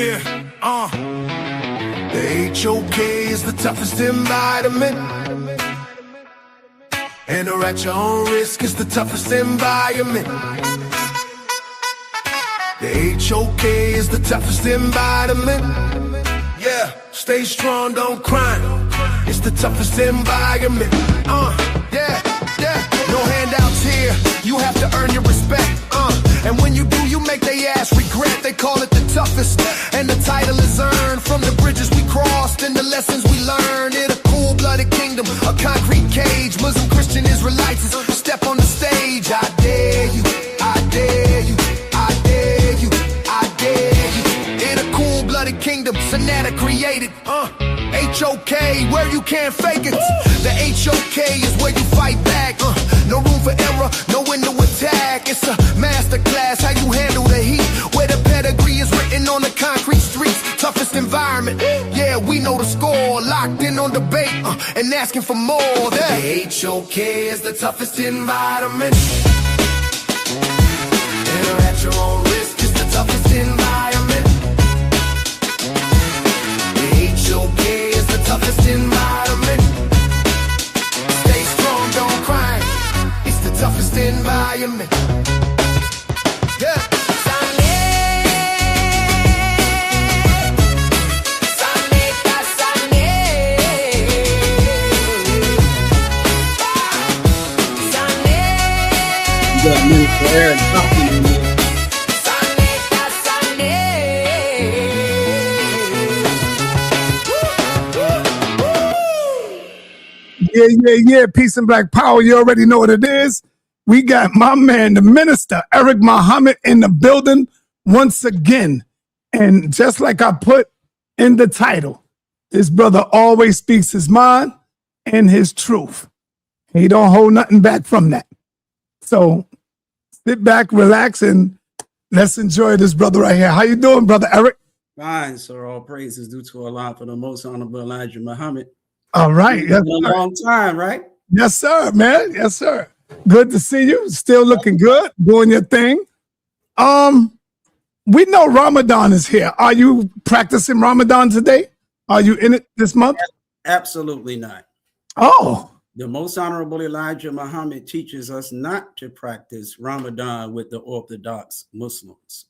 The HOK is the toughest environment. And or at your own risk is the toughest environment. The HOK is the toughest environment. Yeah, stay strong, don't cry. It's the toughest environment. Yeah. No handouts here, you have to earn your respect. And when you do, you make they ass regret. They call it the toughest, and the title is earned from the bridges we crossed and the lessons we learned. In a cool-blooded kingdom, a concrete cage. Muslim, Christian, Israelites, step on the stage. I dare you, I dare you, I dare you, I dare you. In a cool-blooded kingdom, sa.neter created. HOK, where you can't fake it. The HOK is where you fight back. No room for error, no window attack. It's a masterclass, how you handle the heat. Where the pedigree is written on the concrete streets. Toughest environment, yeah, we know the score. Locked in on debate and asking for more. The HOK is the toughest environment. Enter at your own risk, it's the toughest environment. The HOK is the toughest environment. Stay strong, don't cry. It's the toughest environment. Yeah. Yeah. Peace and black power. You already know what it is. We got my man, the minister, Eric Muhammad, in the building once again. And just like I put in the title, this brother always speaks his mind and his truth. He don't hold nothing back from that. So sit back, relax, and let's enjoy this brother right here. How you doing, brother Eric? Fine, sir. All praises due to Allah for the most honorable Elijah Muhammad. All right. Yes, a long time, right? Yes, sir, man. Yes, sir. Good to see you. Still looking good, doing your thing. We know Ramadan is here. Are you practicing Ramadan today? Are you in it this month? Absolutely not. Oh. The most honorable Elijah Muhammad teaches us not to practice Ramadan with the Orthodox Muslims.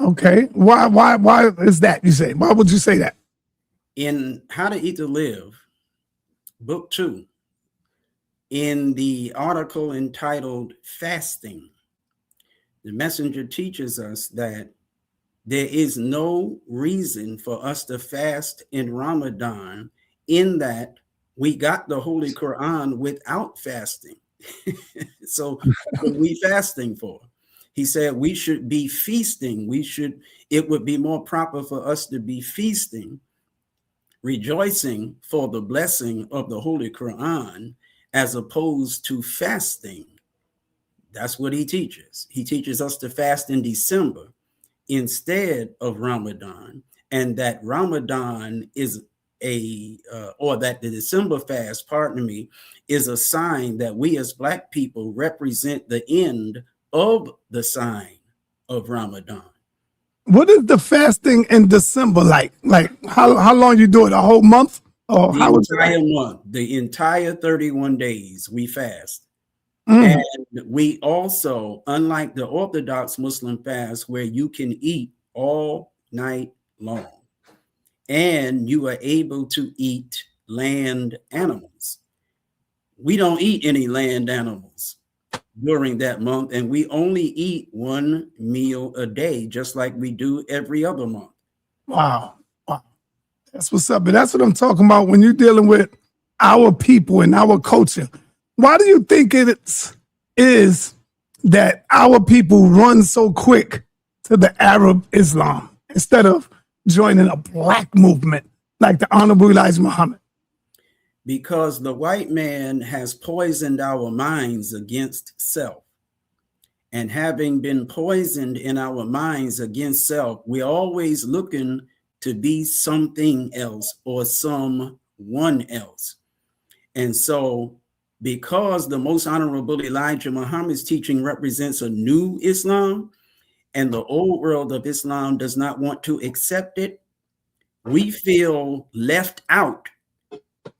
Okay. Why is that, you say? Why would you say that? In How to Eat to Live, book 2, in the article entitled Fasting, the messenger teaches us that there is no reason for us to fast in Ramadan, in that we got the Holy Quran without fasting. So what are we fasting for? He said we should be feasting. It would be more proper for us to be feasting, rejoicing for the blessing of the Holy Quran, as opposed to fasting. That's what he teaches. He teaches us to fast in December instead of Ramadan, and that Ramadan is or that the December fast, is a sign that we as Black people represent the end of the sign of Ramadan. What is the fasting in December like? Like how long you do it? A whole month? Or the how entire month, the entire 31 days we fast. And we also, unlike the Orthodox Muslim fast, where you can eat all night long and you are able to eat land animals, we don't eat any land animals during that month, and we only eat one meal a day, just like we do every other month. Wow. That's what's up. But that's what I'm talking about when you're dealing with our people and our culture. Why do you think it is that our people run so quick to the Arab Islam instead of joining a Black movement like the Honorable Elijah Muhammad? Because the white man has poisoned our minds against self. And having been poisoned in our minds against self, we're always looking to be something else or someone else. And so, because the most honorable Elijah Muhammad's teaching represents a new Islam, and the old world of Islam does not want to accept it, we feel left out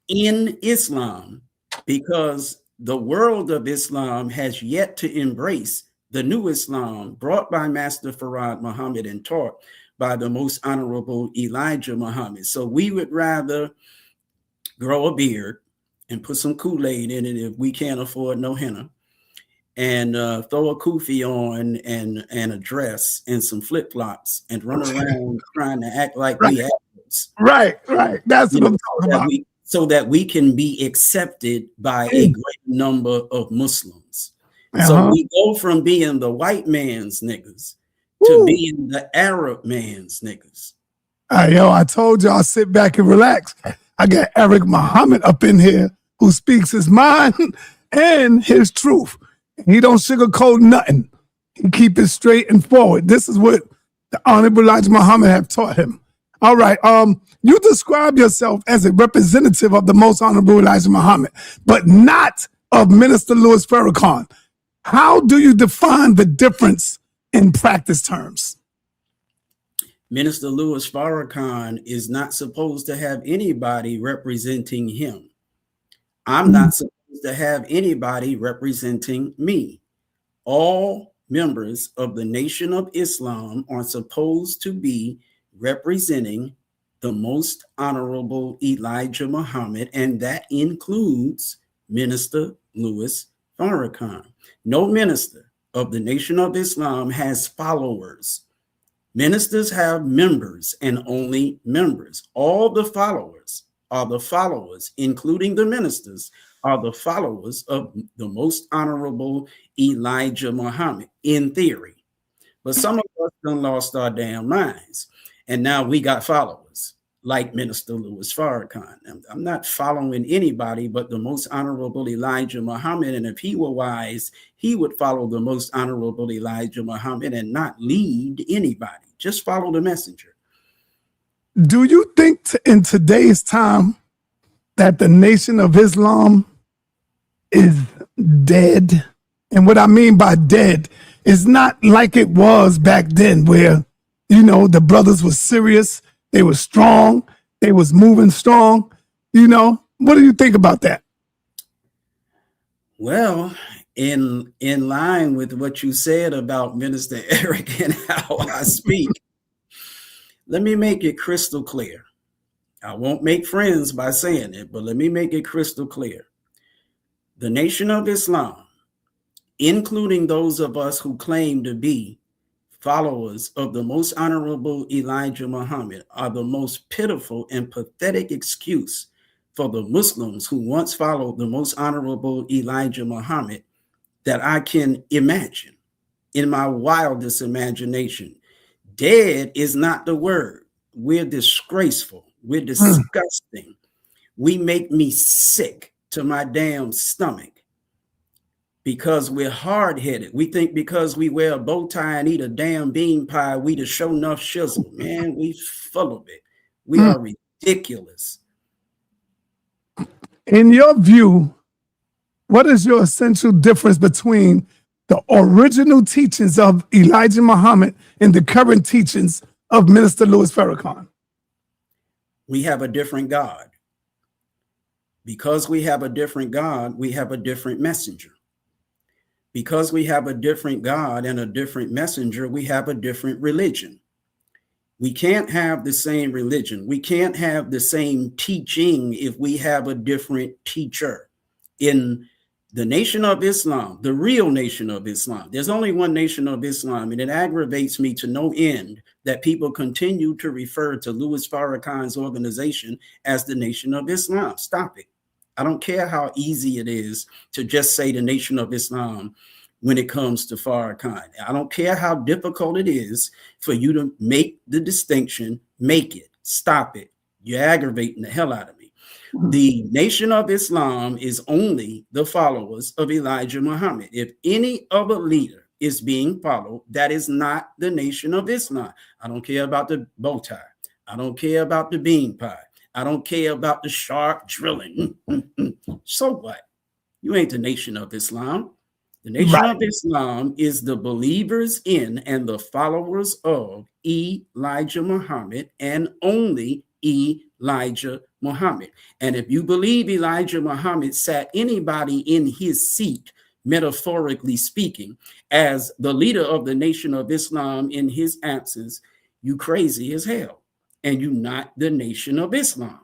in Islam because the world of Islam has yet to embrace the new Islam brought by Master Farad Muhammad and taught by the most honorable Elijah Muhammad. So we would rather grow a beard and put some Kool-Aid in it if we can't afford no henna, and throw a kufi on and a dress and some flip-flops and run around trying to act like we adults. Right. That's what I'm talking about. So that we can be accepted by a great number of Muslims. So we go from being the white man's niggas to being the Arab man's niggas. Yo, I told y'all, sit back and relax. I got Eric Muhammad up in here who speaks his mind and his truth. He don't sugarcoat nothing. He keep it straight and forward. This is what the Honorable Elijah Muhammad have taught him. All right. You describe yourself as a representative of the most honorable Elijah Muhammad, but not of Minister Louis Farrakhan. How do you define the difference in practice terms? Minister Louis Farrakhan is not supposed to have anybody representing him. I'm not supposed to have anybody representing me. All members of the Nation of Islam are supposed to be representing the most honorable Elijah Muhammad, and that includes Minister Louis Farrakhan. No minister of the Nation of Islam has followers. Ministers have members and only members. All the followers are the followers, including the ministers, are the followers of the most honorable Elijah Muhammad, in theory. But some of us done lost our damn minds. And now we got followers like Minister Louis Farrakhan. I'm not following anybody but the most honorable Elijah Muhammad. And if he were wise, he would follow the most honorable Elijah Muhammad and not lead anybody. Just follow the messenger. Do you think in today's time that the Nation of Islam is dead? And what I mean by dead is not like it was back then where, you know, the brothers were serious, they were strong, they was moving strong. You know, what do you think about that? Well, in line with what you said about Minister Eric and how I speak, let me make it crystal clear. I won't make friends by saying it, but let me make it crystal clear. The Nation of Islam, including those of us who claim to be followers of the most honorable Elijah Muhammad, are the most pitiful and pathetic excuse for the Muslims who once followed the most honorable Elijah Muhammad that I can imagine in my wildest imagination. Dead is not the word. We're disgraceful. We're disgusting. We make me sick to my damn stomach. Because we're hard-headed. We think because we wear a bow tie and eat a damn bean pie, we the show enough shizzle. Man, we full of it. We are ridiculous. In your view, what is your essential difference between the original teachings of Elijah Muhammad and the current teachings of Minister Louis Farrakhan? We have a different God. Because we have a different God, we have a different messenger. Because we have a different God and a different messenger, we have a different religion. We can't have the same religion. We can't have the same teaching if we have a different teacher. In the Nation of Islam, the real Nation of Islam, there's only one Nation of Islam, and it aggravates me to no end that people continue to refer to Louis Farrakhan's organization as the Nation of Islam. Stop it. I don't care how easy it is to just say the Nation of Islam when it comes to Farrakhan. I don't care how difficult it is for you to make the distinction. Make it. Stop it. You're aggravating the hell out of me. The Nation of Islam is only the followers of Elijah Muhammad. If any other leader is being followed, that is not the Nation of Islam. I don't care about the bow tie. I don't care about the bean pie. I don't care about the sharp drilling. So what? You ain't the Nation of Islam. The Nation of Islam is the believers in and the followers of Elijah Muhammad, and only Elijah Muhammad. And if you believe Elijah Muhammad sat anybody in his seat, metaphorically speaking, as the leader of the Nation of Islam in his absence, you crazy as hell. And you not the Nation of Islam.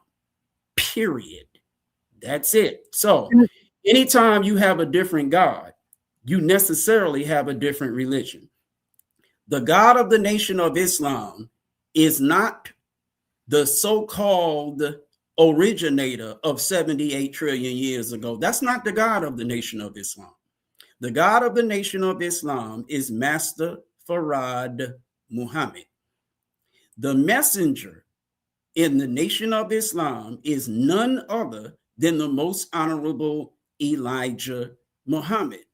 Period. That's it. So anytime you have a different God, you necessarily have a different religion. The God of the Nation of Islam is not the so-called originator of 78 trillion years ago. That's not the God of the Nation of Islam. The God of the Nation of Islam is Master Farad Muhammad. The messenger in the Nation of Islam is none other than the most honorable Elijah Muhammad.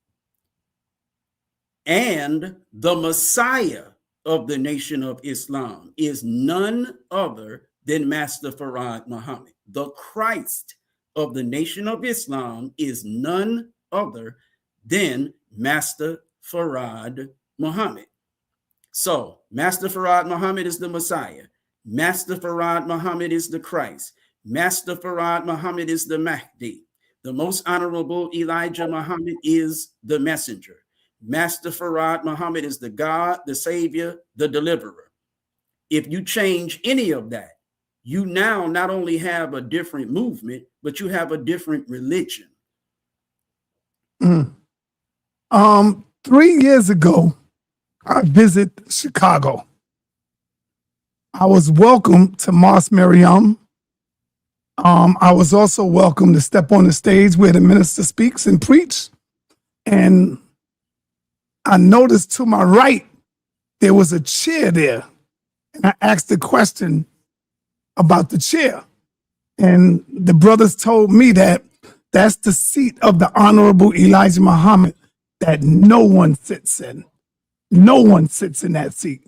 And the Messiah of the Nation of Islam is none other than Master Farad Muhammad. The Christ of the Nation of Islam is none other than Master Farad Muhammad. So Master Farad Muhammad is the Messiah. Master Farad Muhammad is the Christ. Master Farad Muhammad is the Mahdi. The most honorable Elijah Muhammad is the messenger. Master Farad Muhammad is the God, the Savior, the deliverer. If you change any of that, you now not only have a different movement, but you have a different religion. 3 years ago, I visited Chicago. I was welcome to Mosque Miriam. I was also welcome to step on the stage where the minister speaks and preach. And I noticed to my right, there was a chair there. And I asked the question about the chair. And the brothers told me that that's the seat of the Honorable Elijah Muhammad that no one sits in. No one sits in that seat.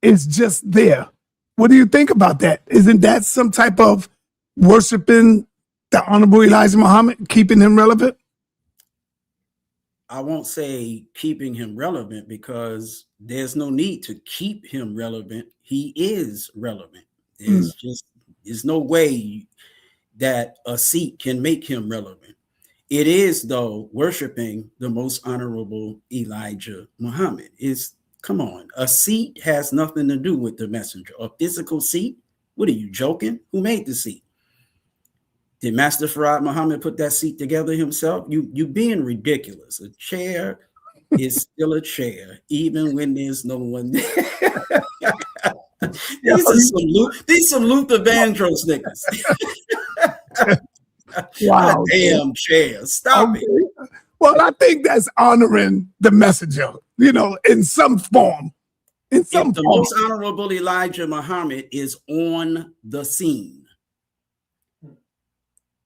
It's just there. What do you think about that? Isn't that some type of worshiping the Honorable Elijah Muhammad, keeping him relevant? I won't say keeping him relevant, because there's no need to keep him relevant. He is relevant. There's no way that a seat can make him relevant. It is, though, worshiping the most honorable Elijah Muhammad. Come on, a seat has nothing to do with the messenger. A physical seat? What are you, joking? Who made the seat? Did Master Farad Muhammad put that seat together himself? You being ridiculous. A chair is still a chair, even when there's no one there. These some Luther Vandross niggas. Wow. Damn chair. Stop it. Well, I think that's honoring the messenger, in some form. The most honorable Elijah Muhammad is on the scene.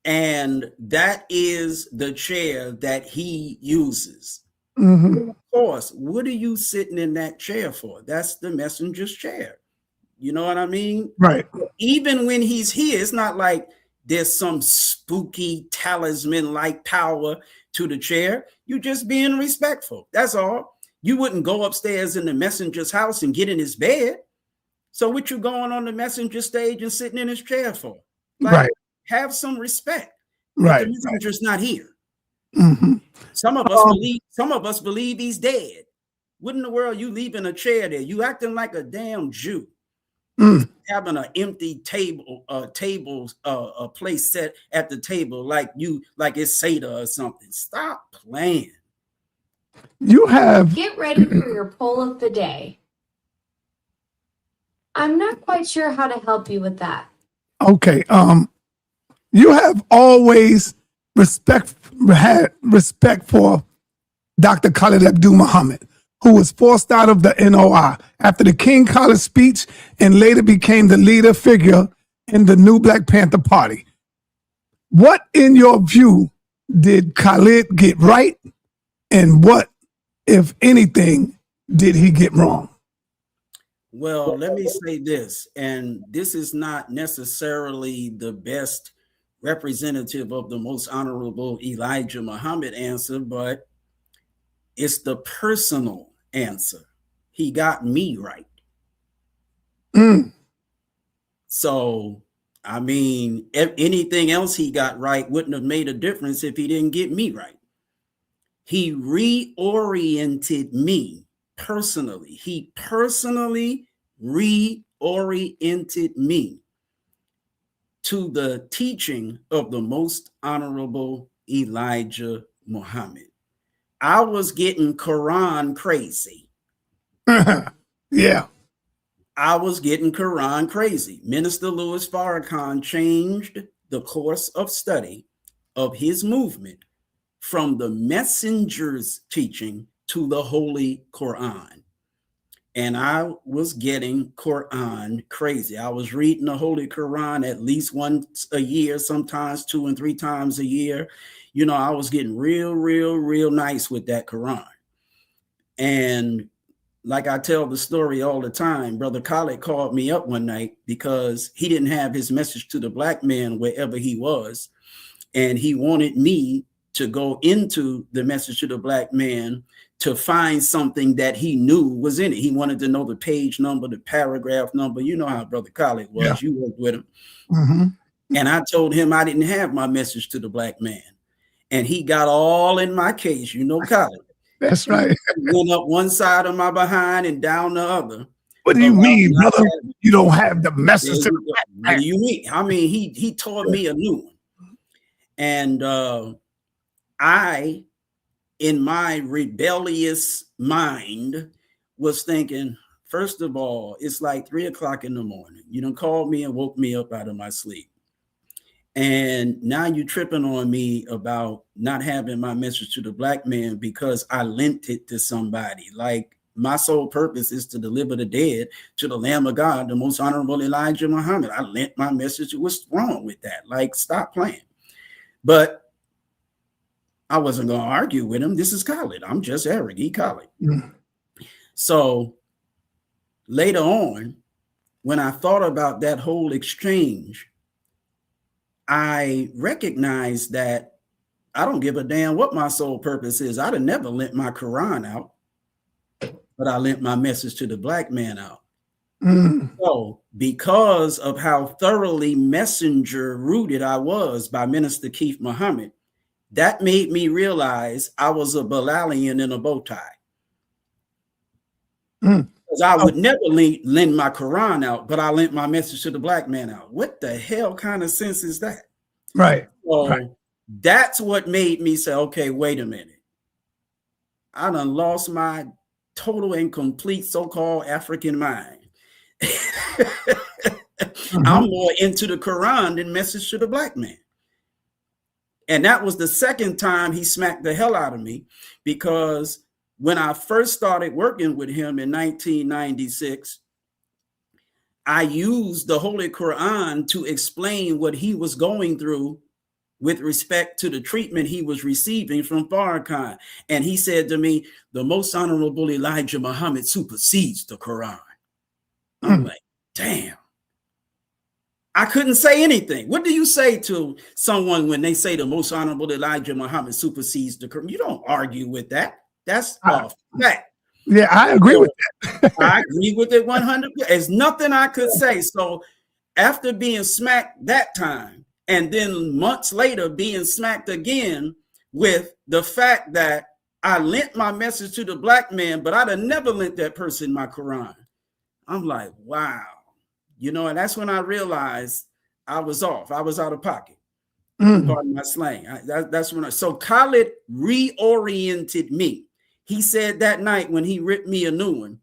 And that is the chair that he uses. Mm-hmm. Of course, what are you sitting in that chair for? That's the messenger's chair. You know what I mean? Right. Even when he's here, it's not like there's some spooky talisman-like power to the chair. You're just being respectful. That's all. You wouldn't go upstairs in the messenger's house and get in his bed. So what you going on the messenger stage and sitting in his chair for? Right. Have some respect. Right. The messenger's not here. Mm-hmm. Some of us believe he's dead. What in the world you leaving a chair there? You acting like a damn Jew. Having an empty table, a place set at the table like it's Seder or something. Stop playing. Get ready for your poll of the day. I'm not quite sure how to help you with that. Okay. You have always had respect for Dr. Khalid Abdul Muhammad, who was forced out of the NOI after the King College speech and later became the leader figure in the new Black Panther Party. What, in your view, did Khalid get right? And what, if anything, did he get wrong? Well, let me say this, and this is not necessarily the best representative of the most honorable Elijah Muhammad answer, but It's the personal answer. He got me right. So, I mean, anything else he got right wouldn't have made a difference if he didn't get me right. He reoriented me personally. He personally reoriented me to the teaching of the Most Honorable Elijah Muhammad. I was getting Quran crazy. Yeah. I was getting Quran crazy. Minister Louis Farrakhan changed the course of study of his movement from the messenger's teaching to the Holy Quran. And I was getting Quran crazy. I was reading the Holy Quran at least once a year, sometimes 2 and 3 times a year. You know, I was getting real nice with that Quran. And like I tell the story all the time, Brother Khaled called me up one night because he didn't have his message to the black man wherever he was. And he wanted me to go into the message to the black man to find something that he knew was in it. He wanted to know the page number, the paragraph number. You know how Brother Khaled was. Yeah. You worked with him. Mm-hmm. And I told him I didn't have my message to the black man. And he got all in my case. You know, Khaled. That's right. Went up one side of my behind and down the other. What do you mean, brother? You don't have the message to the black man. What do you mean? I mean, he taught me a new one. And I, in my rebellious mind, was thinking, first of all, it's like 3 o'clock in the morning. You done called me and woke me up out of my sleep. And now you're tripping on me about not having my message to the black man because I lent it to somebody. Like, my sole purpose is to deliver the dead to the Lamb of God, the Most Honorable Elijah Muhammad. I lent my message. What's wrong with that? Like, stop playing. But I wasn't going to argue with him. This is Khaled. I'm just Eric E. Khaled. So later on, when I thought about that whole exchange, I recognized that I don't give a damn what my sole purpose is. I'd have never lent my Quran out, but I lent my message to the black man out. So because of how thoroughly messenger rooted I was by Minister Keith Muhammad, that made me realize I was a Bilalian in a bow tie. Because I would never lend my Quran out, but I lent my message to the black man out. What the hell kind of sense is that? Right. So that's what made me say, okay, wait a minute. I done lost my total and complete so-called African mind. I'm more into the Quran than message to the black man. And that was the second time he smacked the hell out of me, because when I first started working with him in 1996, I used the Holy Quran to explain what he was going through with respect to the treatment he was receiving from Farrakhan. And he said to me, the Most Honorable Elijah Muhammad supersedes the Quran. I'm like, damn. I couldn't say anything. What do you say to someone when they say the Most Honorable Elijah Muhammad supersedes the Quran? You don't argue with that. That's a fact. Yeah, I agree with that. I agree with it 100%. There's nothing I could say. So after being smacked that time, and then months later being smacked again with the fact that I lent my message to the black man, but I'd have never lent that person my Quran. I'm like, wow. You know, and that's when I realized I was off. I was out of pocket. Pardon my slang. That's when so Khaled reoriented me. He said that night when he ripped me a new one,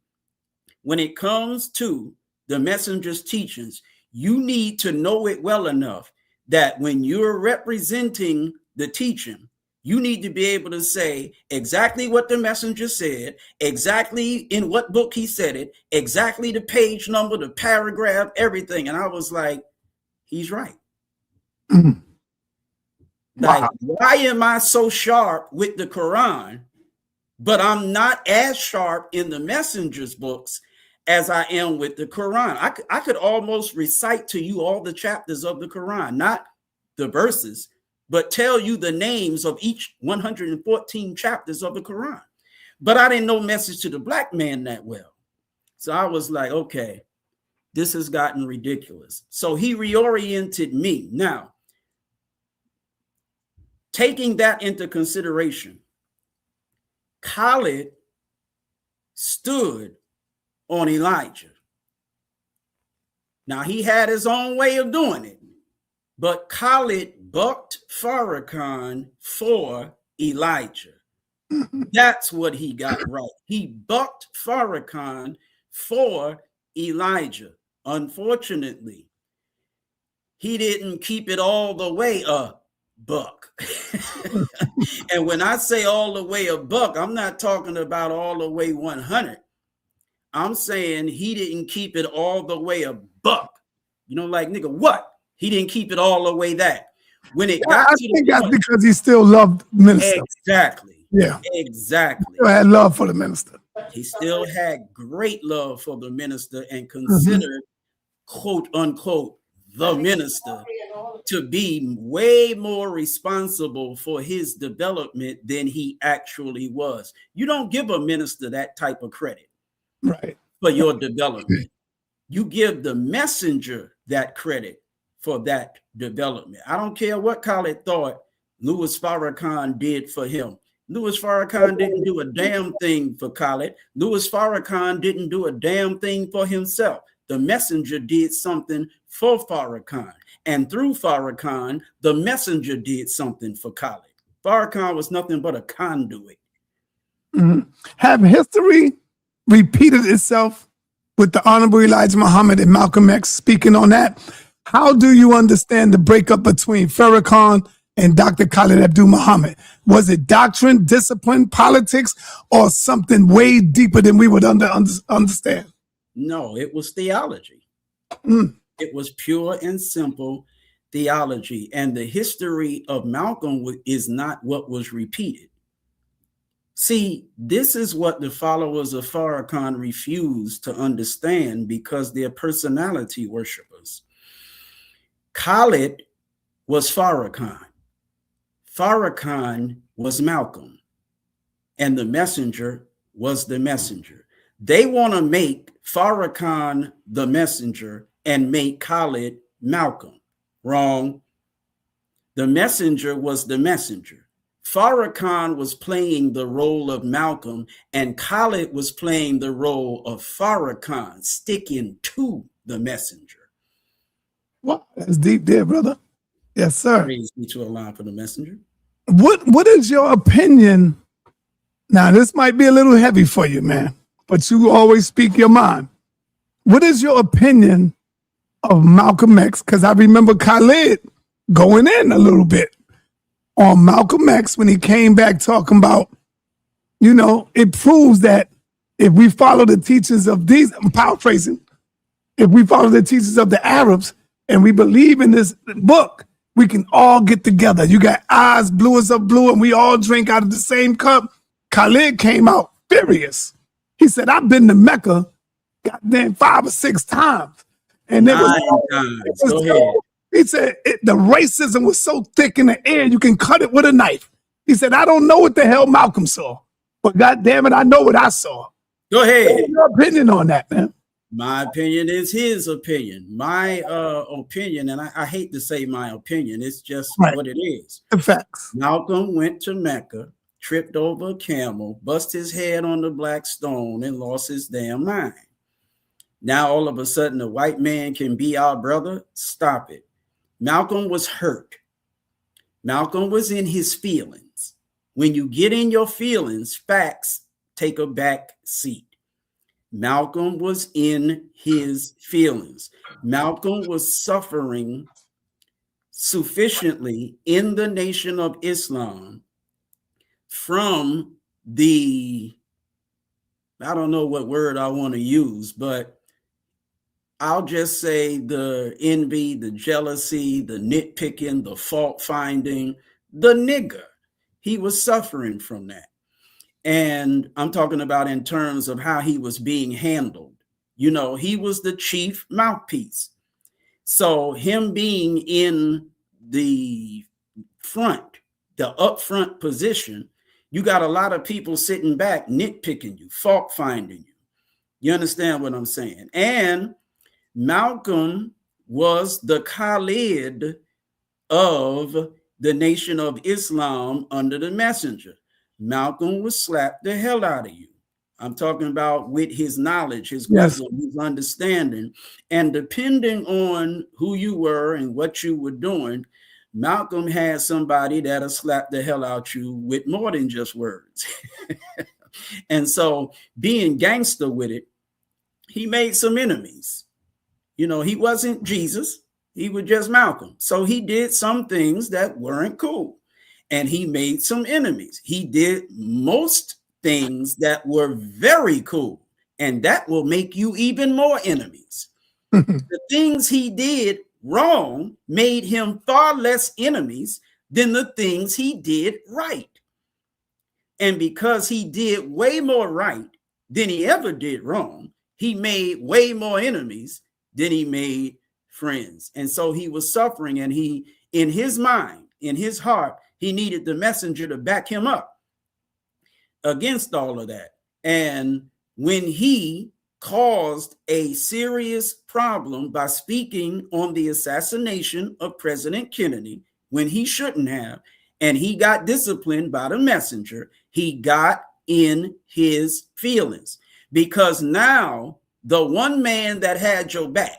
when it comes to the messenger's teachings, you need to know it well enough that when you're representing the teaching, you need to be able to say exactly what the messenger said, exactly in what book he said it, exactly the page number, the paragraph, everything. And I was like, he's right. Like, why am I so sharp with the Quran, but I'm not as sharp in the messenger's books as I am with the Quran? I could almost recite to you all the chapters of the Quran, not the verses, but tell you the names of each 114 chapters of the Quran. But I didn't know message to the black man that well. So I was like, okay, this has gotten ridiculous. So he reoriented me. Now, taking that into consideration, Khalid stood on Elijah. Now, he had his own way of doing it, but Khalid bucked Farrakhan for Elijah. That's what he got right. He bucked Farrakhan for Elijah. Unfortunately, he didn't keep it all the way a buck. And when I say all the way a buck, I'm not talking about all the way 100. I'm saying he didn't keep it all the way a buck. You know, like, nigga, what? He didn't keep it all the way that. When it got I to think the that's point, because he still loved minister. exactly. Yeah. Exactly. He still had love for the minister. He still had great love for the minister and considered, quote unquote, the minister to be way more responsible for his development than he actually was. You don't give a minister that type of credit Right. for your development. You give the messenger that credit for that development. I don't care what Khalid thought Louis Farrakhan did for him. Louis Farrakhan didn't do a damn thing for Khalid. Louis Farrakhan didn't do a damn thing for himself. The messenger did something for Farrakhan. And through Farrakhan, the messenger did something for Khalid. Farrakhan was nothing but a conduit. Have history repeated itself with the Honorable Elijah Muhammad and Malcolm X speaking on that? How do you understand the breakup between Farrakhan and Dr. Khalid Abdul Muhammad? Was it doctrine, discipline, politics, or something way deeper than we would understand? No, it was theology. It was pure and simple theology. And the history of Malcolm is not what was repeated. See, this is what the followers of Farrakhan refuse to understand because they're personality worshipers. Khalid was Farrakhan. Farrakhan was Malcolm. And the messenger was the messenger. They want to make Farrakhan the messenger and make Khalid Malcolm. Wrong. The messenger was the messenger. Farrakhan was playing the role of Malcolm, and Khalid was playing the role of Farrakhan, sticking to the messenger. Wow, that's deep there, brother. Yes, sir. Praise be to Allah for the messenger. What is your opinion? Now, this might be a little heavy for you, man, but you always speak your mind. What is your opinion of Malcolm X? Because I remember Khalid going in a little bit on Malcolm X when he came back talking about, you know, it proves that if we follow the teachings of these, I'm paraphrasing, if we follow the teachings of the Arabs and we believe in this book, we can all get together. You got eyes blue as a blue and we all drink out of the same cup. Khalid came out furious. He said, I've been to Mecca goddamn 5 or 6 times. And it was Go ahead. he said the racism was so thick in the air, you can cut it with a knife. He said, I don't know what the hell Malcolm saw, but God damn it, I know what I saw. Go ahead. What's your opinion on that, man? My opinion is his opinion. My opinion, and I hate to say my opinion, it's just what it is. The facts. Malcolm went to Mecca, tripped over a camel, bust his head on the black stone, and lost his damn mind. Now all of a sudden, a white man can be our brother? Stop it. Malcolm was hurt. Malcolm was in his feelings. When you get in your feelings, facts take a back seat. Malcolm was in his feelings. Malcolm was suffering sufficiently in the Nation of Islam from the, I don't know what word I want to use, but I'll just say the envy, the jealousy, the nitpicking, the fault finding, the nigger. He was suffering from that. And I'm talking about in terms of how he was being handled. You know, he was the chief mouthpiece. So him being in the front, the upfront position, You got a lot of people sitting back, nitpicking you, fault finding you. You understand what I'm saying? And Malcolm was the Khalid of the Nation of Islam under the messenger. Malcolm would slap the hell out of you. I'm talking about with his knowledge, his wisdom, his understanding. And depending on who you were and what you were doing, Malcolm had somebody that'll slap the hell out you with more than just words. And so being gangster with it, he made some enemies. You know, he wasn't Jesus. He was just Malcolm. So he did some things that weren't cool. And he made some enemies. He did most things that were very cool. And that will make you even more enemies. The things he did wrong made him far less enemies than the things he did right. And because he did way more right than he ever did wrong, he made way more enemies than he made friends. And so he was suffering, and he, in his mind, in his heart, he needed the messenger to back him up against all of that. And when he caused a serious problem by speaking on the assassination of President Kennedy when he shouldn't have, and he got disciplined by the messenger, he got in his feelings, because now the one man that had your back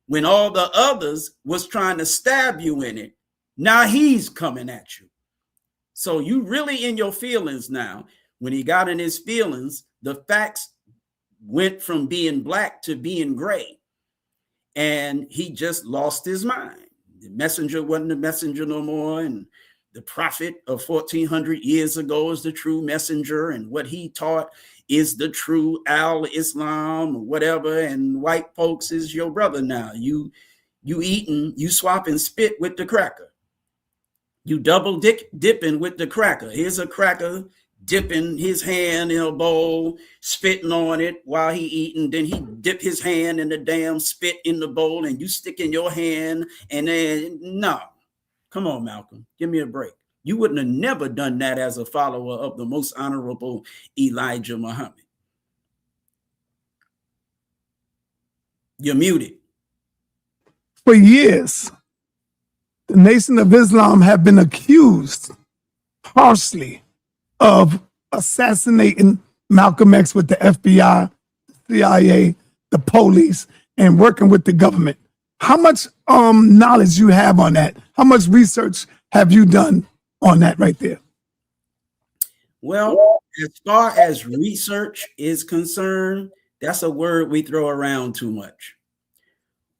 when all the others was trying to stab you in it, now he's coming at you. So you really in your feelings now. When he got in his feelings, the facts went from being black to being gray, and he just lost his mind. The messenger wasn't the messenger no more, and the prophet of 1400 years ago is the true messenger, and what he taught is the true al-Islam or whatever, and white folks is your brother now. You swapping spit with the cracker. You double dipping with the cracker. Here's a cracker dipping his hand in a bowl, spitting on it while he eating. Then he dip his hand in the damn spit in the bowl, and you stick in your hand. And then, no, come on, Malcolm, give me a break. You wouldn't have never done that as a follower of the most honorable Elijah Muhammad. You're muted. For years, the Nation of Islam have been accused harshly of assassinating Malcolm X with the FBI, the CIA, the police, and working with the government. How much knowledge you have on that? How much research have you done on that right there? Well, as far as research is concerned, that's a word we throw around too much.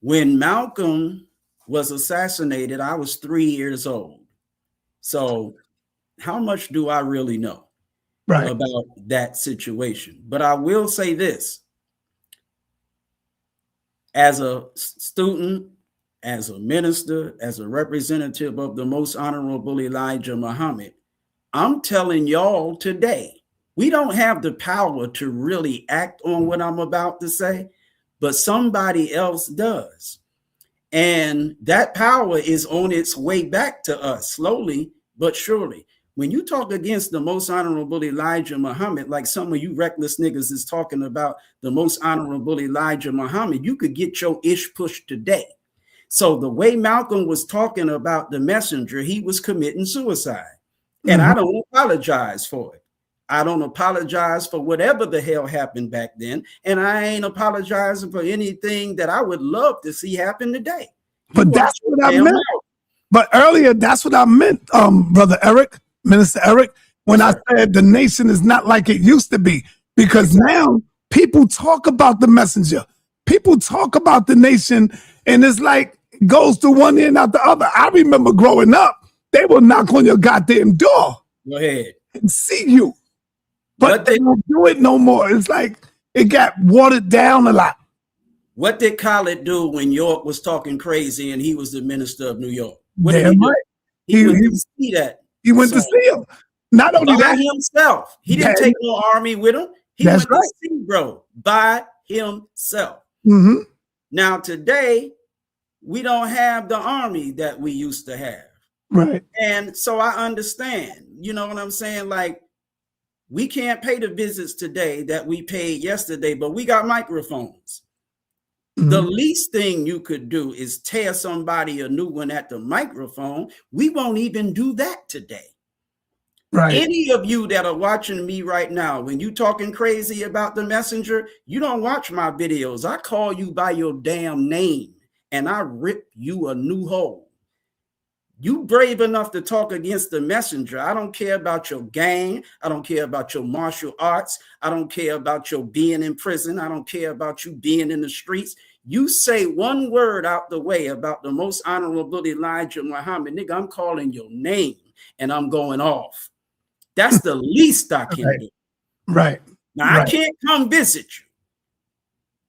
When Malcolm was assassinated, I was 3 years old. So how much do I really know about that situation? But I will say this. As a student, as a minister, as a representative of the most honorable Elijah Muhammad, I'm telling y'all today, we don't have the power to really act on what I'm about to say, but somebody else does. And that power is on its way back to us, slowly but surely. When you talk against the most honorable Elijah Muhammad, like some of you reckless niggas is talking about the most honorable Elijah Muhammad, you could get your ish pushed today. So the way Malcolm was talking about the messenger, he was committing suicide. And I don't apologize for it. I don't apologize for whatever the hell happened back then. And I ain't apologizing for anything that I would love to see happen today. But that's what I meant. But earlier, that's what I meant, Brother Eric, Minister Eric, when I said the nation is not like it used to be. Because now people talk about the messenger. People talk about the nation, and it's like it goes to one end out the other. I remember growing up, they will knock on your goddamn door. Go ahead. And see you. But they don't do it no more. It's like it got watered down a lot. What did Khaled do when York was talking crazy and he was the minister of New York? What did he do? He went to see that. He went to see him. Not only by that, himself. He didn't take no army with him. He went to see, bro, by himself. Now today, we don't have the army that we used to have. Right. And so I understand, you know what I'm saying? Like, we can't pay the visits today that we paid yesterday, but we got microphones. The least thing you could do is tear somebody a new one at the microphone. We won't even do that today. Right. Any of you that are watching me right now, when you talking crazy about the messenger, you don't watch my videos. I call you by your damn name and I rip you a new hole. You brave enough to talk against the messenger. I don't care about your gang. I don't care about your martial arts. I don't care about your being in prison. I don't care about you being in the streets. You say one word out the way about the most honorable Elijah Muhammad, nigga, I'm calling your name and I'm going off. That's the least I can do. Right. Now, I can't come visit you,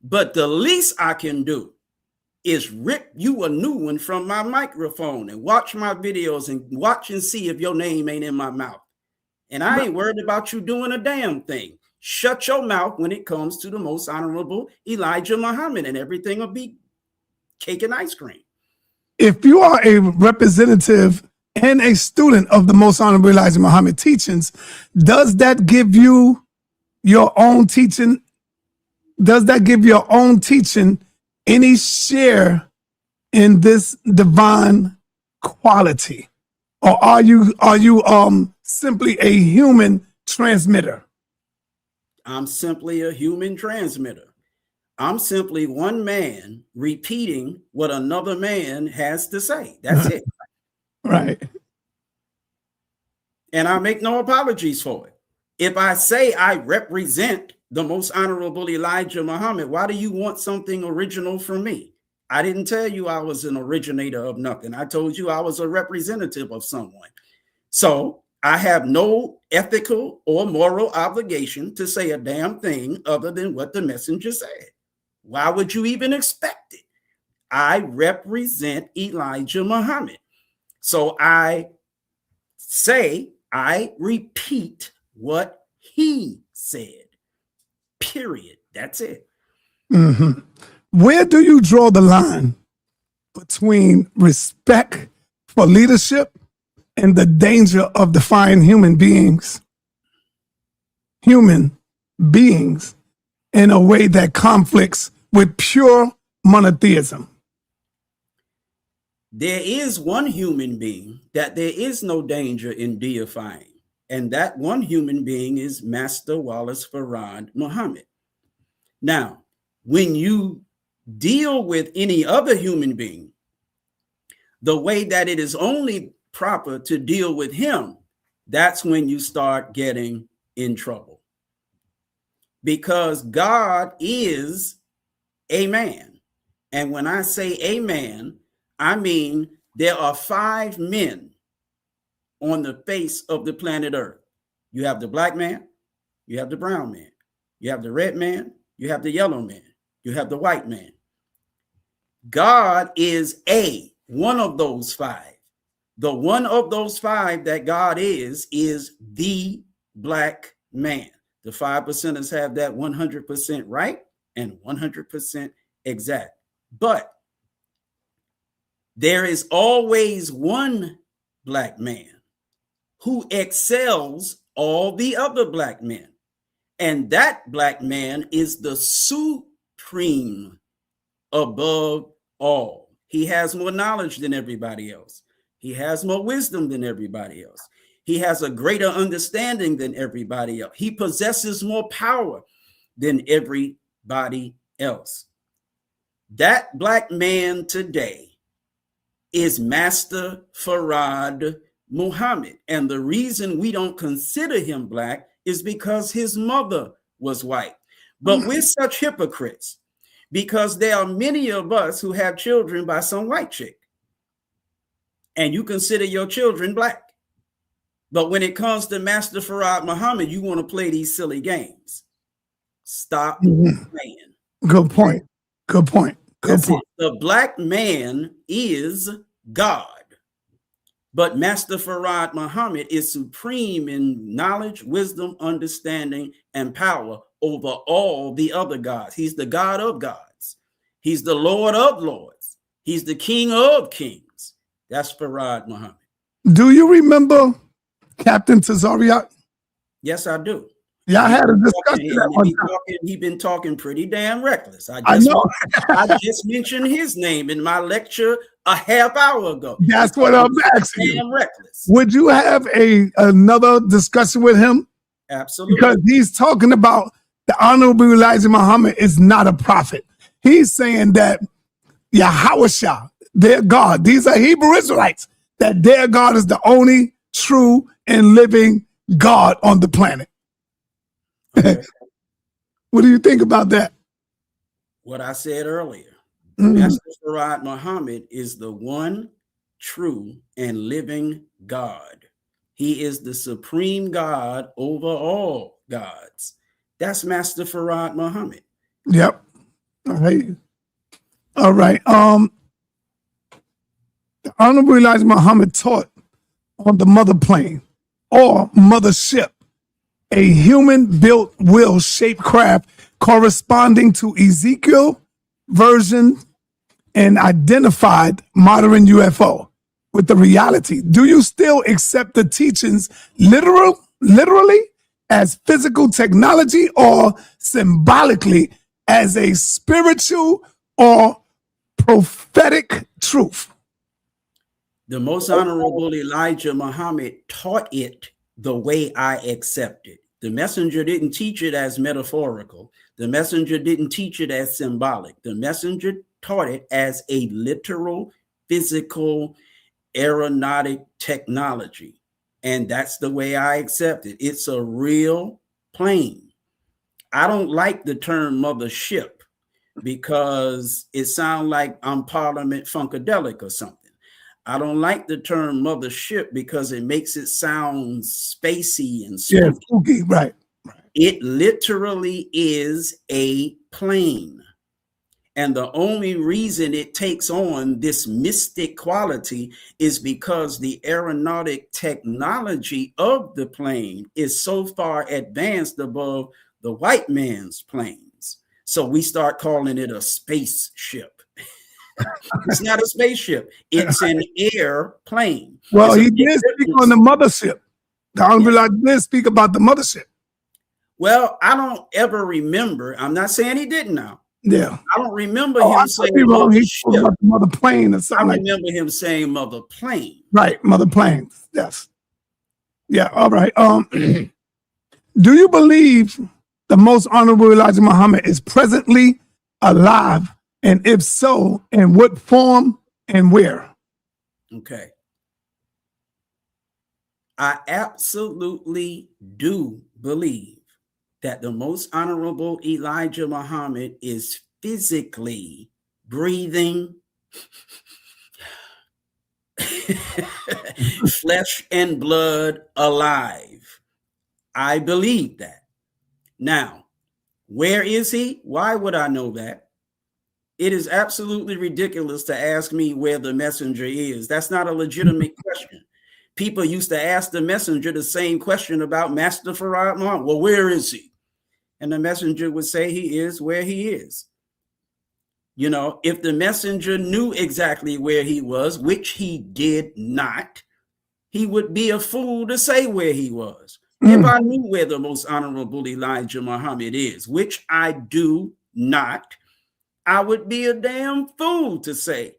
but the least I can do is rip you a new one from my microphone and watch my videos and watch and see if your name ain't in my mouth. And I ain't worried about you doing a damn thing. Shut your mouth when it comes to the most honorable Elijah Muhammad, and everything will be cake and ice cream. If you are a representative and a student of the most honorable Elijah Muhammad teachings, does that give you your own teaching? Does that give your own teaching any share in this divine quality? Or are you simply a human transmitter? I'm simply a human transmitter. I'm simply one man repeating what another man has to say. That's it. Right. And I make no apologies for it. If I say I represent the most honorable Elijah Muhammad, why do you want something original from me? I didn't tell you I was an originator of nothing. I told you I was a representative of someone. So I have no ethical or moral obligation to say a damn thing other than what the messenger said. Why would you even expect it? I represent Elijah Muhammad. So I repeat what he said. Period. That's it. Mm-hmm. Where do you draw the line between respect for leadership and the danger of defying human beings in a way that conflicts with pure monotheism? There is one human being that there is no danger in deifying, and that one human being is Master Wallace Farad Muhammad. Now, when you deal with any other human being, the way that it is only proper to deal with him, that's when you start getting in trouble. Because God is a man. And when I say a man, I mean there are 5 men on the face of the planet Earth. You have the black man, you have the brown man, you have the red man, you have the yellow man, you have the white man. God is one of those 5. The one of those 5 that God is the black man. The 5%ers have that 100% right and 100% exact. But there is always one black man who excels all the other black men. And that black man is the supreme above all. He has more knowledge than everybody else. He has more wisdom than everybody else. He has a greater understanding than everybody else. He possesses more power than everybody else. That black man today is Master Farad Muhammad. And the reason we don't consider him black is because his mother was white. But we're such hypocrites because there are many of us who have children by some white chick. And you consider your children black. But when it comes to Master Farad Muhammad, you want to play these silly games. Stop playing. Good point. Good point. Good point. The black man is God. But Master Farad Muhammad is supreme in knowledge, wisdom, understanding, and power over all the other gods. He's the God of gods. He's the Lord of lords. He's the King of kings. That's Farad Muhammad. Do you remember Captain Tazariak? Yes, I do. Yeah, I had a discussion at one time. He's been talking pretty damn reckless. I know. I just mentioned his name in my lecture a half hour ago. That's what I'm asking you. Damn reckless. Would you have another discussion with him? Absolutely. Because he's talking about the Honorable Elijah Muhammad is not a prophet. He's saying that Yahweh, their God, these are Hebrew Israelites, that their God is the only true and living God on the planet. Okay. What do you think about that? What I said earlier, Master Farad Muhammad is the one true and living God. He is the supreme God over all gods. That's Master Farad Muhammad. Yep. All right. All right. The Honorable Elijah Muhammad taught on the mother plane or mothership, a human-built wheel-shaped craft corresponding to Ezekiel version and identified modern UFO with the reality. Do you still accept the teachings literally as physical technology or symbolically as a spiritual or prophetic truth? The Most Honorable Elijah Muhammad taught it the way I accept it. The messenger didn't teach it as metaphorical. The messenger didn't teach it as symbolic. The messenger taught it as a literal, physical, aeronautic technology. And that's the way I accept it. It's a real plane. I don't like the term mothership because it sounds like I'm Parliament Funkadelic or something. I don't like the term mothership because it makes it sound spacey and spooky. Yeah, spooky, right. It literally is a plane. And the only reason it takes on this mystic quality is because the aeronautic technology of the plane is so far advanced above the white man's planes. So we start calling it a spaceship. It's not a spaceship. It's an airplane. Well, he did speak on the mothership. The Honorable Elijah did speak about the mothership. Well, I don't ever remember. I'm not saying he didn't now. Yeah. I don't remember him saying he spoke about the mother plane or something. I remember him saying mother plane. Right, mother plane. Yes. Yeah, all right. Do you believe the Most Honorable Elijah Muhammad is presently alive? And if so, in what form and where? Okay. I absolutely do believe that the Most Honorable Elijah Muhammad is physically breathing, flesh and blood alive. I believe that. Now, where is he? Why would I know that? It is absolutely ridiculous to ask me where the messenger is. That's not a legitimate question. People used to ask the messenger the same question about Master Farad Muhammad. Well, where is he? And the messenger would say he is where he is. You know, if the messenger knew exactly where he was, which he did not, he would be a fool to say where he was. If I knew where the Most Honorable Elijah Muhammad is, which I do not, I would be a damn fool to say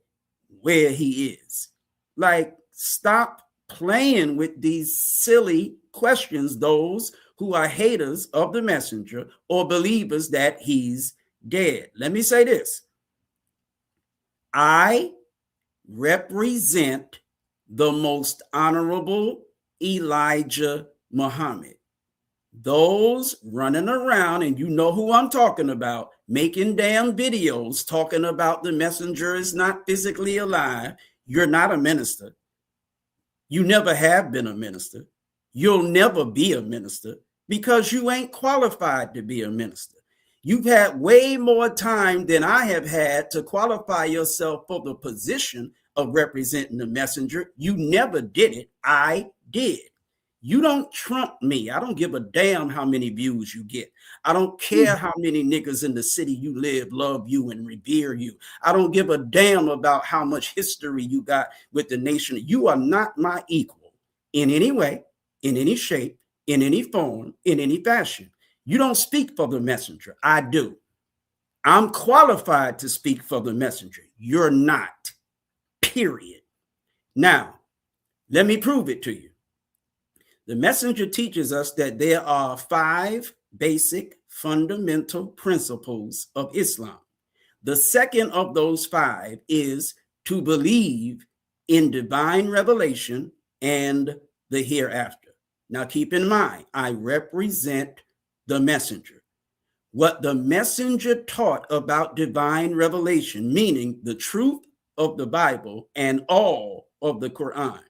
where he is. Like, stop playing with these silly questions, those who are haters of the messenger or believers that he's dead. Let me say this. I represent the Most Honorable Elijah Muhammad. Those running around, and you know who I'm talking about, making damn videos talking about the messenger is not physically alive. You're not a minister. You never have been a minister. You'll never be a minister because you ain't qualified to be a minister. You've had way more time than I have had to qualify yourself for the position of representing the messenger. You never did it. I did. You don't trump me. I don't give a damn how many views you get. I don't care how many niggas in the city you live love you and revere you. I don't give a damn about how much history you got with the nation. You are not my equal in any way, in any shape, in any form, in any fashion. You don't speak for the messenger. I do. I'm qualified to speak for the messenger. You're not, period. Now, let me prove it to you. The messenger teaches us that there are 5 basic fundamental principles of Islam. The second of those 5 is to believe in divine revelation and the hereafter. Now, keep in mind, I represent the messenger. What the messenger taught about divine revelation, meaning the truth of the Bible and all of the Quran,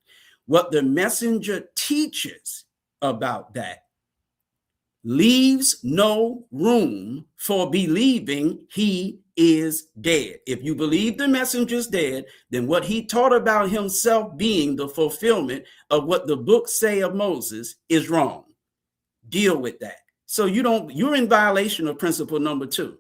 what the messenger teaches about that leaves no room for believing he is dead. If you believe the messenger's dead, then what he taught about himself being the fulfillment of what the books say of Moses is wrong. Deal with that. So you're in violation of principle number 2.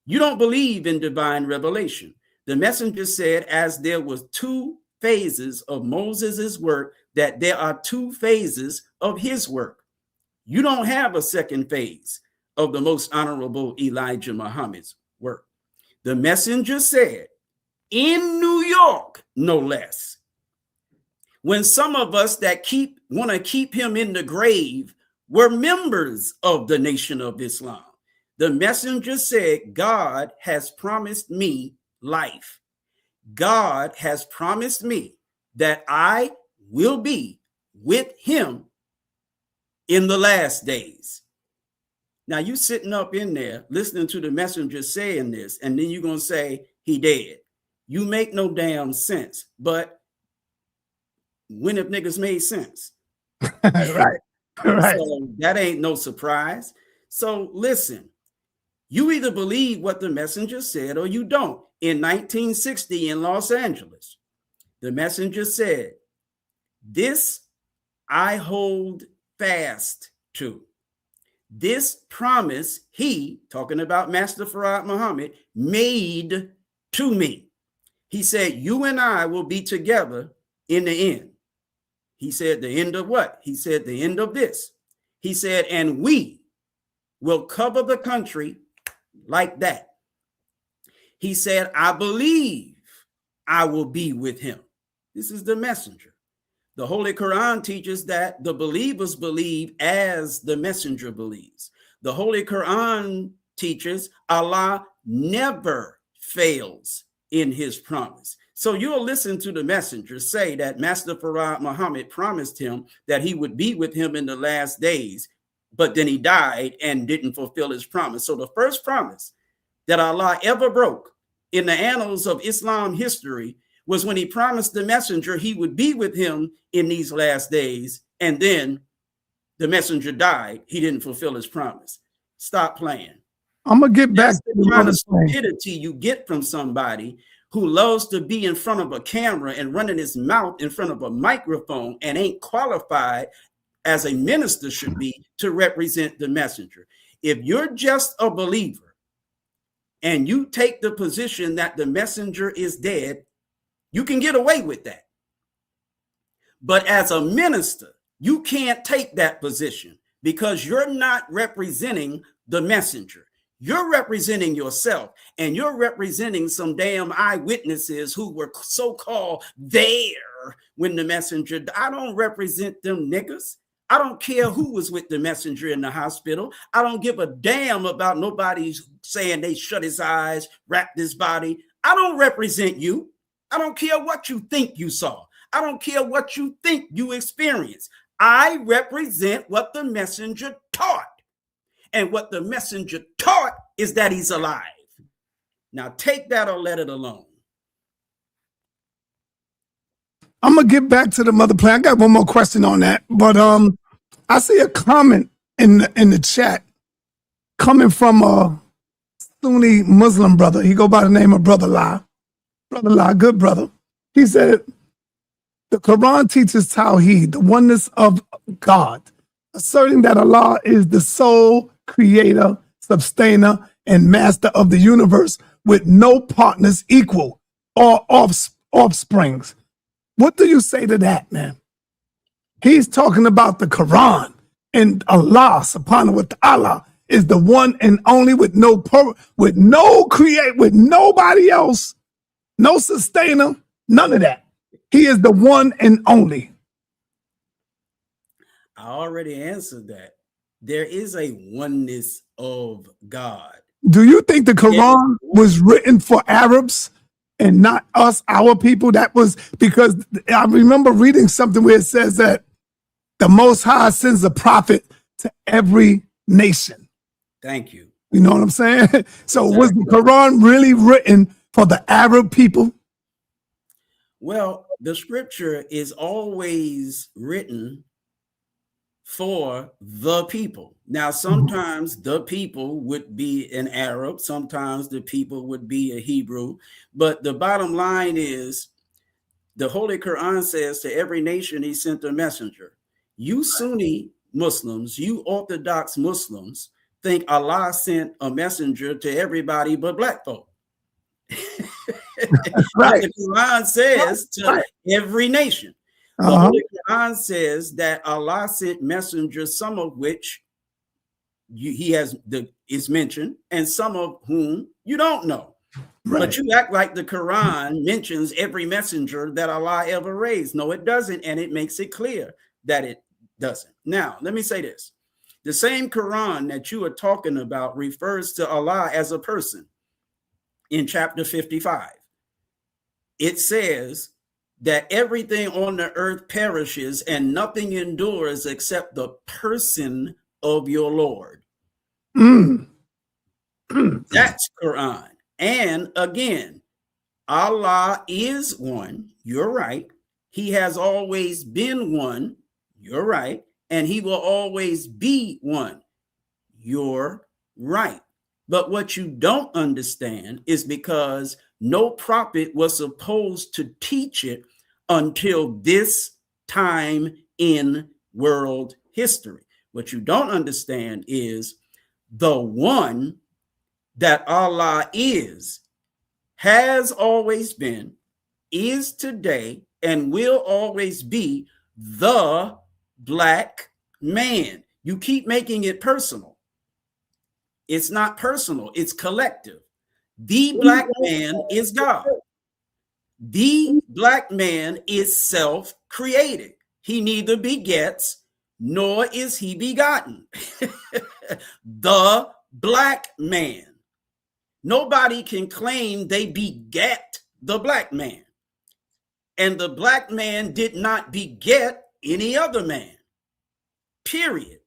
You don't believe in divine revelation. The messenger said, as there was 2 phases of Moses's work, that there are 2 phases of his work. You don't have a second phase of the most honorable Elijah Muhammad's work. The messenger said, in New York, no less, when some of us that want to keep him in the grave were members of the Nation of Islam, the messenger said, God has promised me life. God has promised me that I will be with him in the last days. Now you sitting up in there listening to the messenger saying this, and then you're going to say he dead. You make no damn sense. But when have niggas made sense? Right. So that ain't no surprise. So listen, you either believe what the messenger said or you don't. In 1960 in Los Angeles, the messenger said, this I hold fast to. This promise he, talking about Master Farad Muhammad, made to me. He said, you and I will be together in the end. He said, the end of what? He said, the end of this. He said, and we will cover the country like that. He said, I believe I will be with him. This is the messenger. The Holy Quran teaches that the believers believe as the messenger believes. The Holy Quran teaches Allah never fails in his promise. So you'll listen to the messenger say that Master Farad Muhammad promised him that he would be with him in the last days, but then he died and didn't fulfill his promise. So the first promise that Allah ever broke in the annals of Islam history was when he promised the messenger he would be with him in these last days, and then the messenger died. He didn't fulfill his promise. Stop playing. I'm going to get back to the kind of stupidity you get from somebody who loves to be in front of a camera and running his mouth in front of a microphone and ain't qualified as a minister should be to represent the messenger. If you're just a believer and you take the position that the messenger is dead, you can get away with that. But as a minister, you can't take that position because you're not representing the messenger. You're representing yourself, and you're representing some damn eyewitnesses who were so-called there when the messenger. I don't represent them niggas. I don't care who was with the messenger in the hospital. I don't give a damn about nobody saying they shut his eyes, wrapped his body. I don't represent you. I don't care what you think you saw. I don't care what you think you experienced. I represent what the messenger taught. And what the messenger taught is that he's alive. Now take that or let it alone. I'm going to get back to the mother plan. I got one more question on that. But I see a comment in the chat coming from a Sunni Muslim brother. He go by the name of Brother La. Brother La, good brother. He said, The Quran teaches Tawheed, the oneness of God, asserting that Allah is the sole creator, sustainer, and master of the universe with no partners equal or offsprings. What do you say to that, man? He's talking about the Quran, and Allah subhanahu wa ta'ala is the one and only with no with nobody else, no sustainer, none of that. He is the one and only. I already answered that. There is a oneness of God. Do you think the Quran was written for Arabs and not us, our people? That was because I remember reading something where it says that the Most High sends a prophet to every nation. Thank you. You know what I'm saying? So was the Quran really written for the Arab people? Well, the scripture is always written for the people. Now, sometimes the people would be an Arab, sometimes the people would be a Hebrew, but the bottom line is the Holy Quran says to every nation he sent a messenger. You Sunni Muslims, you Orthodox Muslims think Allah sent a messenger to everybody but black folk. Right. The Quran says to every nation. The Holy Quran says that Allah sent messengers, some of which is mentioned, and some of whom you don't know. Right. But you act like the Quran mentions every messenger that Allah ever raised. No, it doesn't, and it makes it clear that it doesn't. Now, let me say this. The same Quran that you are talking about refers to Allah as a person in chapter 55. It says that everything on the earth perishes and nothing endures except the person of your Lord. That's Quran. And again, Allah is one. You're right. He has always been one. You're right. And he will always be one. You're right. But what you don't understand is because no prophet was supposed to teach it until this time in world history. What you don't understand is the one that Allah is, has always been, is today, and will always be the black man. You keep making it personal. It's not personal, it's collective. The black man is God. The black man is self-created. He neither begets nor is he begotten. The black man. Nobody can claim they beget the black man. And the black man did not beget any other man. Period.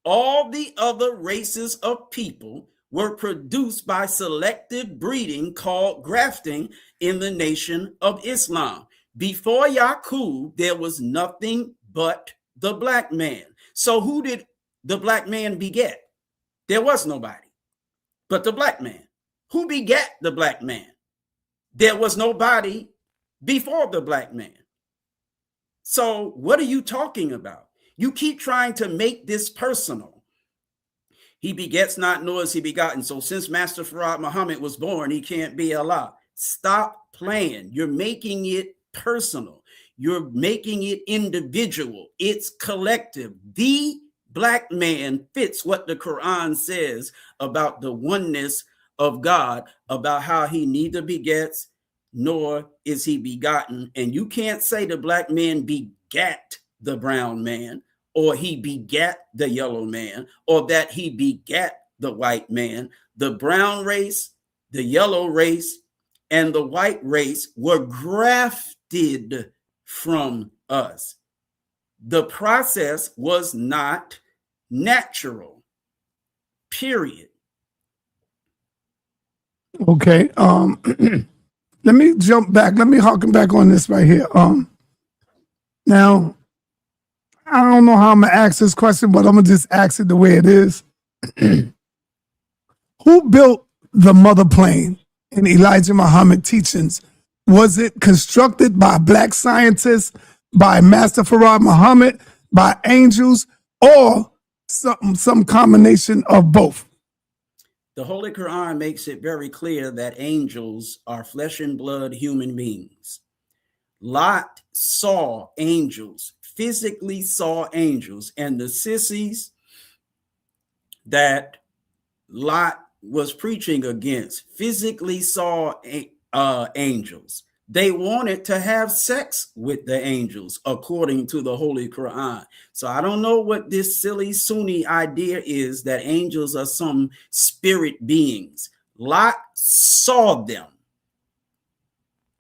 All the other races of people were produced by selective breeding called grafting in the nation of Islam. Before Yaqub, there was nothing but the black man. So who did the black man beget? There was nobody but the black man. Who begat the black man? There was nobody before the black man. So what are you talking about? You keep trying to make this personal. He begets not, nor is he begotten. So since Master Farad Muhammad was born, he can't be Allah. Stop playing. You're making it personal. You're making it individual. It's collective. The black man fits what the Quran says about the oneness of God, about how he neither begets nor is he begotten. And you can't say the black man begat the brown man, or he begat the yellow man, or that he begat the white man. The brown race, the yellow race, and the white race were grafted from us. The process was not natural, period. Okay. Let me jump back. Let me harken back on this right here. Now, I don't know how I'm gonna ask this question, but I'm gonna just ask it the way it is. Who built the mother plane in Elijah Muhammad teachings Was it constructed by black scientists, by Master Farad Muhammad, by angels, or some combination of both? The Holy Quran makes it very clear that angels are flesh and blood human beings. Lot saw angels, physically saw angels, and the sissies that Lot was preaching against physically saw angels. They wanted to have sex with the angels, according to the Holy Quran. So I don't know what this silly Sunni idea is that angels are some spirit beings. Lot saw them,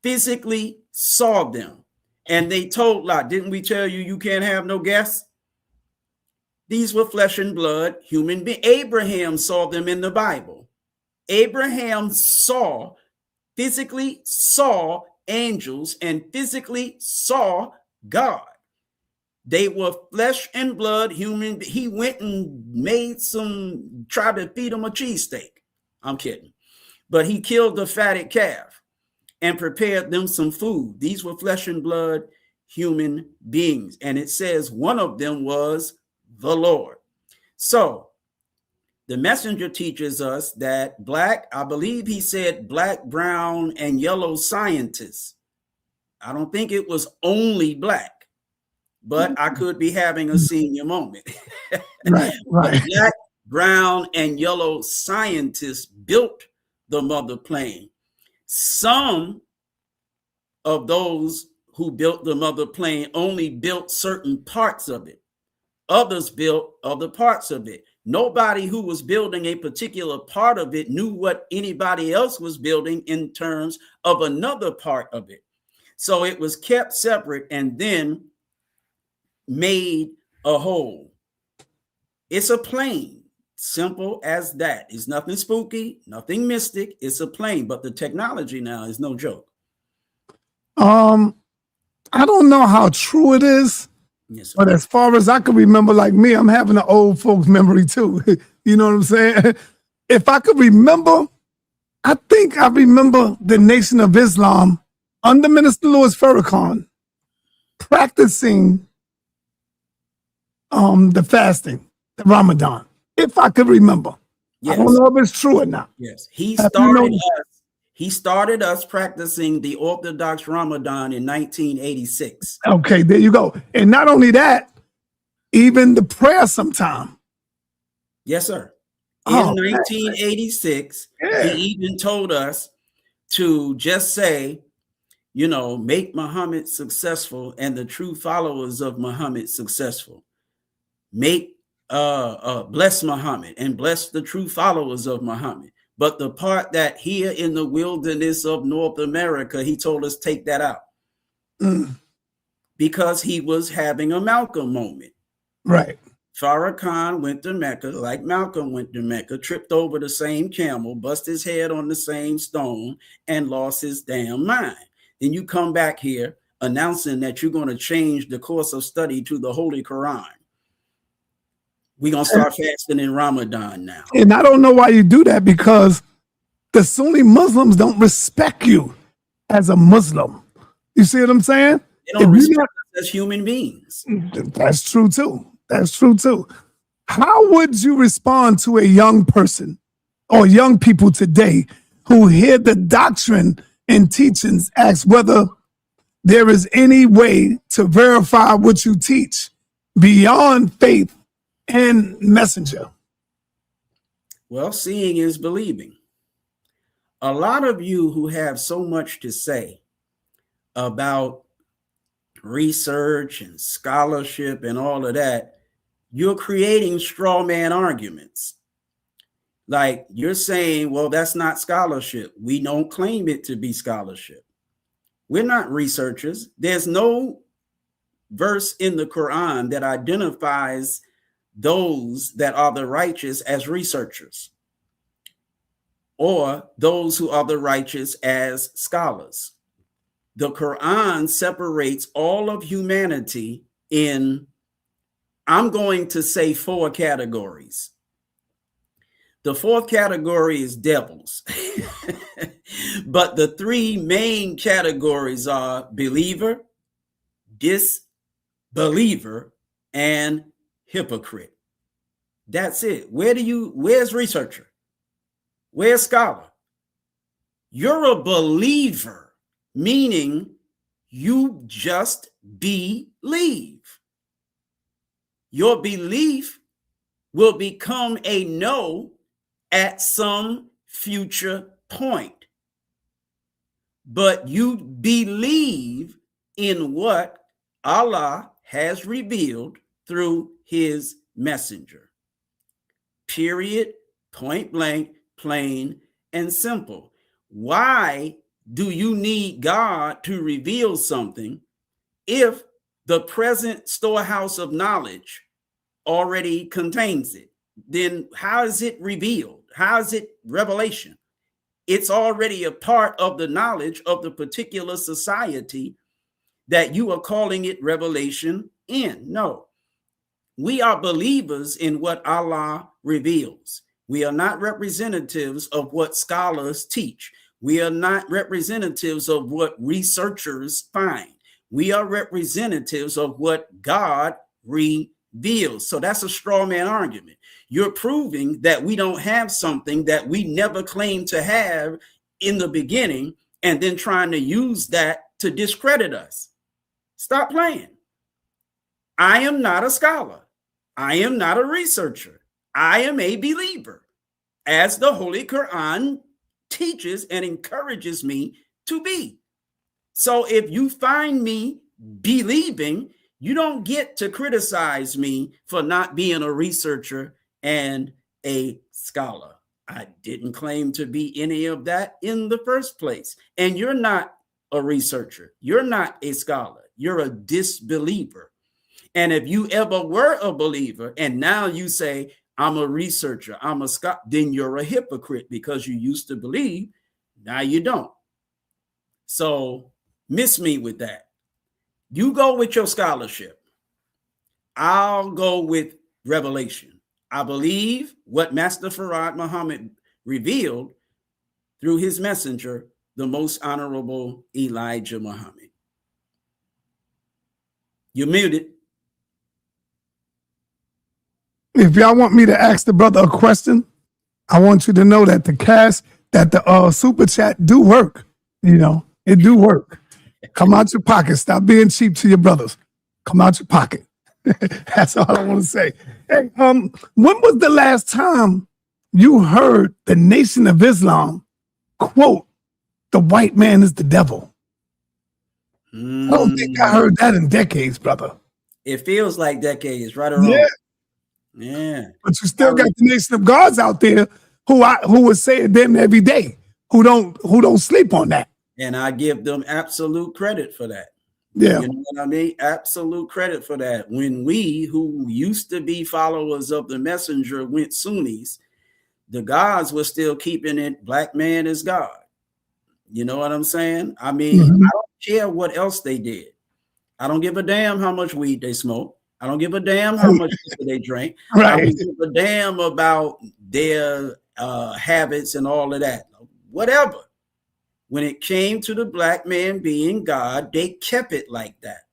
physically saw them. And they told Lot, didn't we tell you you can't have no guests? These were flesh and blood human beings. Abraham saw them in the Bible. Abraham physically saw angels and physically saw God. They were flesh and blood human. He went and tried to feed them a cheesesteak. I'm kidding. But he killed the fatted calf and prepared them some food. These were flesh and blood human beings. And it says one of them was the Lord. So the messenger teaches us that black, I believe he said black, brown, and yellow scientists. I don't think it was only black, but I could be having a senior moment. Right. Black, brown, and yellow scientists built the mother plane. Some of those who built the mother plane only built certain parts of it. Others built other parts of it. Nobody who was building a particular part of it knew what anybody else was building in terms of another part of it. So it was kept separate and then made a whole. It's a plane, simple as that. It's nothing spooky, nothing mystic. It's a plane, but the technology now is no joke. I don't know how true it is. Yes, sir. But as far as I can remember, like me, I'm having an old folks memory too. You know what I'm saying? If I could remember, I think I remember the Nation of Islam under Minister Louis Farrakhan practicing the fasting, the Ramadan. If I could remember. Yes. I don't know if it's true or not. Yes. He started us practicing the Orthodox Ramadan in 1986. Okay, there you go. And not only that, even the prayer sometime. Yes, sir. In 1986, he even told us to just say, make Muhammad successful and the true followers of Muhammad successful. Bless Muhammad and bless the true followers of Muhammad. But the part that here in the wilderness of North America, he told us take that out. Because he was having a Malcolm moment. Right. Farrakhan went to Mecca like Malcolm went to Mecca, tripped over the same camel, bust his head on the same stone, and lost his damn mind. Then you come back here announcing that you're going to change the course of study to the Holy Quran. We're going to start fasting in Ramadan now. And I don't know why you do that, because the Sunni Muslims don't respect you as a Muslim. You see what I'm saying? They don't respect us as human beings. That's true too. That's true too. How would you respond to a young person or young people today who hear the doctrine and teachings, ask whether there is any way to verify what you teach beyond faith and messenger? Well, seeing is believing. A lot of you who have so much to say about research and scholarship and all of that, you're creating straw man arguments. Like you're saying, well, that's not scholarship. We don't claim it to be scholarship. We're not researchers. There's no verse in the Quran that identifies those that are the righteous as researchers or those who are the righteous as scholars. The Quran separates all of humanity in, I'm going to say, 4 categories. The 4th category is devils. But the three main categories are believer, disbeliever, and hypocrite. That's it. Where's researcher? Where's scholar? You're a believer, meaning you just believe. Your belief will become a no at some future point. But you believe in what Allah has revealed through his messenger. Period, point blank, plain and simple. Why do you need God to reveal something if the present storehouse of knowledge already contains it? Then how is it revealed? How is it revelation? It's already a part of the knowledge of the particular society that you are calling it revelation in. No, we are believers in what Allah reveals. We are not representatives of what scholars teach. We are not representatives of what researchers find. We are representatives of what God reveals. So that's a straw man argument. You're proving that we don't have something that we never claimed to have in the beginning, and then trying to use that to discredit us. Stop playing. I am not a scholar. I am not a researcher. I am a believer, as the Holy Quran teaches and encourages me to be. So if you find me believing, you don't get to criticize me for not being a researcher and a scholar. I didn't claim to be any of that in the first place. And you're not a researcher. You're not a scholar. You're a disbeliever. And if you ever were a believer and now you say, I'm a researcher, I'm a scholar, then you're a hypocrite because you used to believe, now you don't. So miss me with that. You go with your scholarship. I'll go with revelation. I believe what Master Farad Muhammad revealed through his messenger, the most honorable Elijah Muhammad. You're muted. If y'all want me to ask the brother a question, I want you to know that the super chat do work. You know, it do work. Come out your pocket. Stop being cheap to your brothers. Come out your pocket. That's all I want to say. Hey, when was the last time you heard the Nation of Islam quote, "The white man is the devil"? I don't think I heard that in decades, brother. It feels like decades, right or wrong. Yeah. Yeah. But you still got the Nation of Gods out there who would say it them every day, who don't sleep on that. And I give them absolute credit for that. Yeah. You know what I mean? Absolute credit for that. When we, who used to be followers of the messenger, went Sunnis, the gods were still keeping it, black man is God. You know what I'm saying? I mean, I don't care what else they did. I don't give a damn how much weed they smoke. I don't give a damn how much they drink. Right. I don't give a damn about their habits and all of that. Whatever. When it came to the black man being God, they kept it like that.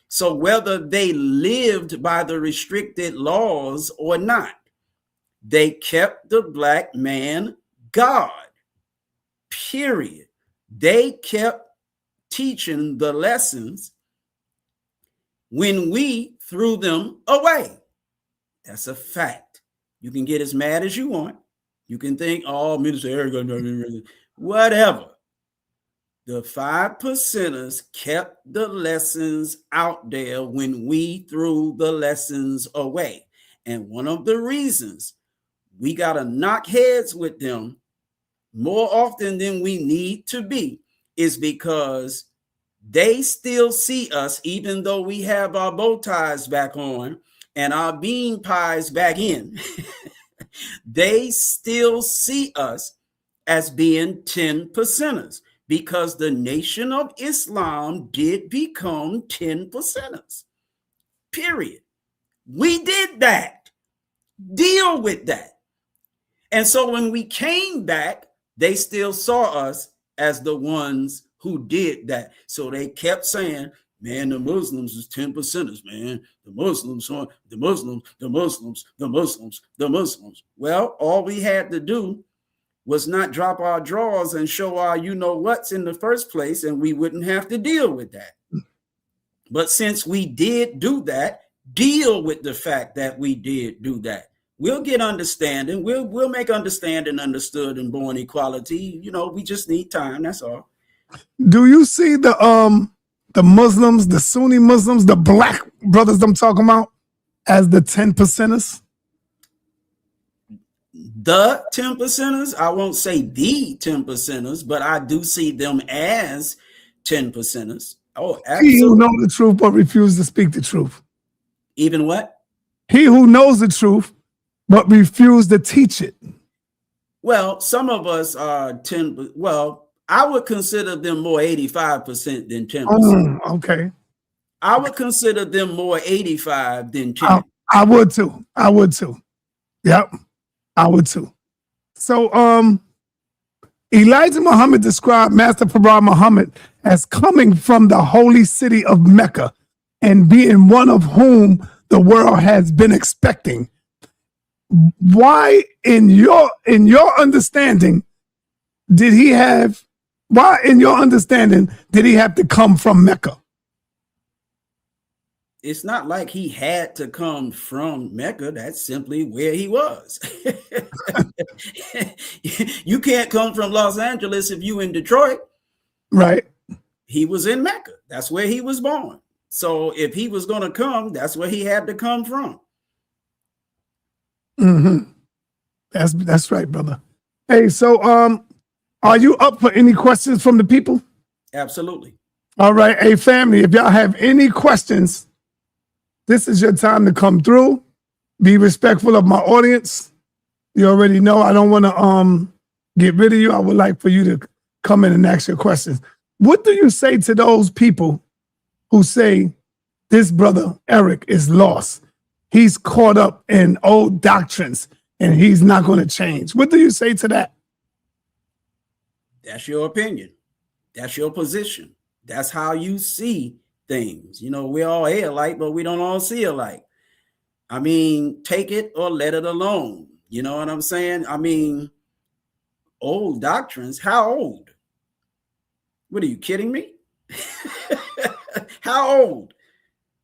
So whether they lived by the restricted laws or not, they kept the black man God, period. They kept teaching the lessons when we threw them away. That's a fact. You can get as mad as you want. You can think, oh, Minister Eric, whatever. The 5%ers kept the lessons out there when we threw the lessons away. And one of the reasons we got to knock heads with them more often than we need to be is because they still see us, even though we have our bow ties back on and our bean pies back in, they still see us as being 10%ers. Because the Nation of Islam did become 10%ers. Period. We did that. Deal with that. And so when we came back, they still saw us as the ones who did that. So they kept saying, man, the Muslims is 10%ers, man. The Muslims, the Muslims, the Muslims, the Muslims, the Muslims. Well, all we had to do was not drop our drawers and show our you-know-whats in the first place, and we wouldn't have to deal with that. But since we did do that, deal with the fact that we did do that. We'll get understanding. We'll make understanding understood and born equality. We just need time. That's all. Do you see the Muslims, the Sunni Muslims, the black brothers I'm talking about, as the 10%ers? The 10%ers, I won't say the 10%ers, but I do see them as 10%ers. Oh, absolutely. He who knows the truth but refuse to speak the truth. Even what? He who knows the truth but refuse to teach it. Well, some of us are 10. Well, I would consider them more 85% than 10%. Okay. I would consider them more 85 than 10. I would too. Yep. I would too. So Elijah Muhammad described Master Prophet Muhammad as coming from the holy city of Mecca and being one of whom the world has been expecting. Why, in your understanding, did he have to come from Mecca? It's not like he had to come from Mecca. That's simply where he was. You can't come from Los Angeles if you in Detroit. Right. He was in Mecca. That's where he was born. So if he was going to come, that's where he had to come from. Mm-hmm. That's right, brother. Hey, so are you up for any questions from the people? Absolutely. All right. Hey, family, if y'all have any questions, this is your time to come through. Be respectful of my audience. You already know I don't want to get rid of you. I would like for you to come in and ask your questions. What do you say to those people who say this brother Eric is lost? He's caught up in old doctrines and he's not going to change. What do you say to that? That's your opinion. That's your position. That's how you see things. We all hear alike, but we don't all see alike. I mean, take it or let it alone. You know what I'm saying? I mean, old doctrines. How old? What are you kidding me? How old?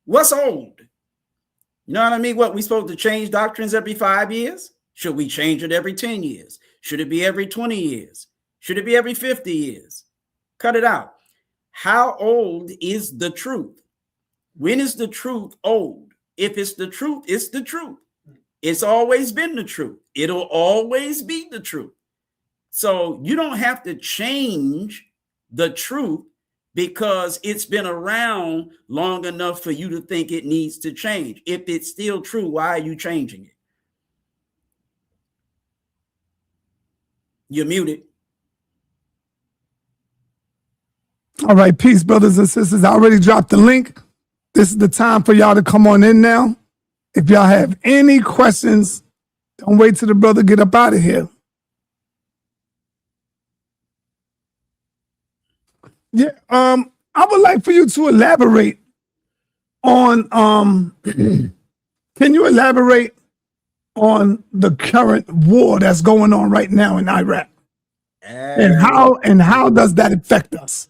What's old? You know what I mean? What, we supposed to change doctrines every 5 years? Should we change it every 10 years? Should it be every 20 years? Should it be every 50 years? Cut it out. How old is the truth? When is the truth old? If it's the truth, it's the truth. It's always been the truth. It'll always be the truth. So you don't have to change the truth because it's been around long enough for you to think it needs to change. If it's still true, why are you changing it? You're muted. All right, peace, brothers and sisters. I already dropped the link. This is the time for y'all to come on in now. If y'all have any questions, don't wait till the brother get up out of here. Yeah, I would like for you to elaborate on, can you elaborate on the current war that's going on right now in Iraq? And how does that affect us?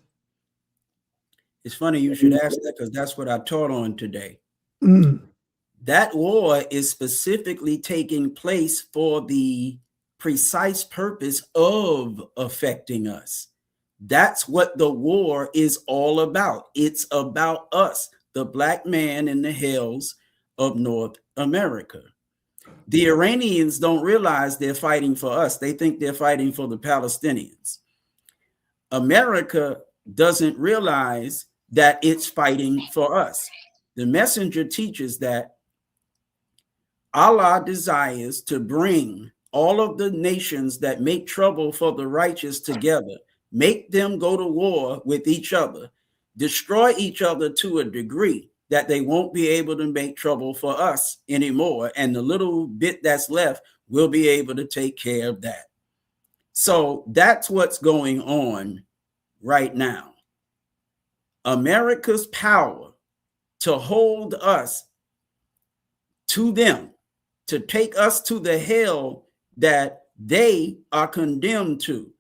It's funny you should ask that because that's what I taught on today. Mm. That war is specifically taking place for the precise purpose of affecting us. That's what the war is all about. It's about us, the black man in the hills of North America. The Iranians don't realize they're fighting for us. They think they're fighting for the Palestinians. America doesn't realize that it's fighting for us. The messenger teaches that Allah desires to bring all of the nations that make trouble for the righteous together, make them go to war with each other, destroy each other to a degree that they won't be able to make trouble for us anymore. And the little bit that's left, we'll be able to take care of that. So that's what's going on right now. America's power to hold us to them, to take us to the hell that they are condemned to.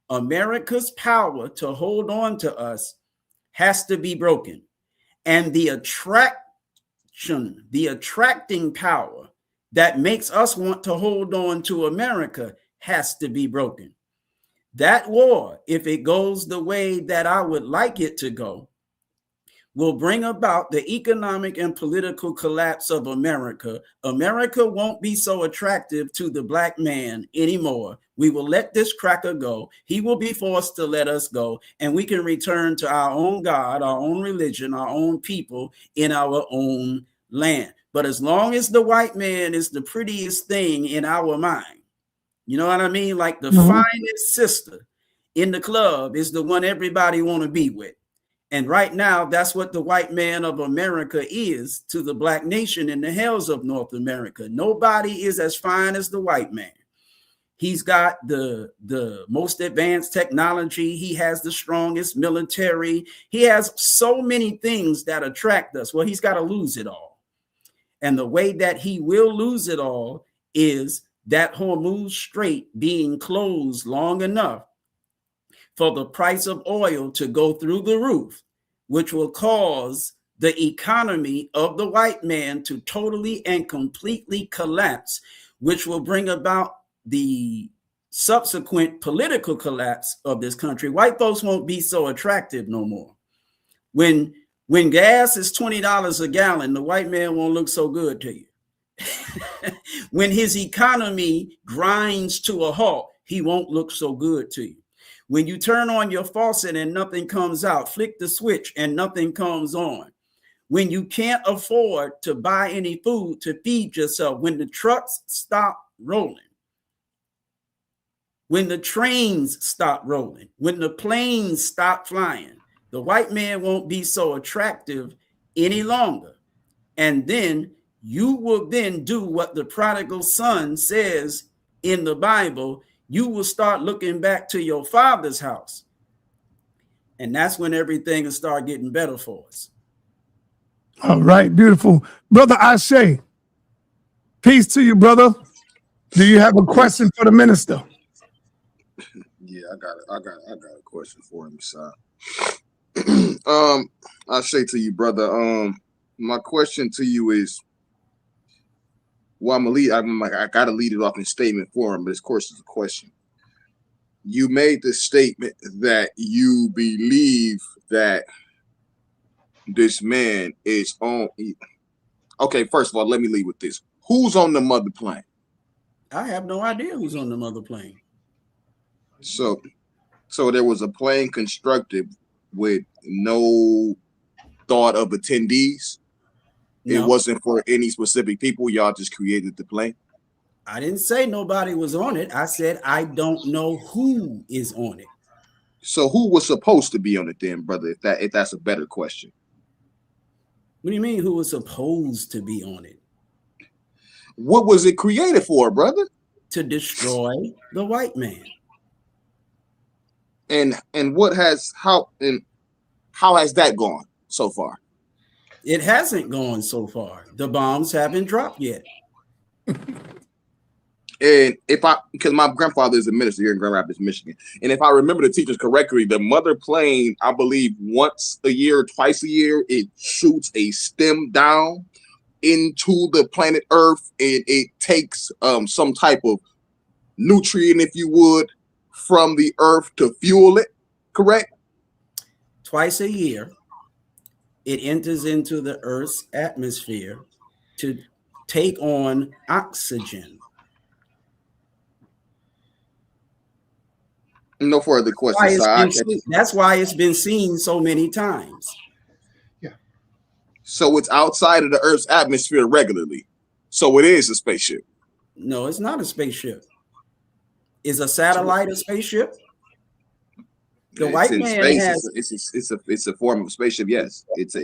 America's power to hold on to us has to be broken. And the attracting power that makes us want to hold on to America has to be broken. That war, if it goes the way that I would like it to go, will bring about the economic and political collapse of America. America won't be so attractive to the black man anymore. We will let this cracker go. He will be forced to let us go, and we can return to our own God, our own religion, our own people in our own land. But as long as the white man is the prettiest thing in our mind, you know what I mean? Like the finest sister in the club is the one everybody want to be with. And right now, that's what the white man of America is to the black nation in the hells of North America. Nobody is as fine as the white man. He's got the most advanced technology. He has the strongest military. He has so many things that attract us. Well, he's got to lose it all. And the way that he will lose it all is that Hormuz Strait being closed long enough for the price of oil to go through the roof, which will cause the economy of the white man to totally and completely collapse, which will bring about the subsequent political collapse of this country. White folks won't be so attractive no more. When gas is $20 a gallon, the white man won't look so good to you. When his economy grinds to a halt, he won't look so good to you. When you turn on your faucet and nothing comes out, flick the switch and nothing comes on. When you can't afford to buy any food to feed yourself, when the trucks stop rolling, when the trains stop rolling, when the planes stop flying, the white man won't be so attractive any longer. And then you will then do what the prodigal son says in the Bible. You will start looking back to your father's house. And that's when everything will start getting better for us. All right, beautiful. Brother Ashe, peace to you, brother. Do you have a question for the minister? Yeah, I got a question for him, sir. I'll say to you, brother. My question to you is, well, I gotta lead it off in statement form, but of course it's a question. You made the statement that you believe that this man is on. Okay, first of all, let me lead with this. Who's on the mother plane? I have no idea who's on the mother plane. So there was a plane constructed with no thought of attendees. No. It wasn't for any specific people. Y'all just created the plane. I didn't say nobody was on it. I said I don't know who is on it. So who was supposed to be on it then, brother? If that's a better question. What do you mean who was supposed to be on it? What was it created for, brother? To destroy the white man. And how has that gone so far? It hasn't gone so far. The bombs haven't dropped yet. And because my grandfather is a minister here in Grand Rapids, Michigan, and if I remember the teachers correctly, the mother plane, I believe once a year, twice a year, it shoots a stem down into the planet Earth, and it takes some type of nutrient, if you would, from the Earth to fuel it, correct? Twice a year, it enters into the Earth's atmosphere to take on oxygen. No further questions. That's why it's been seen so many times. Yeah. So it's outside of the Earth's atmosphere regularly. So it is a spaceship. No, it's not a spaceship. Is a satellite a spaceship? The white man has. It's a form of spaceship. Yes, it's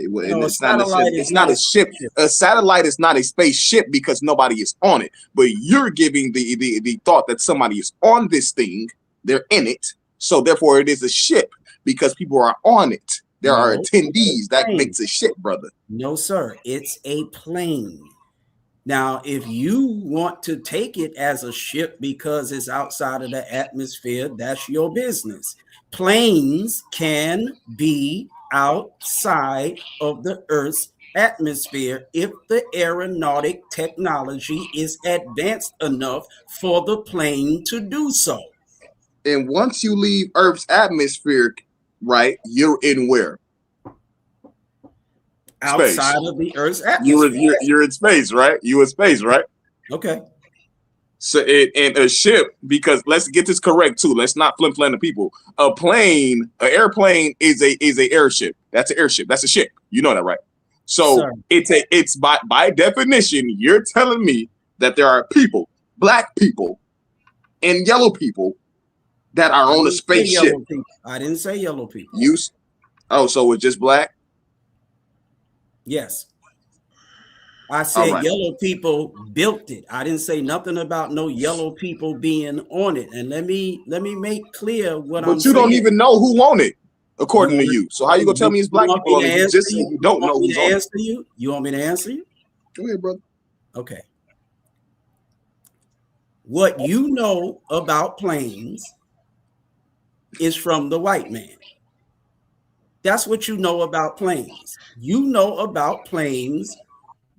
not a ship. A satellite is not a spaceship because nobody is on it. But you're giving the thought that somebody is on this thing. They're in it. So therefore, it is a ship because people are on it. There are attendees. That makes a ship, brother. No, sir. It's a plane. Now, if you want to take it as a ship because it's outside of the atmosphere, that's your business. Planes can be outside of the Earth's atmosphere if the aeronautic technology is advanced enough for the plane to do so. And once you leave Earth's atmosphere, right, you're in where? Outside of the Earth's atmosphere. You're in space, right? You in space, right? Okay. So and a ship, because let's get this correct too. Let's not flim-flam the people. A plane, an airplane is a airship. That's an airship. That's a ship. You know that, right? So Sir. it's by definition, you're telling me that there are people, black people, and yellow people that are on a spaceship. I didn't say yellow people. So it's just black? Yes. I said yellow people built it. I didn't say nothing about no yellow people being on it. And let me make clear what I'm saying. But you don't even know who on it, according to you. So how you gonna tell me it's black people on it? You just you don't know who's on it. You want me to answer you? Go ahead, brother. Okay. What you know about planes is from the white man. That's what you know about planes. You know about planes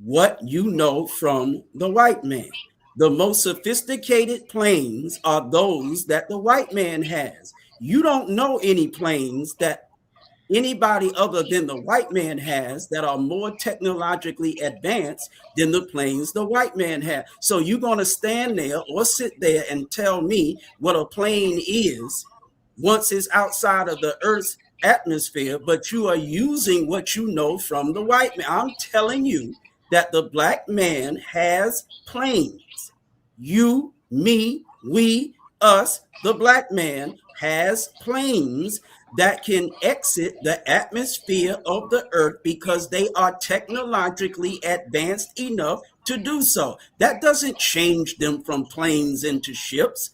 what you know from the white man. The most sophisticated planes are those that the white man has. You don't know any planes that anybody other than the white man has that are more technologically advanced than the planes the white man has. So you're going to stand there or sit there and tell me what a plane is once it's outside of the Earth's atmosphere, but you are using what you know from the white man. I'm telling you that the black man has planes. You, me, we, us, the black man has planes that can exit the atmosphere of the Earth because they are technologically advanced enough to do so. That doesn't change them from planes into ships.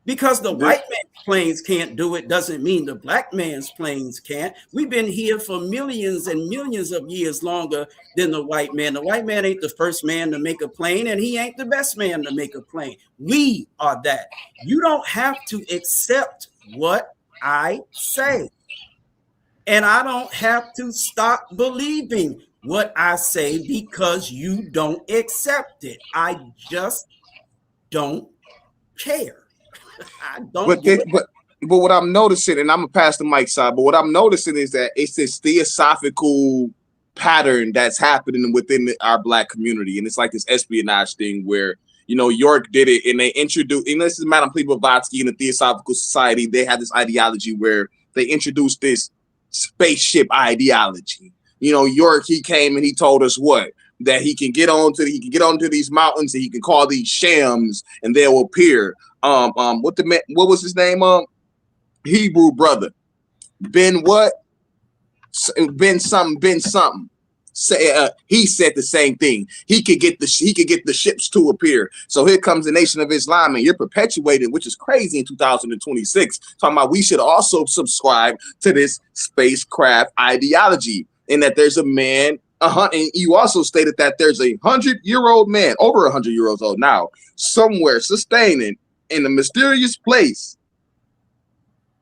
Because the white man's planes can't do it doesn't mean the black man's planes can't. We've been here for millions and millions of years longer than the white man. The white man ain't the first man to make a plane, and he ain't the best man to make a plane. We are that. You don't have to accept what I say. And I don't have to stop believing what I say because you don't accept it. I just don't care. But what I'm noticing, and I'm gonna pass the mic side, but what I'm noticing is that it's this theosophical pattern that's happening within our black community, and it's like this espionage thing where York did it, and they introduced, and this is Madame Blavatsky in the Theosophical Society. They had this ideology where they introduced this spaceship ideology. York, he came and he told us that he can get onto these mountains and he can call these shams and they'll appear. What was his name? Hebrew brother. Ben something. He said the same thing. He could get the ships to appear. So here comes the Nation of Islam, and you're perpetuating, which is crazy in 2026. Talking about we should also subscribe to this spacecraft ideology, and that there's a man. And you also stated that there's a 100-year-old man, over 100 years old now, somewhere sustaining in a mysterious place.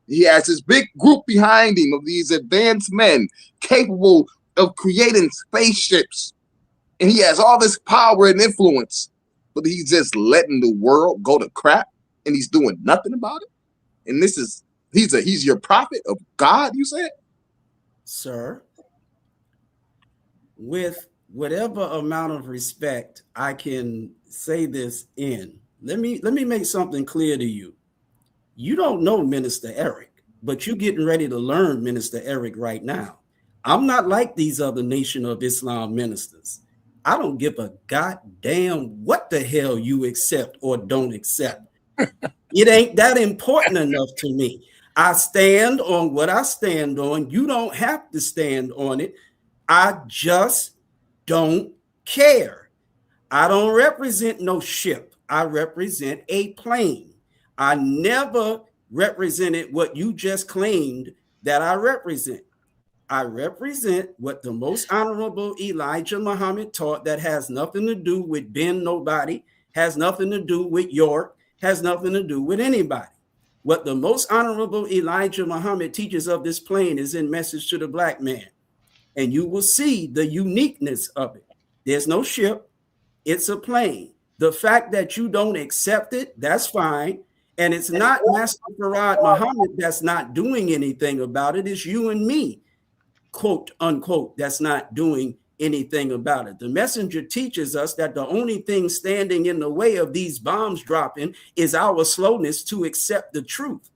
He has this big group behind him of these advanced men capable of creating spaceships. And he has all this power and influence, but he's just letting the world go to crap and he's doing nothing about it. And he's your prophet of God, you said? Sir, with whatever amount of respect I can say this in, let me make something clear to you. You don't know Minister Eric, but you're getting ready to learn Minister Eric right now. I'm not like these other Nation of Islam ministers. I don't give a goddamn what the hell you accept or don't accept. It ain't that important enough to me. I stand on what I stand on. You don't have to stand on it. I just don't care. I don't represent no ship. I represent a plane. I never represented what you just claimed that I represent. I represent what the most honorable Elijah Muhammad taught, that has nothing to do with Ben Nobody, has nothing to do with York, has nothing to do with anybody. What the most honorable Elijah Muhammad teaches of this plane is in Message to the Black Man. And you will see the uniqueness of it. There's no ship, it's a plane. The fact that you don't accept it, that's fine. And it's not Master Farad Muhammad that's not doing anything about it. It's you and me, quote unquote, that's not doing anything about it. The messenger teaches us that the only thing standing in the way of these bombs dropping is our slowness to accept the truth.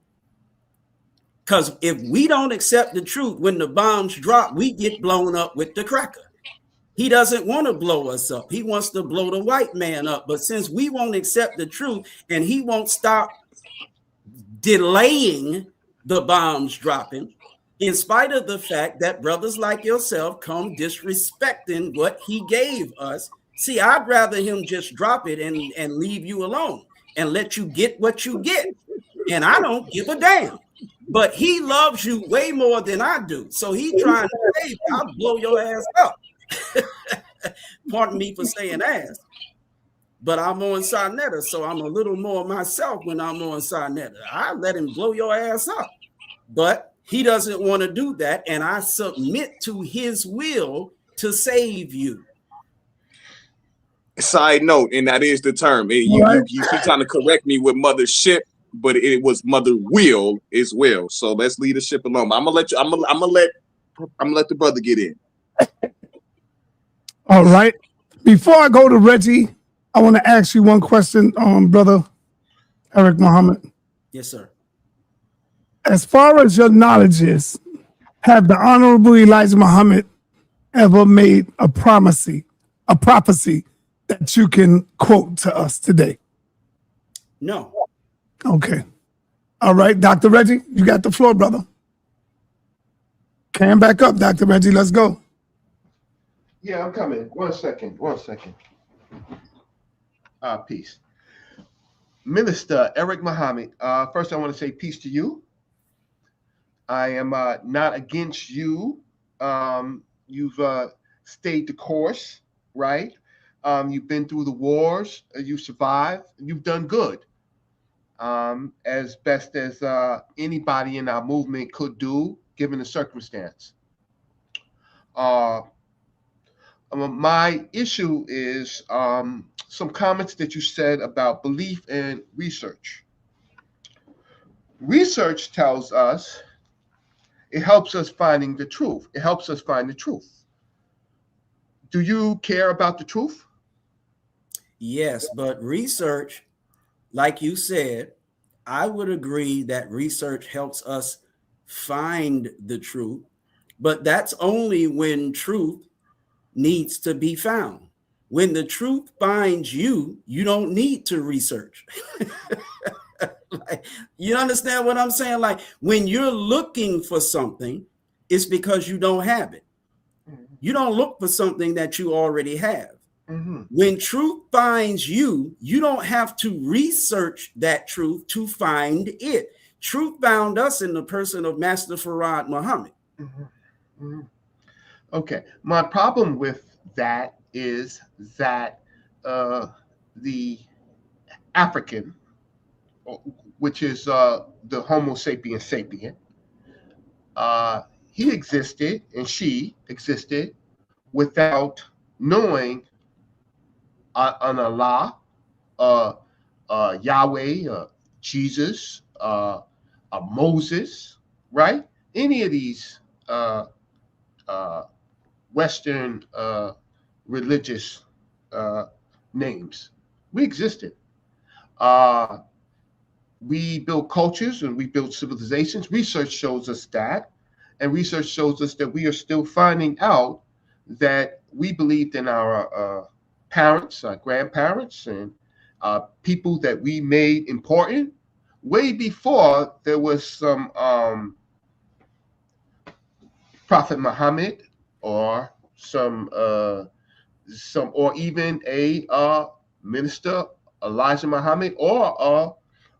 Because if we don't accept the truth, when the bombs drop, we get blown up with the cracker. He doesn't want to blow us up. He wants to blow the white man up. But since we won't accept the truth and he won't stop delaying the bombs dropping, in spite of the fact that brothers like yourself come disrespecting what he gave us. See, I'd rather him just drop it and leave you alone and let you get what you get. And I don't give a damn. But he loves you way more than I do. So he trying to say, I'll blow your ass up. Pardon me for saying ass. But I'm on sa.neter, so I'm a little more myself when I'm on sa.neter. I let him blow your ass up. But he doesn't want to do that, and I submit to his will to save you. Side note, and that is the term. You keep trying to correct me with mothership, but it was mother will as well. So let's leave the ship alone. I'm gonna let the brother get in. All right. Before I go to Reggie, I want to ask you one question, brother Eric Muhammad. Yes, sir. As far as your knowledge is, have the Honorable Elijah Muhammad ever made a prophecy that you can quote to us today? No. Okay. All right, Dr. Reggie, you got the floor, brother. Cam back up, Dr. Reggie. Let's go. Yeah, I'm coming. One second. Peace. Minister Eric Muhammad, first I want to say peace to you. I am not against you. You've stayed the course, right? You've been through the wars. You survived. You've done good, as best as anybody in our movement could do, given the circumstance. My issue is some comments that you said about belief and research. Research tells us it helps us finding the truth. It helps us find the truth. Do you care about the truth? Yes, but research, like you said, I would agree that research helps us find the truth, but that's only when truth needs to be found. When the truth finds you, you don't need to research. You understand what I'm saying? Like when you're looking for something, it's because you don't have it. You don't look for something that you already have. Mm-hmm. When truth finds you, you don't have to research that truth to find it. Truth found us in the person of Master Farad Muhammad. Mm-hmm. Mm-hmm. Okay. My problem with that is that the African, which is the Homo sapiens sapien, he existed and she existed without knowing an Allah, Yahweh, Jesus, Moses, right? Any of these Western religious names. We existed. We built cultures and we built civilizations. Research shows us that. And research shows us that we are still finding out that we believed in our parents, our grandparents, and people that we made important way before there was some Prophet Muhammad or some or even a minister Elijah Muhammad or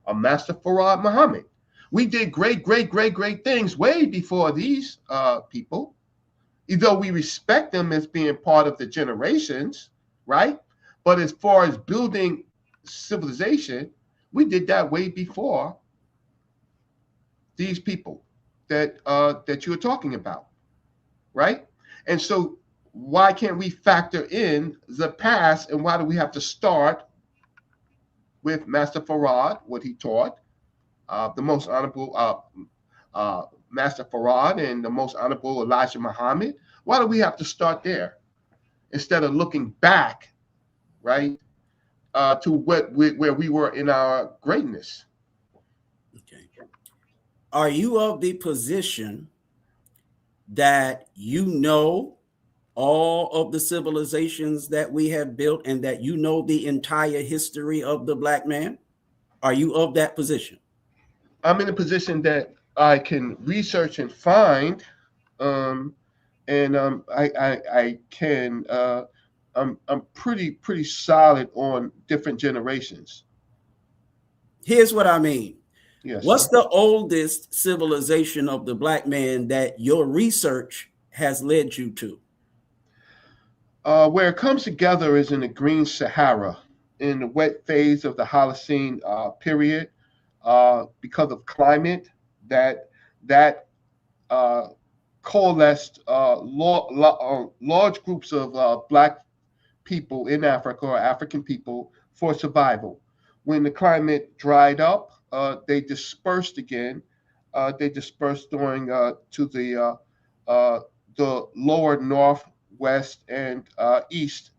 a Master Farad Muhammad. We did great things way before these people, even though we respect them as being part of the generations, right? But as far as building civilization, we did that way before these people that that you're talking about, right? And so why can't we factor in the past, and why do we have to start with Master Farad, what he taught, the most honorable Master Farad and the most honorable Elijah Muhammad? Why do we have to start there instead of looking back, right, to where we were in our greatness? Okay. Are you of the position that you know all of the civilizations that we have built and that you know the entire history of the black man? Are you of that position? I'm in a position that I can research and find, I can. I'm pretty solid on different generations. Here's what I mean. Yes. What's Sir. the oldest civilization of the black man that your research has led you to? Where it comes together is in the Green Sahara, in the wet phase of the Holocene period, because of climate that coalesced large groups of black people in Africa, or African people, for survival. When the climate dried up, they dispersed again. They dispersed going to the lower north, west, and east.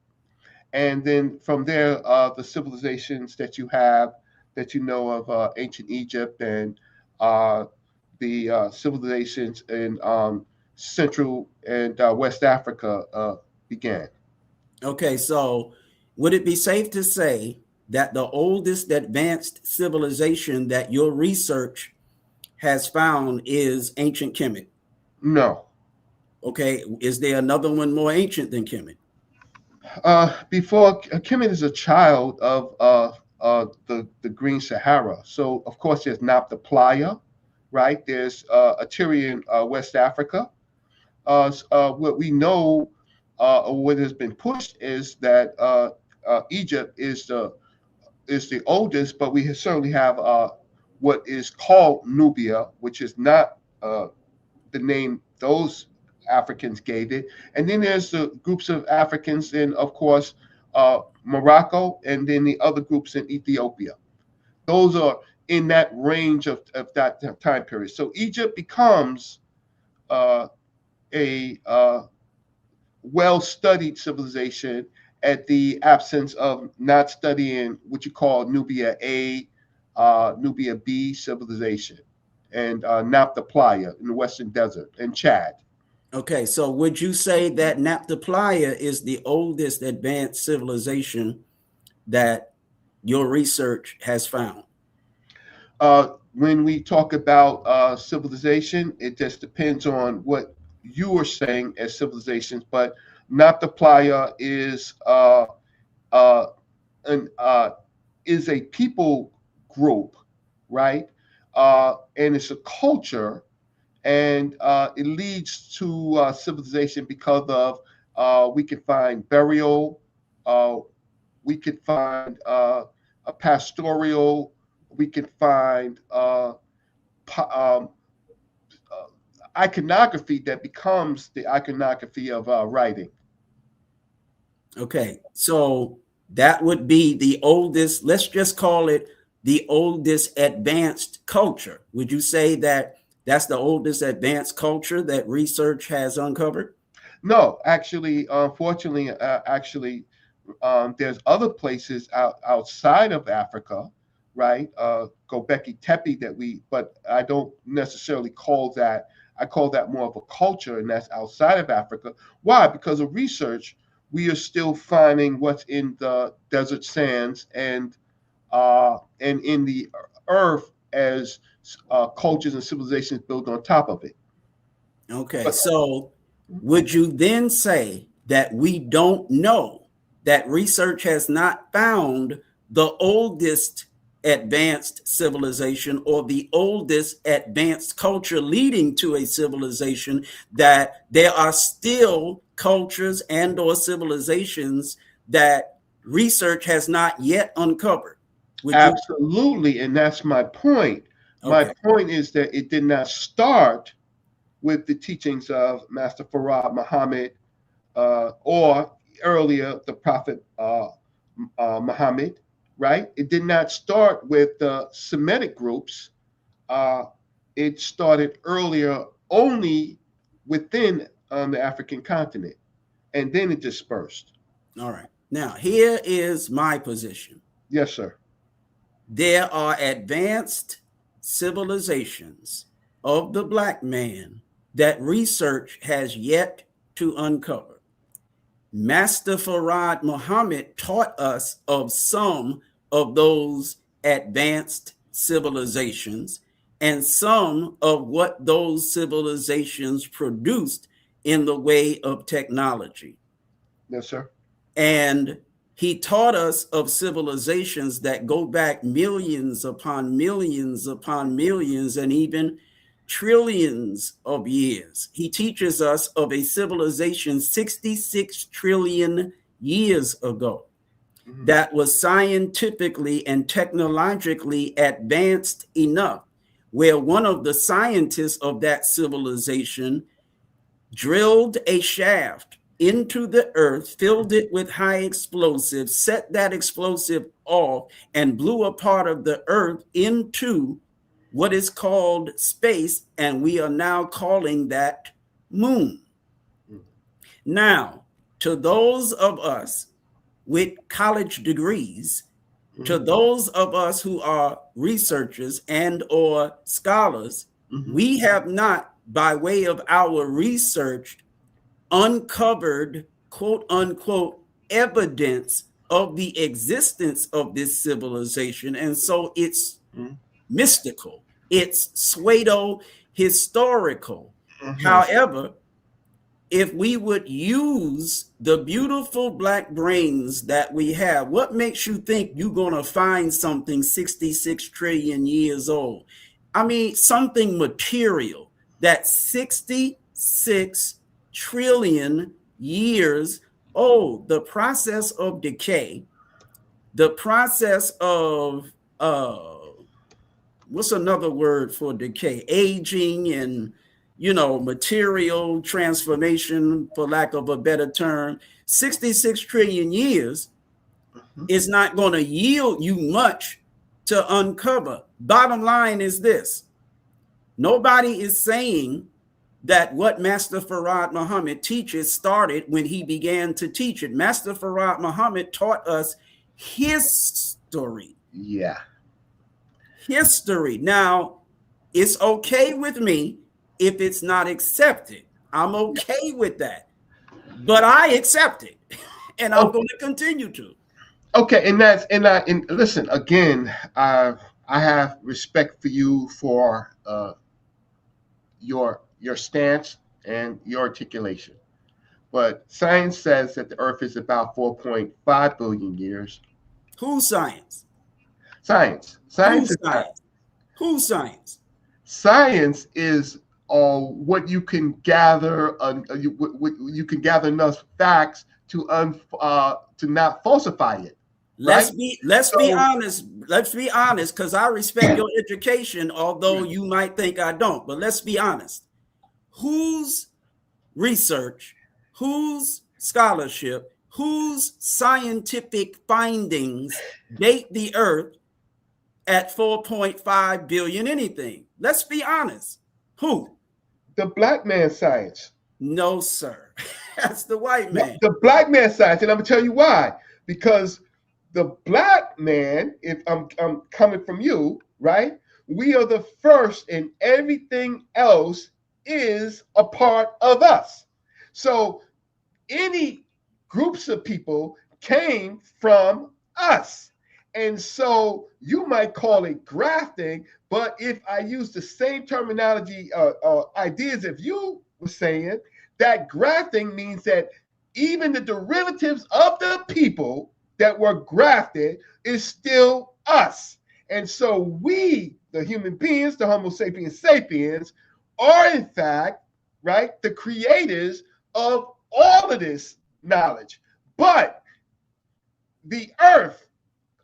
And then from there, the civilizations that you have, that you know of, ancient Egypt and the civilizations in Central and West Africa began. Okay, so would it be safe to say that the oldest advanced civilization that your research has found is ancient Kemet? No. Okay, is there another one more ancient than Kemet? Before Kemet is a child of the Green Sahara. So of course there's Nabta Playa, right? There's Assyrian West Africa. What we know, or what has been pushed, is that Egypt is the oldest, but we certainly have what is called Nubia, which is not the name those Africans gave it. And then there's the groups of Africans in, of course, Morocco, and then the other groups in Ethiopia. Those are in that range of that time period. So Egypt becomes a well-studied civilization at the absence of not studying what you call Nubia A, Nubia B civilization, and Nabta Playa in the Western Desert, and Chad. Okay, so would you say that Nabta Playa is the oldest advanced civilization that your research has found? When we talk about civilization, it just depends on what you are saying as civilizations, but Nabta Playa is a people group, right? And it's a culture, and it leads to civilization because of we can find burial, we could find a pastoral, we could find iconography that becomes the iconography of writing. Okay, so that would be the oldest, let's just call it the oldest advanced culture. Would you say that that's the oldest advanced culture that research has uncovered? No, actually, unfortunately, there's other places outside of Africa, right? Gobekli Tepe but I don't necessarily call that. I call that more of a culture, and that's outside of Africa. Why? Because of research, we are still finding what's in the desert sands and in the earth as cultures and civilizations built on top of it. Okay, so would you then say that we don't know, that research has not found the oldest advanced civilization or the oldest advanced culture leading to a civilization, that there are still cultures and or civilizations that research has not yet uncovered. Absolutely, and that's my point. My point is that it did not start with the teachings of Master Farad Muhammad or earlier the Prophet Muhammad, right? It did not start with the Semitic groups. It started earlier only within the African continent, and then it dispersed. All right. Now, here is my position. Yes, sir. There are advanced civilizations of the black man that research has yet to uncover. Master Farad Muhammad taught us of some of those advanced civilizations and some of what those civilizations produced in the way of technology. Yes, sir. And he taught us of civilizations that go back millions upon millions upon millions and even trillions of years. He teaches us of a civilization 66 trillion years ago that was scientifically and technologically advanced enough where one of the scientists of that civilization drilled a shaft into the earth, filled it with high explosives, set that explosive off, and blew a part of the earth into what is called space, and we are now calling that moon. Now, to those of us with college degrees, to those of us who are researchers and or scholars, we have not, by way of our research, uncovered, quote unquote, evidence of the existence of this civilization. And so it's mystical, it's pseudo historical. However, if we would use the beautiful black brains that we have, what makes you think you're going to find something 66 trillion years old? I mean, something material that's 66 trillion years old. The process of decay, the process of what's another word for decay? Aging and, you know, material transformation, for lack of a better term. 66 trillion years is not going to yield you much to uncover. Bottom line is this: nobody is saying that what Master Farad Muhammad teaches started when he began to teach it. Master Farad Muhammad taught us history. Yeah. History. Now, it's okay with me if it's not accepted. I'm okay with that. But I accept it. And I'm going to continue to. Okay, and listen, again, I have respect for you for your stance and your articulation. But science says that the Earth is about 4.5 billion years. Who's science? Science. Science is science? Who's science? Science is what you can gather. You can gather enough facts to not falsify it. Let's be honest. Let's be honest, because I respect your education, although you might think I don't. But let's be honest. Whose research, whose scholarship, whose scientific findings date the Earth at 4.5 billion anything? Let's be honest. Who? The black man science. No, sir. That's the white man. The black man science, and I'm gonna tell you why. Because the black man, if I'm coming from you, right? We are the first, and everything else is a part of us. So any groups of people came from us. And so you might call it grafting, but if I use the same terminology, ideas if you were saying, that grafting means that even the derivatives of the people that were grafted is still us. And so we, the human beings, the Homo sapiens sapiens, are in fact, right, the creators of all of this knowledge. But the earth,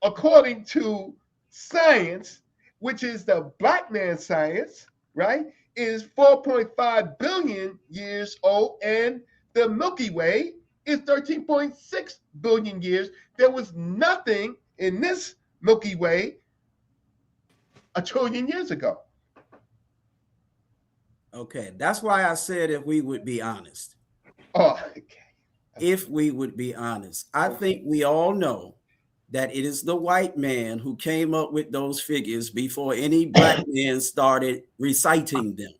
according to science, which is the black man science, right, is 4.5 billion years old, and the Milky Way is 13.6 billion years. There was nothing in this Milky Way a trillion years ago. Okay, that's why I said if we would be honest. Oh, okay. If we would be honest, I think we all know that it is the white man who came up with those figures before any black man started reciting them.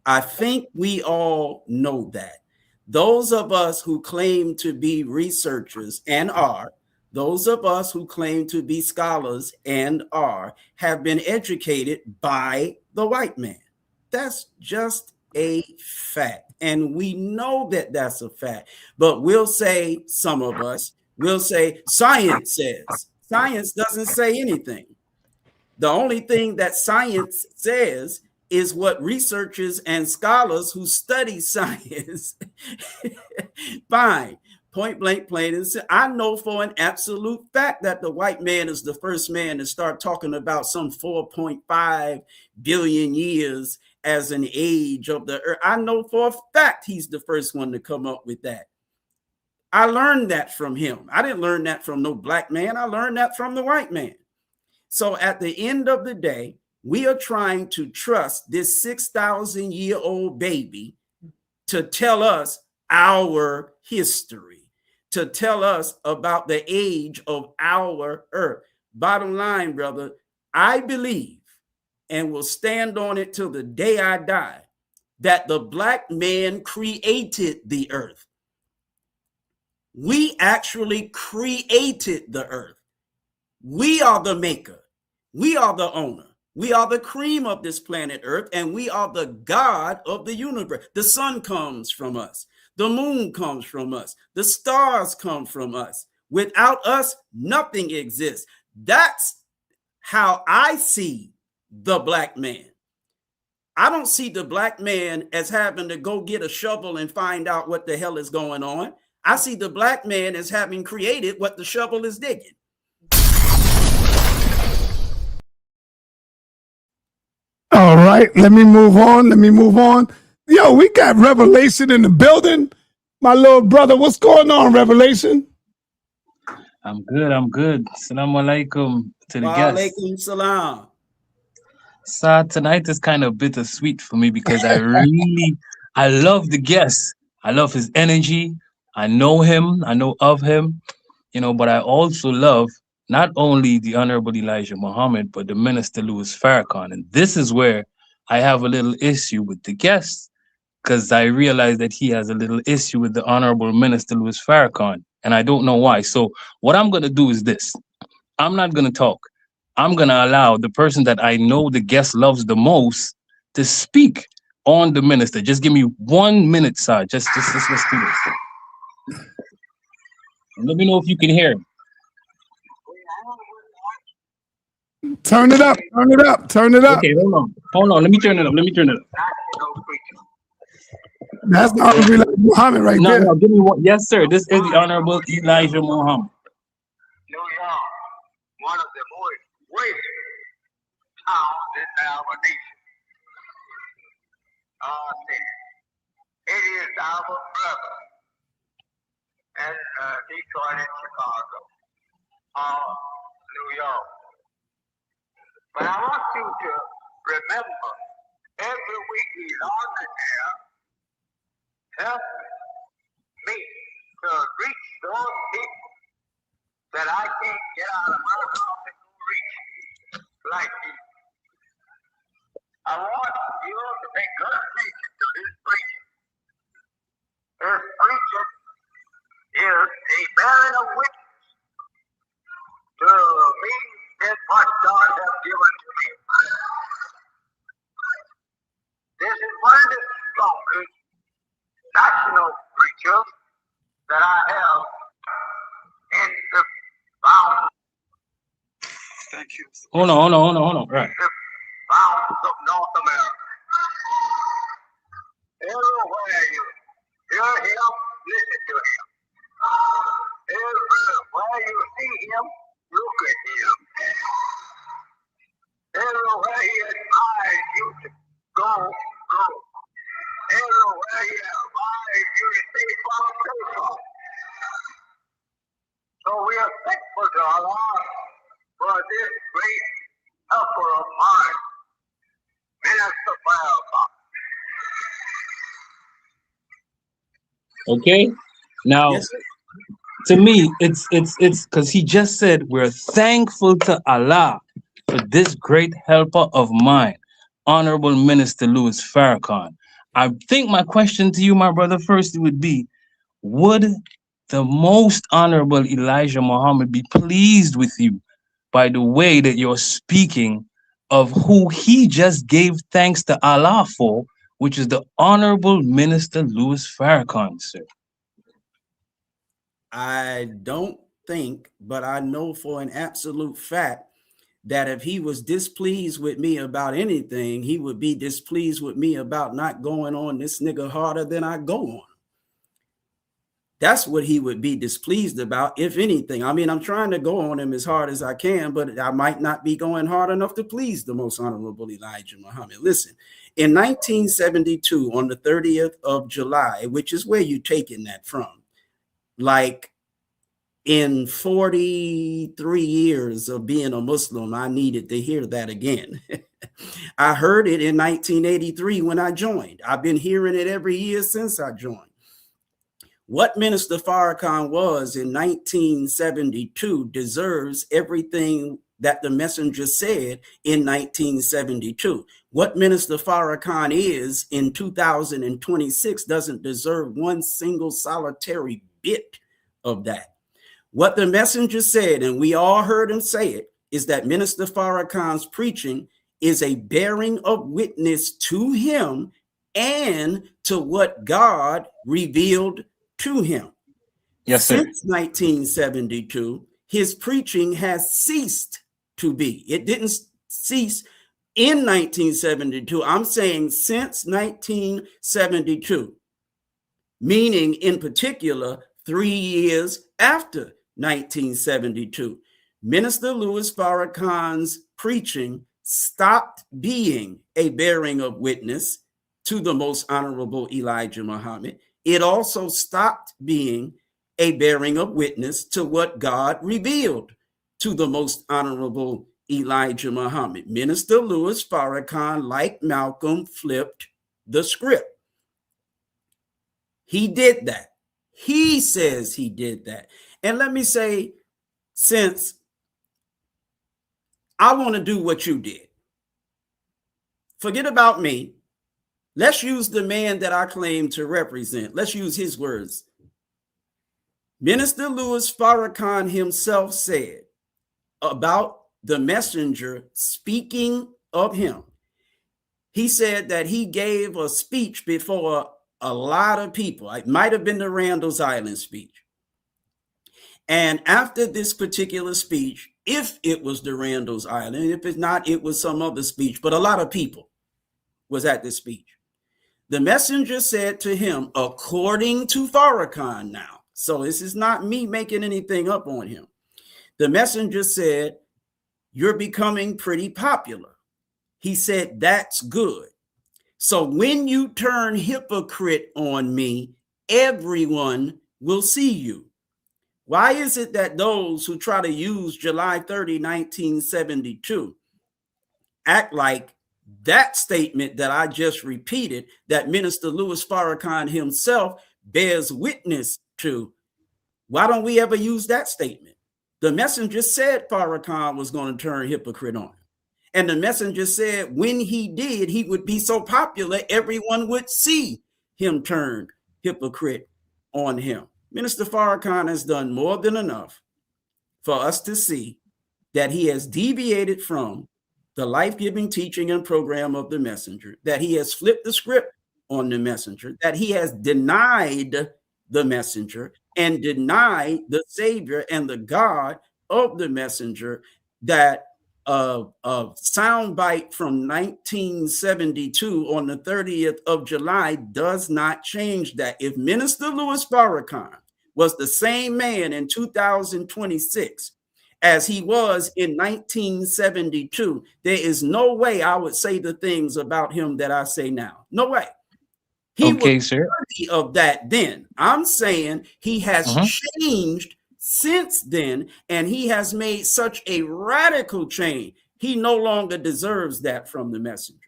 I think we all know that. Those of us who claim to be researchers and are, those of us who claim to be scholars and are, have been educated by the white man. That's just a fact. And we know that that's a fact. But we'll say, some of us will say, science says. Science doesn't say anything. The only thing that science says is what researchers and scholars who study science find. Point blank, plain and simple. I know for an absolute fact that the white man is the first man to start talking about some 4.5 billion years as an age of the earth. I know for a fact he's the first one to come up with that. I learned that from him. I didn't learn that from no black man. I learned that from the white man. So at the end of the day, we are trying to trust this 6,000-year-old baby to tell us our history, to tell us about the age of our earth. Bottom line, brother, I believe and will stand on it till the day I die that the black man created the earth. We actually created the earth. We are the maker. We are the owner. We are the cream of this planet Earth, and we are the God of the universe. The sun comes from us. The moon comes from us. The stars come from us. Without us, nothing exists. That's how I see the black man. I don't see the black man as having to go get a shovel and find out what the hell is going on. I see the black man as having created what the shovel is digging. All right, let me move on. Yo, we got Revelation in the building. My little brother, what's going on, Revelation? I'm good. Assalamu alaikum to the guests. Walaikum salam. So tonight is kind of bittersweet for me because I love the guest. I love his energy. I know him. I know of him. But I also love not only the Honorable Elijah Muhammad, but the Minister Louis Farrakhan. And this is where I have a little issue with the guest, because I realize that he has a little issue with the Honorable Minister Louis Farrakhan, and I don't know why. So what I'm going to do is this. I'm not going to talk. I'm going to allow the person that I know the guest loves the most to speak on the minister. Just give me 1 minute, sir. Just let's do this. Let me know if you can hear him. Turn it up. Okay, hold on. Let me turn it up. That's not Elijah Muhammad right there. No, give me one. Yes, sir. This is the Honorable Elijah Muhammad. New York, one of the most greatest towns in our nation. It is our brother in Detroit and Chicago, New York. But I want you to remember, every week he's on the air, help me to reach those people that I can't get out of my house and go reach, like you. I want you to pay good attention to this preaching. This preaching is a bearing of witness to me and what God has given to me. This is one of the strongest national preachers that I have in the found. Thank nations. Hold on. Right. The bounds of North America. Everywhere you hear him, listen to him. Everywhere you see him, look at him. Everywhere he advised you to go, go. Everywhere he advised you to stay from. So we are thankful to Allah for this great helper of mine, Minister Farrakhan. Okay. Now, Yes, sir. to me, it's because he just said we're thankful to Allah for this great helper of mine, Honorable Minister Louis Farrakhan. I think my question to you, my brother, first would be, would the most honorable Elijah Muhammad be pleased with you by the way that you're speaking of who he just gave thanks to Allah for, which is the Honorable Minister Louis Farrakhan, sir? I don't think, but I know for an absolute fact that if he was displeased with me about anything, he would be displeased with me about not going on this nigga harder than I go on. That's what he would be displeased about, if anything. I mean, I'm trying to go on him as hard as I can, but I might not be going hard enough to please the most honorable Elijah Muhammad. Listen, in 1972, on the 30th of July, which is where you're taking that from, like in 43 years of being a Muslim, I needed to hear that again. I heard it in 1983 when I joined. I've been hearing it every year since I joined. What Minister Farrakhan was in 1972 deserves everything that the messenger said in 1972. What Minister Farrakhan is in 2026 doesn't deserve one single solitary bit of that. What the messenger said, and we all heard him say it, is that Minister Farrakhan's preaching is a bearing of witness to him and to what God revealed to him. Yes, sir. Since 1972, his preaching has ceased to be. It didn't cease in 1972. I'm saying since 1972, meaning in particular 3 years after 1972, Minister Louis Farrakhan's preaching stopped being a bearing of witness to the most honorable Elijah Muhammad. It also stopped being a bearing of witness to what God revealed to the most honorable Elijah Muhammad. Minister Louis Farrakhan, like Malcolm, flipped the script. He did that. He says he did that. And let me say, since I want to do what you did, forget about me. Let's use the man that I claim to represent. Let's use his words. Minister Louis Farrakhan himself said about the messenger speaking of him. He said that he gave a speech before a lot of people. It might have been the Randall's Island speech. And after this particular speech, if it was the Randall's Island, if it's not, it was some other speech, but a lot of people was at this speech. The messenger said to him, according to Farrakhan now, so this is not me making anything up on him. The messenger said, you're becoming pretty popular. He said, that's good. So when you turn hypocrite on me, everyone will see you. Why is it that those who try to use July 30, 1972 act like that statement that I just repeated, that Minister Louis Farrakhan himself bears witness to? Why don't we ever use that statement? The messenger said Farrakhan was going to turn hypocrite on him. And the messenger said when he did, he would be so popular, everyone would see him turn hypocrite on him. Minister Farrakhan has done more than enough for us to see that he has deviated from the life-giving teaching and program of the messenger, that he has flipped the script on the messenger, that he has denied the messenger and denied the Savior and the God of the messenger, that soundbite from 1972 on the 30th of July does not change that. If Minister Louis Farrakhan was the same man in 2026 as he was in 1972, there is no way I would say the things about him that I say now. No way. He was worthy of that then. I'm saying he has changed since then, and he has made such a radical change. He no longer deserves that from the messenger.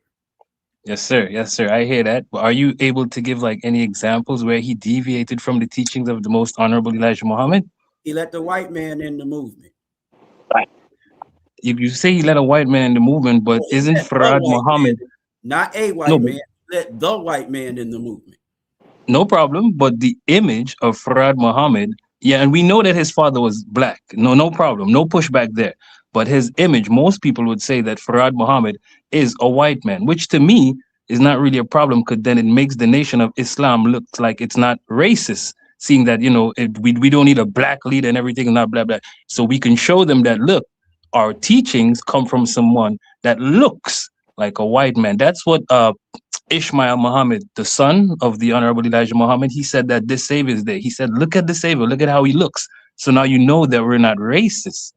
Yes, sir. Yes, sir. I hear that. Are you able to give like any examples where he deviated from the teachings of the Most Honorable Elijah Muhammad? He let the white man in the movement. You say he let a white man in the movement, but isn't Farad Muhammad not a white man? Let the white man in the movement. No problem, but the image of Farad Muhammad, yeah, and we know that his father was black. No problem, no pushback there. But his image, most people would say that Farad Muhammad is a white man, which to me is not really a problem, because then it makes the nation of Islam look like it's not racist, seeing that, you know, we don't need a black leader and everything and not blah, blah. So we can show them that, look, our teachings come from someone that looks like a white man. That's what Ishmael Muhammad, the son of the Honorable Elijah Muhammad, he said that this Savior is there. He said, look at the Savior, look at how he looks. So now you know that we're not racist.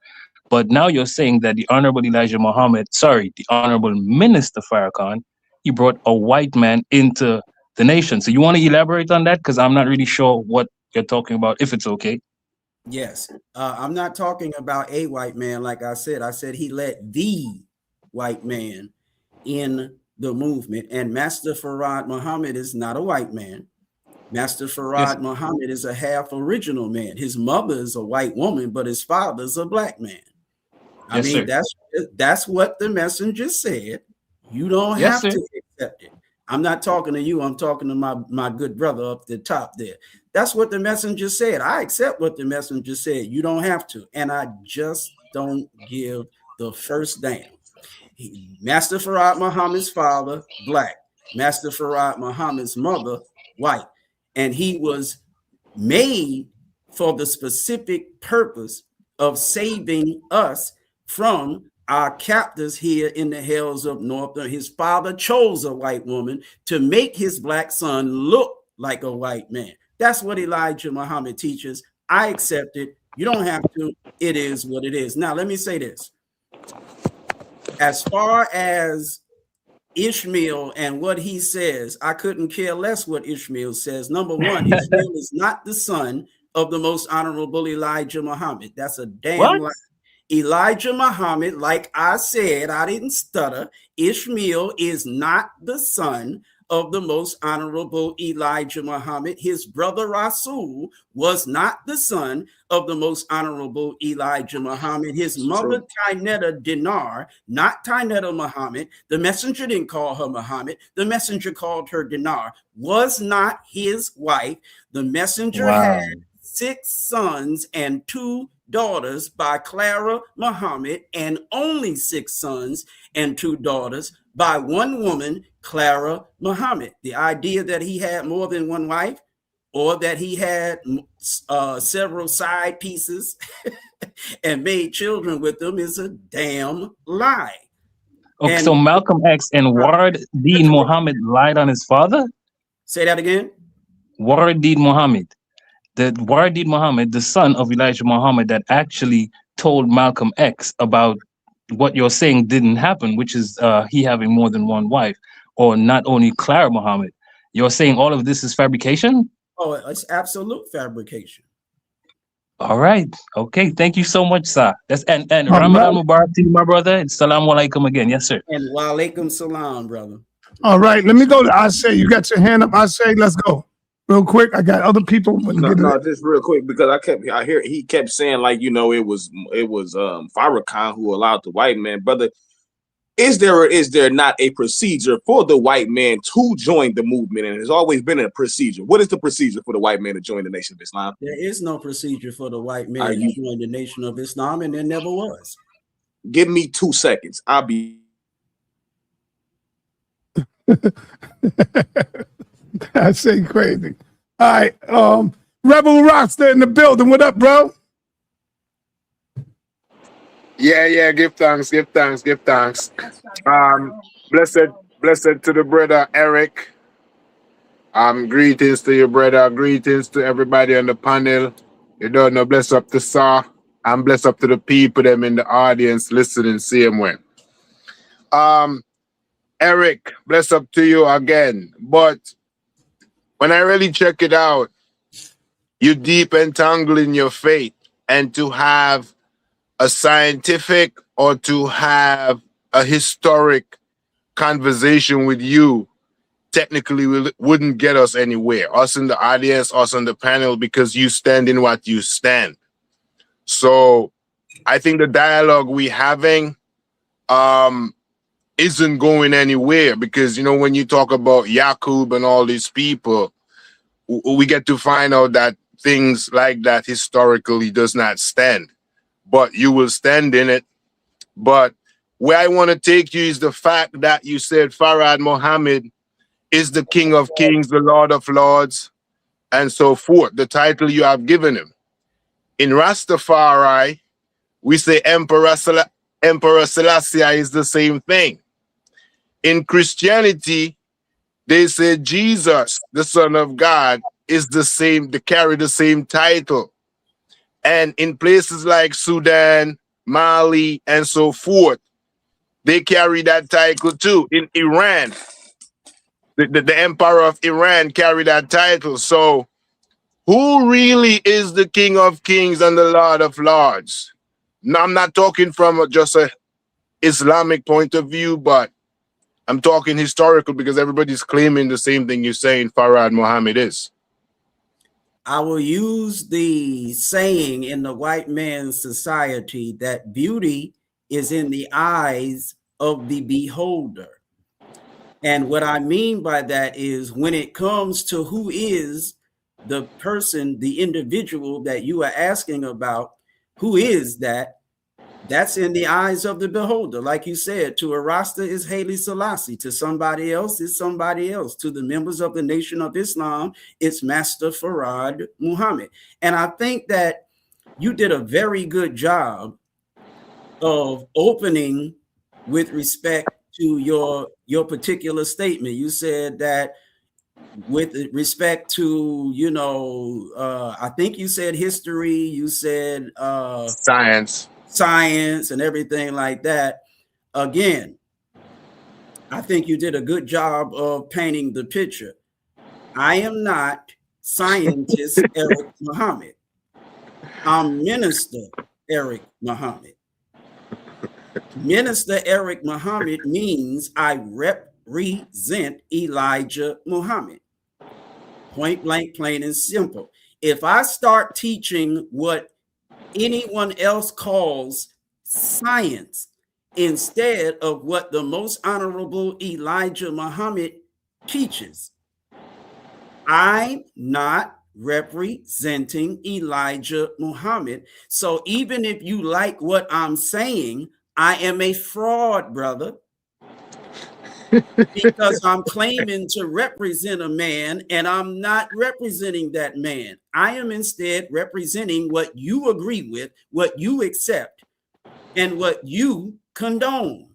But now you're saying that the Honorable Elijah Muhammad, the Honorable Minister Farrakhan, he brought a white man into the nation. So you want to elaborate on that? Because I'm not really sure what you're talking about, if it's okay. Yes. I'm not talking about a white man. Like I said he let the white man in the movement. And Master Farad Muhammad is not a white man. Master Farad Muhammad is a half original man. His mother is a white woman, but his father's a black man. I mean, that's what the messenger said. You don't have to accept it. I'm not talking to you. I'm talking to my good brother up the top there. That's what the messenger said. I accept what the messenger said. You don't have to. And I just don't give the first damn. Master Farad Muhammad's father, black. Master Farad Muhammad's mother, white. And he was made for the specific purpose of saving us from our captors here in the hells of North. His father chose a white woman to make his black son look like a white man. That's what Elijah Muhammad teaches. I accept it. You don't have to. It is what it is. Now, let me say this. As far as Ishmael and what he says, I couldn't care less what Ishmael says. Number one, Ishmael is not the son of the most honorable Elijah Muhammad. That's a damn lie. Elijah Muhammad, like I said, I didn't stutter. Ishmael is not the son of the most honorable Elijah Muhammad. His brother Rasul was not the son of the most honorable Elijah Muhammad. His mother, Tainetta Dinar, not Tainetta Muhammad. The messenger didn't call her Muhammad. The messenger called her Dinar, was not his wife. The messenger had 6 sons and 2 daughters by Clara Muhammad, and only 6 sons and 2 daughters by one woman, Clara Muhammad. The idea that he had more than one wife, or that he had several side pieces and made children with them, is a damn lie. Okay, so Malcolm X and Ward-Dean Muhammad lied on his father? Say that again? Ward-Dean Muhammad. The Ward-Dean Muhammad, the son of Elijah Muhammad, that actually told Malcolm X about what you're saying didn't happen, which is he having more than one wife, or not only Clara Muhammad. You're saying all of this is fabrication? Oh, it's absolute fabrication. All right. Okay. Thank you so much, sir. And Ramadan Mubarak to you, my brother. And Salaam alaikum again. Yes, sir. And wa alaikum salam, brother. All right. Let me go to Ashay. You got your hand up, Ashay. Let's go. Real quick, I got other people. No, just real quick, because I hear he kept saying, like, you know, it was Farrakhan who allowed the white man. Brother, is there or is there not a procedure for the white man to join the movement? And there's always been a procedure. What is the procedure for the white man to join the Nation of Islam? There is no procedure for the white man to join the Nation of Islam, and there never was. Give me 2 seconds. I'll be. I say crazy. All right. Rebel Rockstar in the building. What up, bro? Yeah. Give thanks. Blessed, blessed to the brother Eric. Greetings to your brother. Greetings to everybody on the panel. You don't know, bless up to Sa. And bless up to the people them in the audience listening same way. Eric, bless up to you again. But when I really check it out, you deep entangled in your faith, and to have a scientific or to have a historic conversation with you technically wouldn't get us anywhere. Us in the audience, us on the panel, because you stand in what you stand. So I think the dialogue we having isn't going anywhere, because, you know, when you talk about Yakub and all these people, we get to find out that things like that historically does not stand, but you will stand in it. But where I want to take you is the fact that you said Farad Muhammad is the King of Kings, the Lord of Lords, and so forth, the title you have given him. In Rastafari, we say Emperor Selassie is the same thing. In Christianity, they say Jesus, the Son of God, is the same, they carry the same title. And in places like Sudan, Mali, and so forth, they carry that title too. In Iran, the Emperor of Iran carry that title. So who really is the King of Kings and the Lord of Lords? Now, I'm not talking from just a Islamic point of view, but I'm talking historical, because everybody's claiming the same thing you're saying Farad Muhammad is. I will use the saying in the white man's society that beauty is in the eyes of the beholder. And what I mean by that is, when it comes to who is the person, the individual that you are asking about, who is that? That's in the eyes of the beholder. Like you said, to a Rasta is Haile Selassie. To somebody else, it's somebody else. To the members of the Nation of Islam, it's Master Farad Muhammad. And I think that you did a very good job of opening with respect to your particular statement. You said that with respect to, you know, I think you said history, you said science and everything like that. Again, I think you did a good job of painting the picture. I am not scientist Eric Muhammad. I'm Minister Eric Muhammad. Minister Eric Muhammad means I represent Elijah Muhammad. Point blank, plain and simple. If I start teaching what anyone else calls science instead of what the most honorable Elijah Muhammad teaches, I'm not representing Elijah Muhammad. So even if you like what I'm saying, I am a fraud, brother, because I'm claiming to represent a man and I'm not representing that man. I am instead representing what you agree with, what you accept, and what you condone.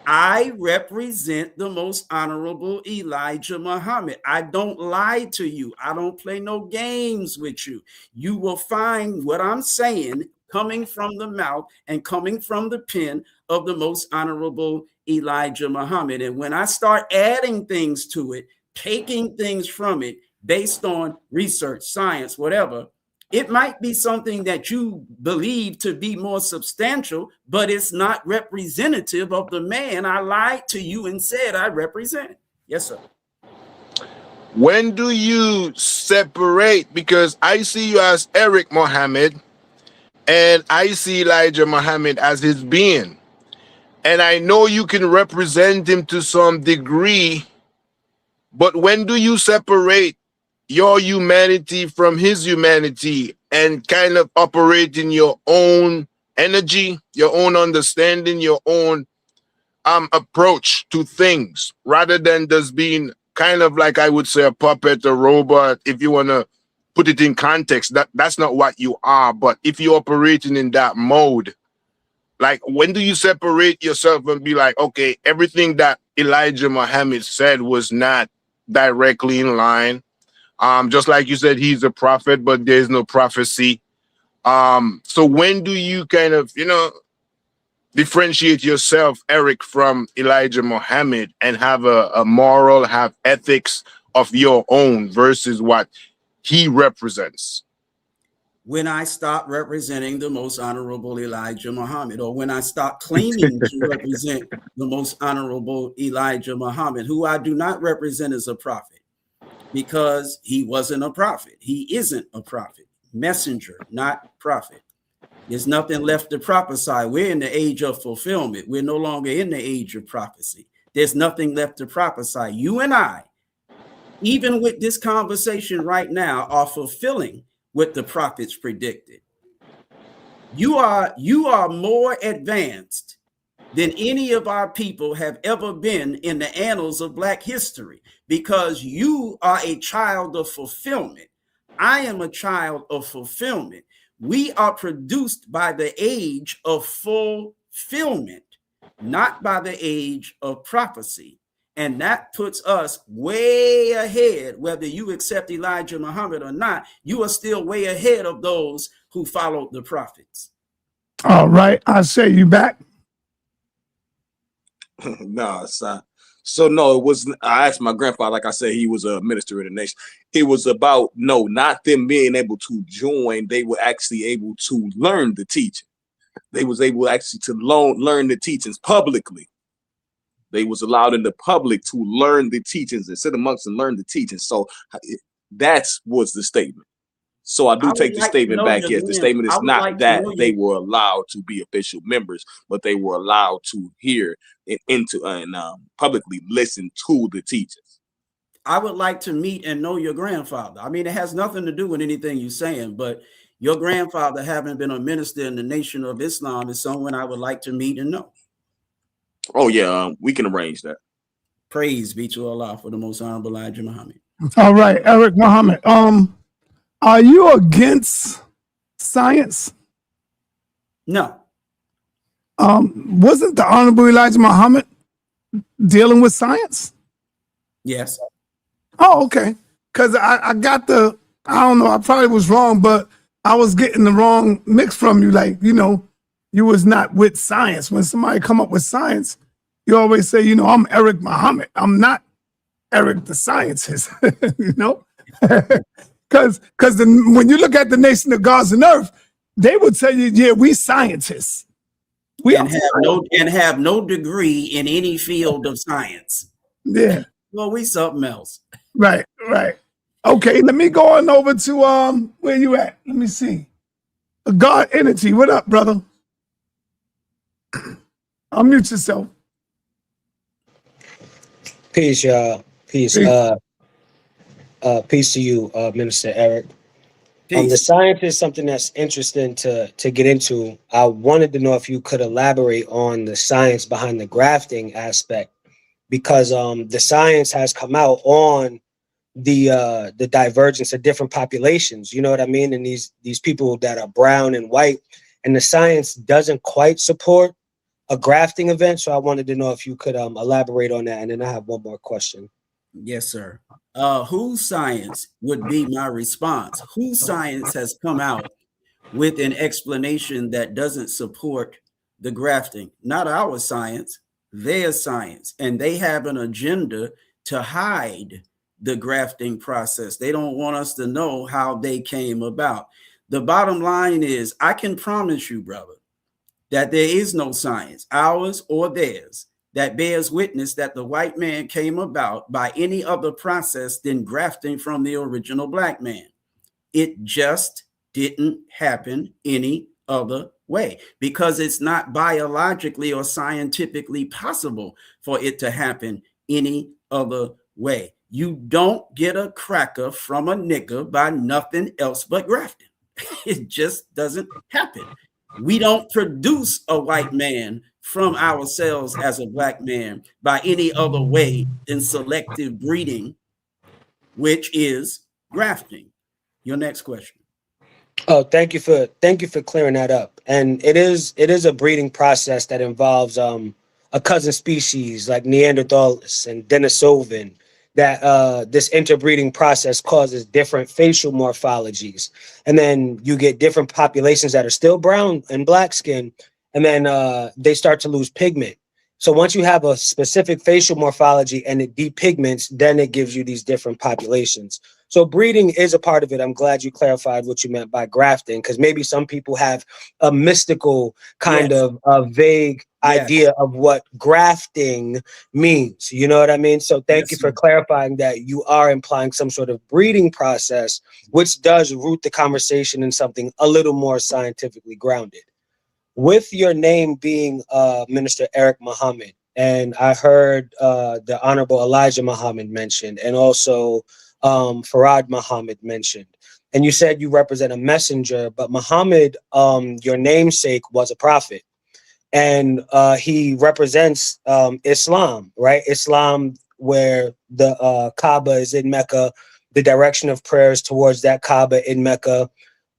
I represent the most honorable Elijah Muhammad. I don't lie to you. I don't play no games with you. You will find what I'm saying coming from the mouth and coming from the pen of the most honorable Elijah Muhammad. And when I start adding things to it, taking things from it based on research, science, whatever, it might be something that you believe to be more substantial, but it's not representative of the man I lied to you and said I represent. Yes, sir. When do you separate? Because I see you as Eric Muhammad, and I see Elijah Muhammad as his being. And I know you can represent him to some degree, but when do you separate your humanity from his humanity and kind of operate in your own energy, your own understanding, your own approach to things, rather than just being kind of like, I would say, a puppet, a robot? If you want to put it in context, that's not what you are. But if you're operating in that mode, Like, when do you separate yourself and be like, okay, everything that Elijah Muhammad said was not directly in line? Just like you said, he's a prophet, but there's no prophecy. So when do you kind of, differentiate yourself, Eric, from Elijah Muhammad and have a moral, have ethics of your own versus what he represents? When I stop representing the most honorable Elijah Muhammad, or when I stop claiming to represent the most honorable Elijah Muhammad, who I do not represent as a prophet, because he wasn't a prophet. He isn't a prophet. Messenger, not prophet. There's nothing left to prophesy. We're in the age of fulfillment. We're no longer in the age of prophecy. There's nothing left to prophesy. You and I, even with this conversation right now, are fulfilling what the prophets predicted. You are more advanced than any of our people have ever been in the annals of Black history, because you are a child of fulfillment. I am a child of fulfillment. We are produced by the age of fulfillment, not by the age of prophecy. And that puts us way ahead. Whether you accept Elijah Muhammad or not, you are still way ahead of those who followed the prophets. All right. I say you back. No, son. So no, it wasn't. I asked my grandfather, like I said, he was a minister in the nation. It was about, no, not them being able to join. They were actually able to learn the teaching. They was able actually to learn the teachings publicly. They was allowed in the public to learn the teachings and sit amongst and learn the teachings. So that was the statement. So I do take the statement back. Yes, the statement is not that they were allowed to be official members, but they were allowed to hear and publicly listen to the teachers. I would like to meet and know your grandfather. I mean, it has nothing to do with anything you're saying, but your grandfather, having been a minister in the Nation of Islam, is someone I would like to meet and know. Oh yeah, we can arrange that. Praise be to Allah for the most honorable Elijah Muhammad. All right, Eric Muhammad. Are you against science? No. Wasn't the honorable Elijah Muhammad dealing with science? Yes. Oh, okay. Because I got I don't know, I probably was wrong, but I was getting the wrong mix from you. Like, you was not with science. When somebody come up with science, you always say, I'm Eric Muhammad. I'm not Eric the scientist, Because when you look at the nation of gods and earth, they would tell you, yeah, we scientists. We have no degree in any field of science. Yeah. Well, we something else. Right. Okay, let me go on over to where you at? Let me see. God Energy, what up, brother? Unmute yourself. Peace, y'all. Peace. Peace to you, Minister Eric. The science is something that's interesting to get into. I wanted to know if you could elaborate on the science behind the grafting aspect, because the science has come out on the divergence of different populations. You know what I mean? And these people that are brown and white, and the science doesn't quite support a grafting event. So I wanted to know if you could elaborate on that. And then I have one more question. Yes, sir. Whose science would be my response? Whose science has come out with an explanation that doesn't support the grafting? Not our science, their science. And they have an agenda to hide the grafting process. They don't want us to know how they came about. The bottom line is, I can promise you, brother, that there is no science, ours or theirs, that bears witness that the white man came about by any other process than grafting from the original black man. It just didn't happen any other way, because it's not biologically or scientifically possible for it to happen any other way. You don't get a cracker from a nigger by nothing else but grafting. It just doesn't happen. We don't produce a white man from ourselves as a black man by any other way than selective breeding, which is grafting. Your next question. Oh, thank you for clearing that up. And it is a breeding process that involves a cousin species like Neanderthals and Denisovan. That this interbreeding process causes different facial morphologies, and then you get different populations that are still brown and black skin, and then they start to lose pigment. So once you have a specific facial morphology and it depigments, then it gives you these different populations. So breeding is a part of it. I'm glad you clarified what you meant by grafting, because maybe some people have a mystical kind Yes. of a vague Yes. idea of what grafting means. You know what I mean? So thank you Yes, for sir. clarifying that you are implying some sort of breeding process, which does root the conversation in something a little more scientifically grounded. With your name being Minister Eric Muhammad, and I heard the Honorable Elijah Muhammad mentioned, and also Farad Muhammad mentioned. And you said you represent a messenger, but Muhammad, your namesake, was a prophet. And he represents Islam, right? Islam, where the Kaaba is in Mecca, the direction of prayers towards that Kaaba in Mecca.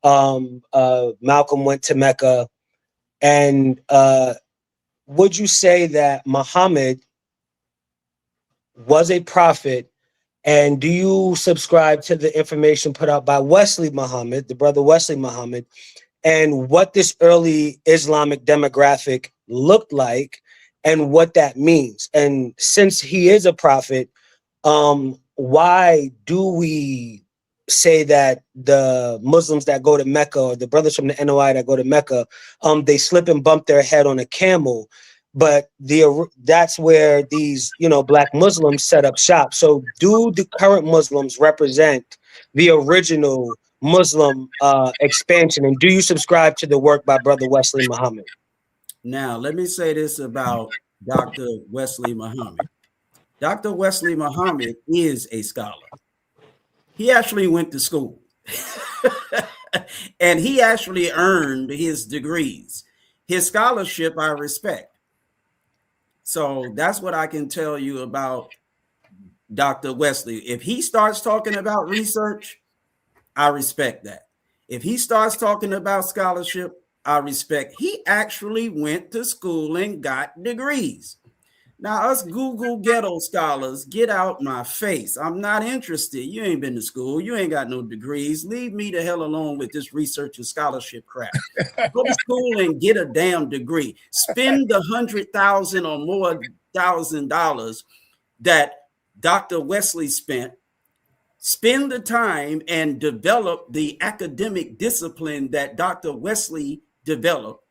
Malcolm went to Mecca. And would you say that Muhammad was a prophet? And do you subscribe to the information put out by Wesley Muhammad, the brother Wesley Muhammad, and what this early Islamic demographic looked like and what that means? And since he is a prophet, why do we say that the Muslims that go to Mecca, or the brothers from the NOI that go to Mecca, they slip and bump their head on a camel, but that's where these black Muslims set up shop? So do the current Muslims represent the original Muslim expansion, and do you subscribe to the work by Brother Wesley Muhammad? Now, let me say this about Dr. Wesley Muhammad. Dr. Wesley Muhammad is a scholar. He actually went to school and he actually earned his degrees. His scholarship, I respect. So that's what I can tell you about Dr. Wesley. If he starts talking about research, I respect that. If he starts talking about scholarship, I respect. He actually went to school and got degrees. Now, us Google ghetto scholars, get out my face. I'm not interested. You ain't been to school. You ain't got no degrees. Leave me the hell alone with this research and scholarship crap. Go to school and get a damn degree. Spend the $100,000 or more $1,000 that Dr. Wesley spent. Spend the time and develop the academic discipline that Dr. Wesley developed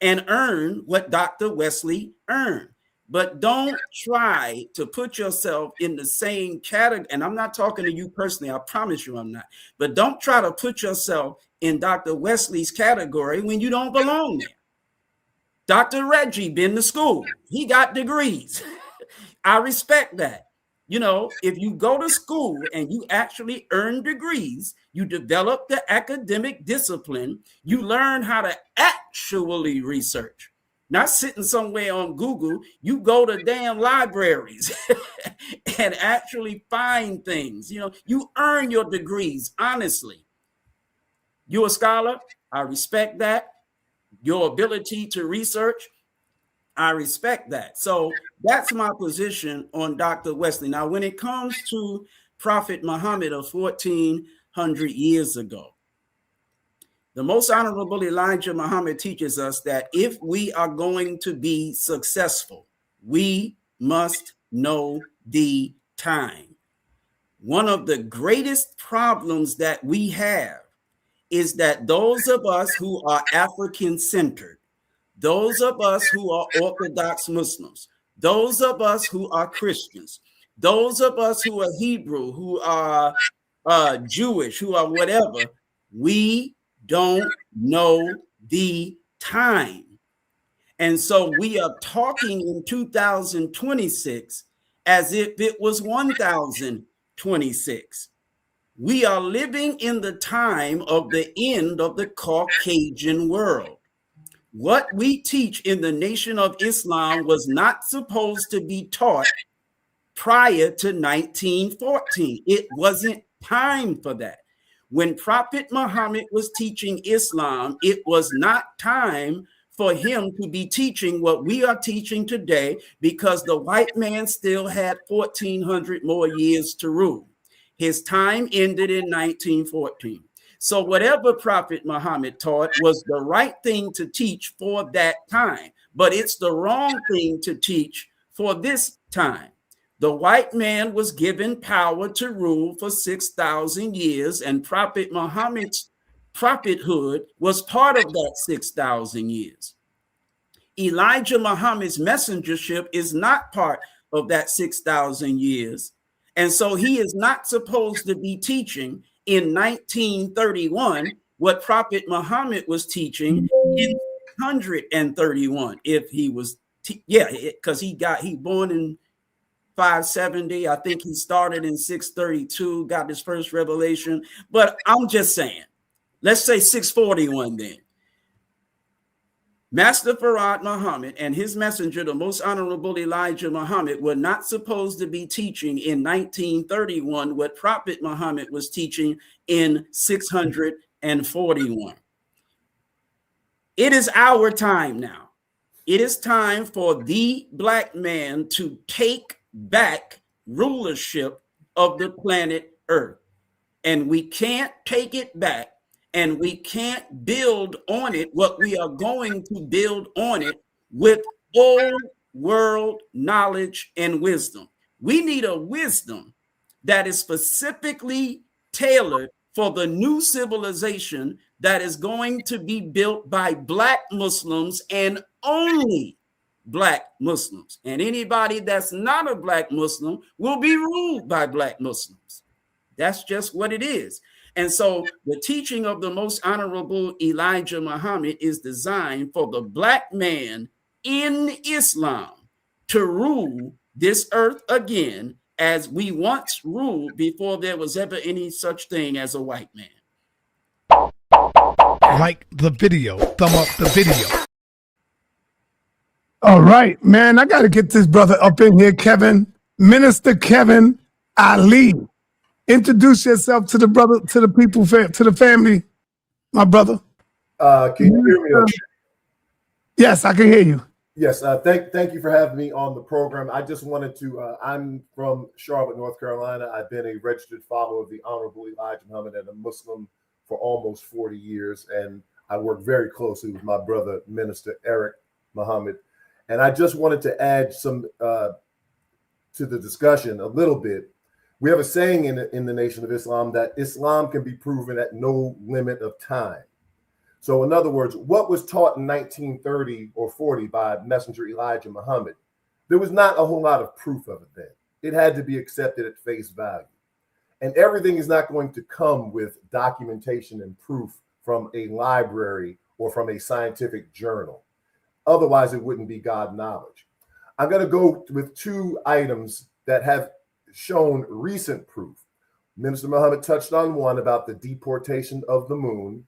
and earn what Dr. Wesley earned. But don't try to put yourself in the same category. And I'm not talking to you personally. I promise you I'm not. But don't try to put yourself in Dr. Wesley's category when you don't belong there. Dr. Reggie been to school. He got degrees. I respect that. If you go to school and you actually earn degrees, you develop the academic discipline, you learn how to actually research. Not sitting somewhere on Google, you go to damn libraries and actually find things. You earn your degrees, honestly. You're a scholar, I respect that. Your ability to research, I respect that. So that's my position on Dr. Wesley. Now, when it comes to Prophet Muhammad of 1400 years ago, the most honorable Elijah Muhammad teaches us that if we are going to be successful, we must know the time. One of the greatest problems that we have is that those of us who are African-centered, those of us who are Orthodox Muslims, those of us who are Christians, those of us who are Hebrew, who are Jewish, who are whatever, we don't know the time. And so we are talking in 2026 as if it was 1026. We are living in the time of the end of the Caucasian world. What we teach in the Nation of Islam was not supposed to be taught prior to 1914. It wasn't time for that. When Prophet Muhammad was teaching Islam, it was not time for him to be teaching what we are teaching today, because the white man still had 1,400 more years to rule. His time ended in 1914. So whatever Prophet Muhammad taught was the right thing to teach for that time, but it's the wrong thing to teach for this time. The white man was given power to rule for 6,000 years, and Prophet Muhammad's prophethood was part of that 6,000 years. Elijah Muhammad's messengership is not part of that 6,000 years. And so he is not supposed to be teaching in 1931 what Prophet Muhammad was teaching in 131, if he was, because he born in 570. I think he started in 632, got his first revelation. But I'm just saying, let's say 641 then. Master Farad Muhammad and his messenger, the most honorable Elijah Muhammad, were not supposed to be teaching in 1931 what Prophet Muhammad was teaching in 641. It is our time now. It is time for the black man to take back rulership of the planet Earth. And we can't take it back, and we can't build on it what we are going to build on it with old world knowledge and wisdom. We need a wisdom that is specifically tailored for the new civilization that is going to be built by Black Muslims and only Black Muslims. And anybody that's not a Black Muslim will be ruled by Black Muslims. That's just what it is. And so the teaching of the most honorable Elijah Muhammad is designed for the black man in Islam to rule this earth again, as we once ruled before there was ever any such thing as a white man. Like the video, thumb up the video. All right, man, I got to get this brother up in here, Kevin. Minister Kevin Ali. Introduce yourself to the brother, to the people, to the family, my brother. Can you hear me okay? Yes, I can hear you. Yes, thank you for having me on the program. I just wanted to, I'm from Charlotte, North Carolina. I've been a registered follower of the Honorable Elijah Muhammad and a Muslim for almost 40 years. And I work very closely with my brother, Minister Eric Muhammad. And I just wanted to add some to the discussion a little bit. We have a saying in the Nation of Islam that Islam can be proven at no limit of time. So in other words, what was taught in 1930 or 40 by Messenger Elijah Muhammad, there was not a whole lot of proof of it then. It had to be accepted at face value. And everything is not going to come with documentation and proof from a library or from a scientific journal. Otherwise, it wouldn't be God knowledge. I'm going to go with two items that have shown recent proof. Minister Muhammad touched on one about the deportation of the moon.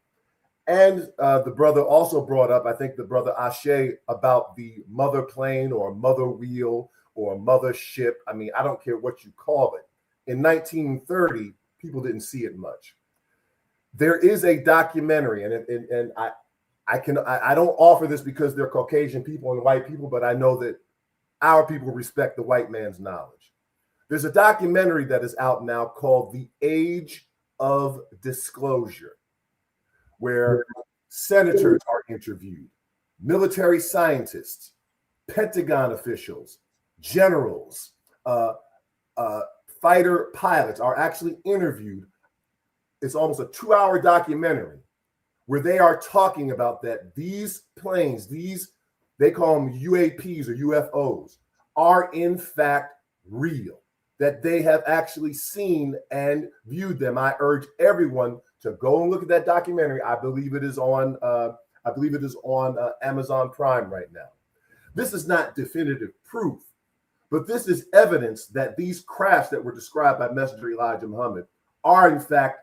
And the brother also brought up, I think the brother Ashe, about the mother plane or mother wheel or mother ship. I mean, I don't care what you call it. In 1930, people didn't see it much. There is a documentary, and I don't offer this because they're Caucasian people and white people, but I know that our people respect the white man's knowledge. There's a documentary that is out now called The Age of Disclosure, where senators are interviewed, military scientists, Pentagon officials, generals, fighter pilots are actually interviewed. It's almost a 2-hour documentary where they are talking about that these planes, they call them UAPs or UFOs, are in fact real, that they have actually seen and viewed them. I urge everyone to go and look at that documentary. I believe it is on Amazon Prime right now. This is not definitive proof, but this is evidence that these crafts that were described by Messenger Elijah Muhammad are in fact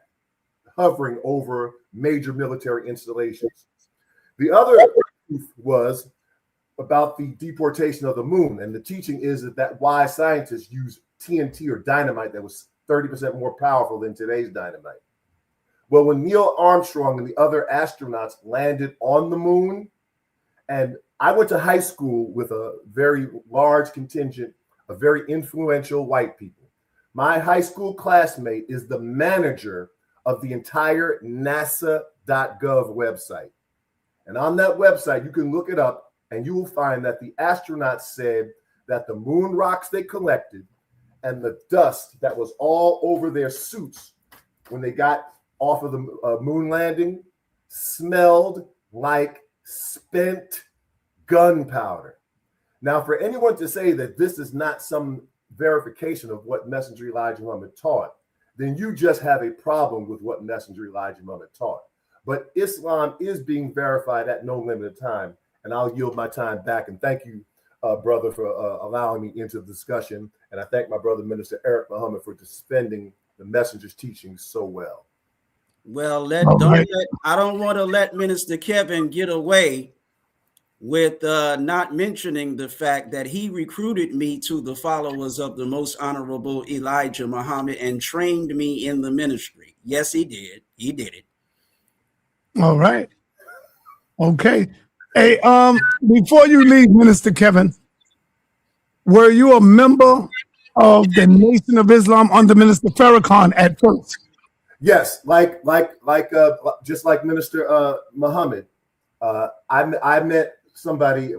hovering over major military installations. The other proof was about the deportation of the moon, and the teaching is that wise scientists use TNT or dynamite that was 30% more powerful than today's dynamite. Well, when Neil Armstrong and the other astronauts landed on the moon, and I went to high school with a very large contingent of very influential white people. My high school classmate is the manager of the entire NASA.gov website. And on that website, you can look it up and you will find that the astronauts said that the moon rocks they collected and the dust that was all over their suits when they got off of the moon landing smelled like spent gunpowder. Now, for anyone to say that this is not some verification of what Messenger Elijah Muhammad taught, then you just have a problem with what Messenger Elijah Muhammad taught. But Islam is being verified at no limited time, and I'll yield my time back. And thank you, brother, for allowing me into the discussion. And I thank my brother, Minister Eric Muhammad, for defending the Messenger's teachings so well. Well, I don't want to let Minister Kevin get away with not mentioning the fact that he recruited me to the followers of the Most Honorable Elijah Muhammad and trained me in the ministry. Yes, he did. He did it. All right. Okay. Hey, before you leave, Minister Kevin, were you a member of the Nation of Islam under Minister Farrakhan at first? Yes, just like Minister Muhammad. I met somebody.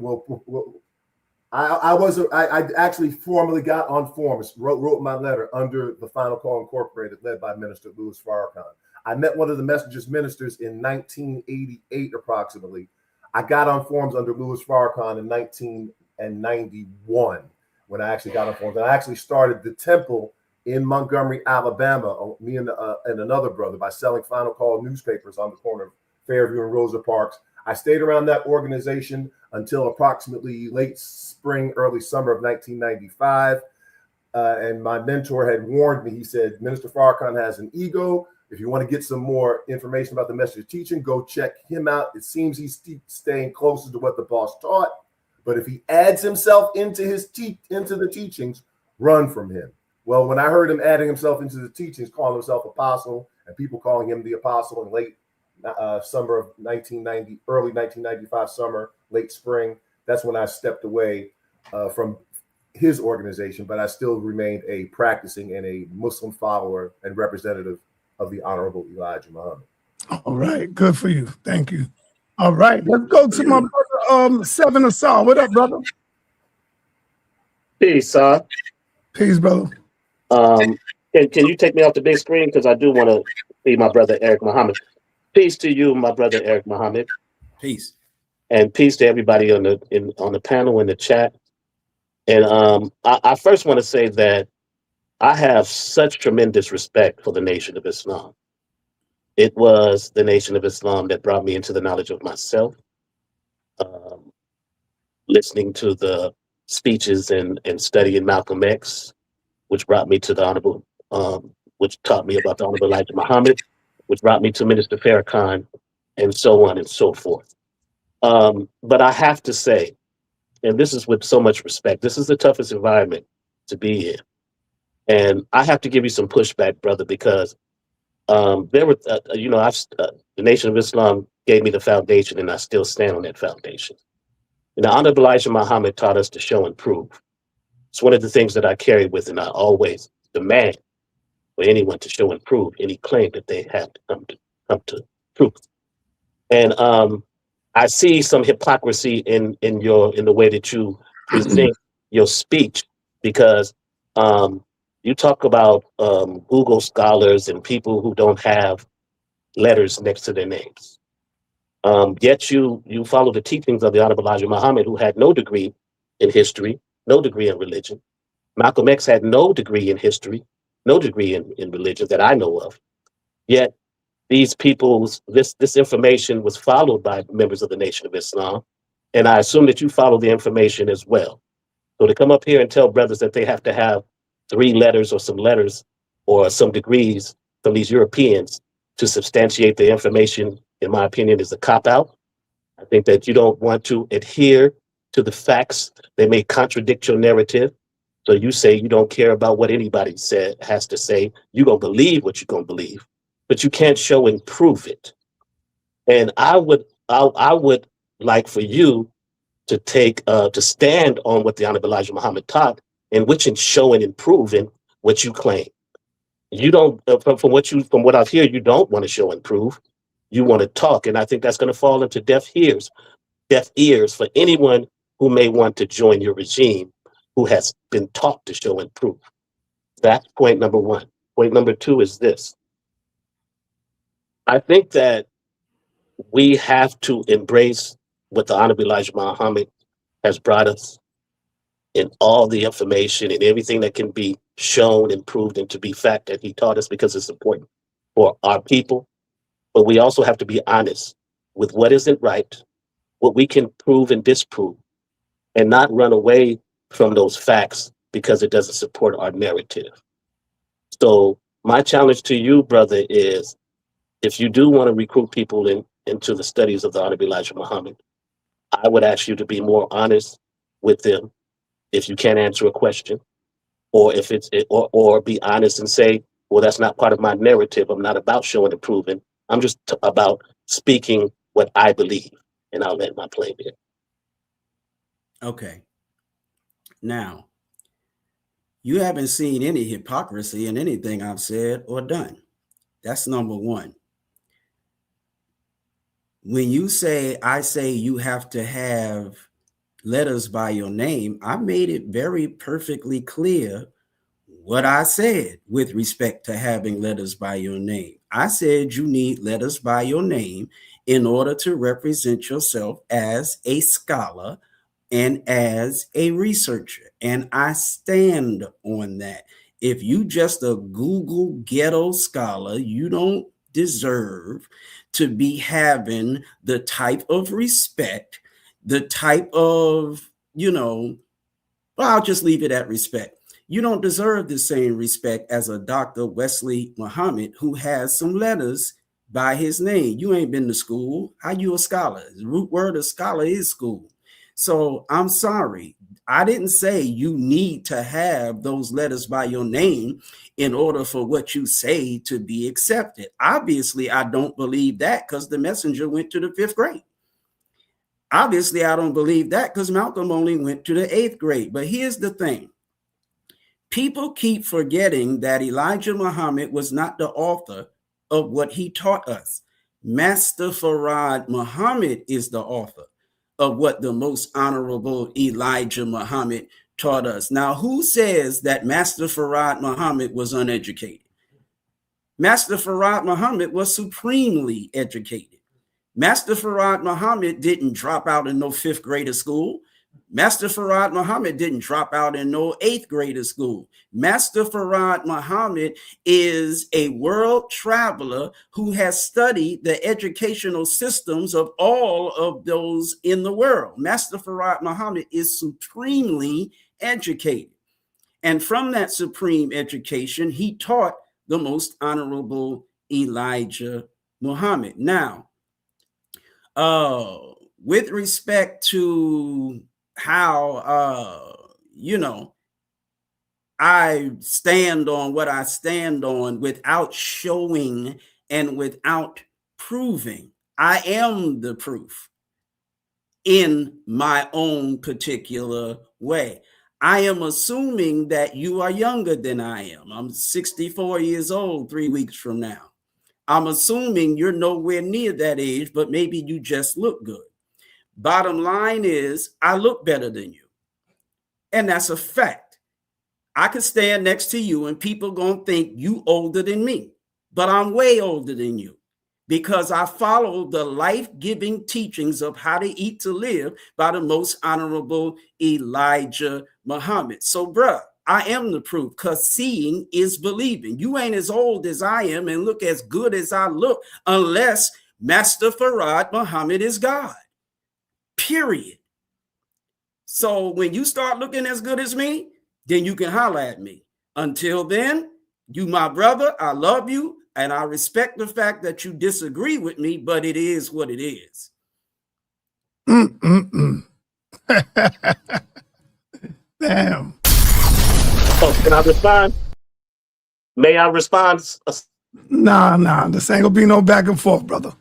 I actually formally got on forms, wrote my letter under the Final Call Incorporated, led by Minister Louis Farrakhan. I met one of the Messenger's ministers in 1988, approximately. I got on forms under Louis Farrakhan in 1991 when I actually got on forms. And I actually started the temple in Montgomery, Alabama, me and another brother, by selling Final Call newspapers on the corner of Fairview and Rosa Parks. I stayed around that organization until approximately late spring, early summer of 1995. And my mentor had warned me. He said, Minister Farrakhan has an ego. If you want to get some more information about the Messenger's teaching, go check him out. It seems he's staying closer to what the boss taught. But if he adds himself into the teachings, run from him. Well, when I heard him adding himself into the teachings, calling himself apostle, and people calling him the apostle in late summer of 1990, early 1995 summer, late spring, that's when I stepped away from his organization. But I still remained a practicing and a Muslim follower and representative of the Honorable Elijah Muhammad. All right, good for you. Thank you. All right, let's go to my brother, Seven Asar. What up, brother? Peace, sir. Peace, brother. Can you take me off the big screen, because I do want to see my brother Eric Muhammad. Peace to you, my brother Eric Muhammad. Peace. And peace to everybody on the panel, in the chat. And I first want to say that I have such tremendous respect for the Nation of Islam. It was the Nation of Islam that brought me into the knowledge of myself. Listening to the speeches and studying Malcolm X, which brought me to the Honorable, which taught me about the Honorable Elijah Muhammad, which brought me to Minister Farrakhan, and so on and so forth. But I have to say, and this is with so much respect, this is the toughest environment to be in. And I have to give you some pushback, brother, because there were, the Nation of Islam gave me the foundation, and I still stand on that foundation. And the Honorable Elijah Muhammad taught us to show and prove. It's one of the things that I carry with, and I always demand for anyone to show and prove any claim that they have to come to prove. And I see some hypocrisy in the way that you present your speech, because you talk about Google scholars and people who don't have letters next to their names. Yet you follow the teachings of the Honorable Elijah Muhammad, who had no degree in history, no degree in religion. Malcolm X had no degree in history, no degree in religion that I know of. Yet these people's, this information was followed by members of the Nation of Islam. And I assume that you follow the information as well. So to come up here and tell brothers that they have to have 3 letters or some degrees from these Europeans to substantiate the information, in my opinion, is a cop-out. I think that you don't want to adhere to the facts. They may contradict your narrative. So you say you don't care about what anybody has to say. You're going to believe what you're going to believe. but you can't show and prove it. And I would like for you to take to stand on what the Honorable Elijah Muhammad taught, in which in showing and proving what you claim. You don't from what I've heard, you don't want to show and prove. You want to talk, and I think that's going to fall into deaf ears for anyone who may want to join your regime, who has been taught to show and prove. That's point number one. Point number two is this. I think that we have to embrace what the Honorable Elijah Muhammad has brought us in all the information and everything that can be shown and proved and to be fact that he taught us, because it's important for our people. But we also have to be honest with what isn't right, what we can prove and disprove, and not run away from those facts because it doesn't support our narrative. So my challenge to you, brother, is if you do want to recruit people into the studies of the Honorable Elijah Muhammad, I would ask you to be more honest with them if you can't answer a question, or if or be honest and say, well, that's not part of my narrative. I'm not about showing and proving. I'm just about speaking what I believe, and I'll let my plane there. Okay. Now, you haven't seen any hypocrisy in anything I've said or done. That's number one. When you say, I say you have to have letters by your name, I made it very perfectly clear what I said with respect to having letters by your name. I said you need letters by your name in order to represent yourself as a scholar and as a researcher. And I stand on that. If you just a Google ghetto scholar, you don't deserve to be having the type of respect, the type of, well, I'll just leave it at respect. You don't deserve the same respect as a Dr. Wesley Muhammad, who has some letters by his name. You ain't been to school. How you a scholar? The root word of scholar is school. So I'm sorry. I didn't say you need to have those letters by your name in order for what you say to be accepted. Obviously, I don't believe that because the messenger went to the 5th grade. Obviously, I don't believe that because Malcolm only went to the 8th grade. But here's the thing. People keep forgetting that Elijah Muhammad was not the author of what he taught us. Master Farad Muhammad is the author of what the Most Honorable Elijah Muhammad taught us. Now, who says that Master Farad Muhammad was uneducated? Master Farad Muhammad was supremely educated. Master Farad Muhammad didn't drop out in no 5th grade of school. Master Farad Muhammad didn't drop out in no 8th grade of school. Master Farad Muhammad is a world traveler who has studied the educational systems of all of those in the world. Master Farad Muhammad is supremely educated. And from that supreme education, he taught the Most Honorable Elijah Muhammad. Now, with respect to how, I stand on what I stand on without showing and without proving. I am the proof in my own particular way. I am assuming that you are younger than I am. I'm 64 years old 3 weeks from now. I'm assuming you're nowhere near that age, but maybe you just look good. Bottom line is, I look better than you. And that's a fact. I could stand next to you and people gonna think you older than me, but I'm way older than you because I follow the life-giving teachings of how to eat to live by the Most Honorable Elijah Muhammad. So, bruh, I am the proof because seeing is believing. You ain't as old as I am and look as good as I look unless Master Farad Muhammad is God. Period. So when you start looking as good as me, then you can holler at me. Until then, you my brother, I love you, and I respect the fact that you disagree with me, but it is what it is. Damn. Oh, can I respond? May I respond? Nah. This ain't gonna be no back and forth, brother.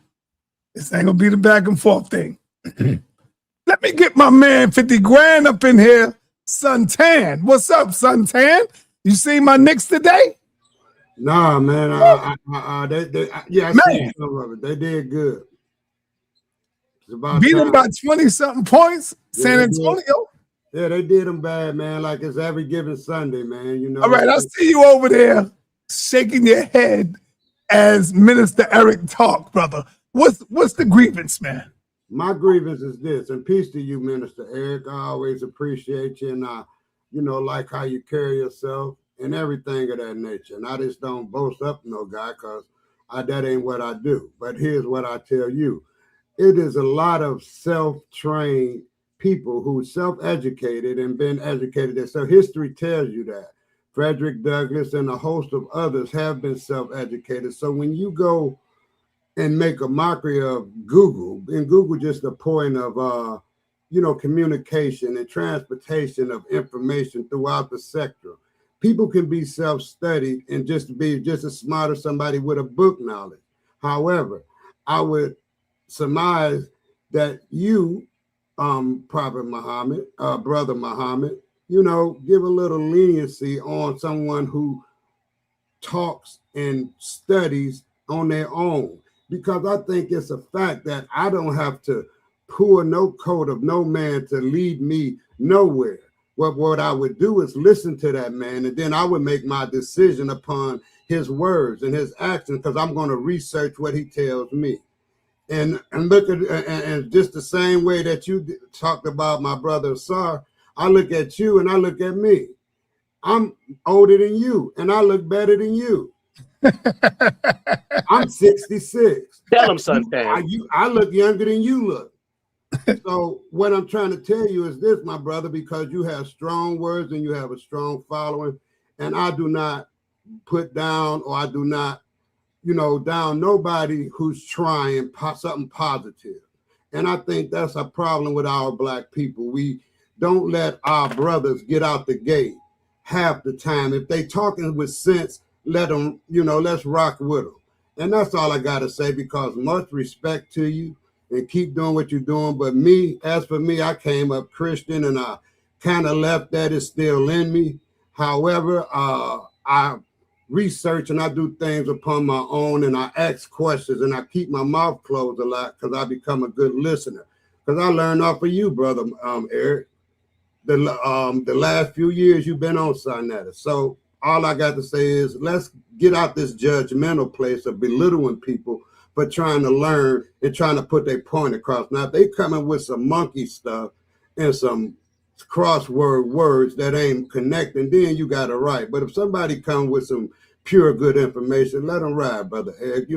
This ain't gonna be the back and forth thing. Let me get my man 50 grand up in here. Suntan. What's up, Suntan? You see my Knicks today? Nah, man. I seen some of it. They did good. It's about Beat time. them by 20-something points. Yeah, San Antonio. Yeah, they did them bad, man. Like it's every given Sunday, man. You know. All right, I see you over there shaking your head as Minister Eric talk, brother. What's the grievance, man? My grievance is this, and peace to you, Minister Eric. I always appreciate you, and I, like how you carry yourself and everything of that nature. And I just don't boast up no guy, because that ain't what I do. But here's what I tell you. It is a lot of self-trained people who self-educated and been educated. So history tells you that. Frederick Douglass and a host of others have been self-educated. So when you go and make a mockery of Google, and Google just a point of, communication and transportation of information throughout the sector. People can be self-studied and just be just as smart as somebody with a book knowledge. However, I would surmise that you, Prophet Muhammad, Brother Muhammad, give a little leniency on someone who talks and studies on their own. Because I think it's a fact that I don't have to pull no coat of no man to lead me nowhere. What I would do is listen to that man, and then I would make my decision upon his words and his actions, because I'm going to research what he tells me. And look at and just the same way that you talked about my brother Sar, I look at you and I look at me. I'm older than you, and I look better than you. I'm 66. Tell him, Suntan. I look younger than you look. So what I'm trying to tell you is this, my brother, because you have strong words and you have a strong following, and I do not put down, or I do not, down nobody who's trying something positive. And I think that's a problem with our Black people. We don't let our brothers get out the gate half the time. If they talking with sense, let them, let's rock with them. And that's all I got to say, because much respect to you, and keep doing what you're doing. But as for me, I came up Christian, and I kind of left that. It's still in me. However, I research and I do things upon my own, and I ask questions, and I keep my mouth closed a lot, because I become a good listener. Because I learned off of you, brother Eric. The last few years you've been on sa.neter. So all I got to say is, let's get out this judgmental place of belittling people for trying to learn and trying to put their point across. Now, if they coming with some monkey stuff and some crossword words that ain't connecting, then you got it right. But if somebody come with some pure good information, let them ride, brother Ed.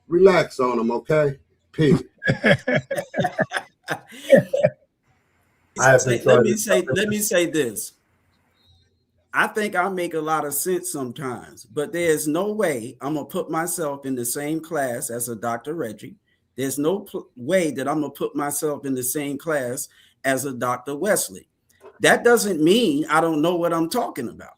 Relax on them, okay? Peace. Let me say this. I think I make a lot of sense sometimes, but there's no way I'm going to put myself in the same class as a Dr. Reggie. There's no way that I'm going to put myself in the same class as a Dr. Wesley. That doesn't mean I don't know what I'm talking about.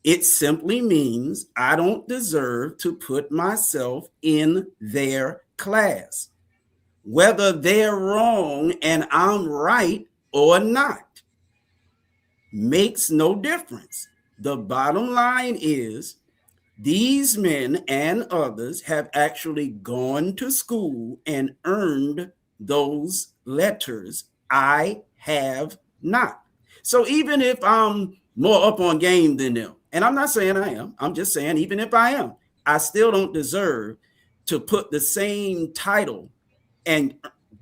It simply means I don't deserve to put myself in their class, whether they're wrong and I'm right or not. Makes no difference. The bottom line is, these men and others have actually gone to school and earned those letters. I have not. So even if I'm more up on game than them, and I'm not saying I am, I'm just saying even if I am, I still don't deserve to put the same title and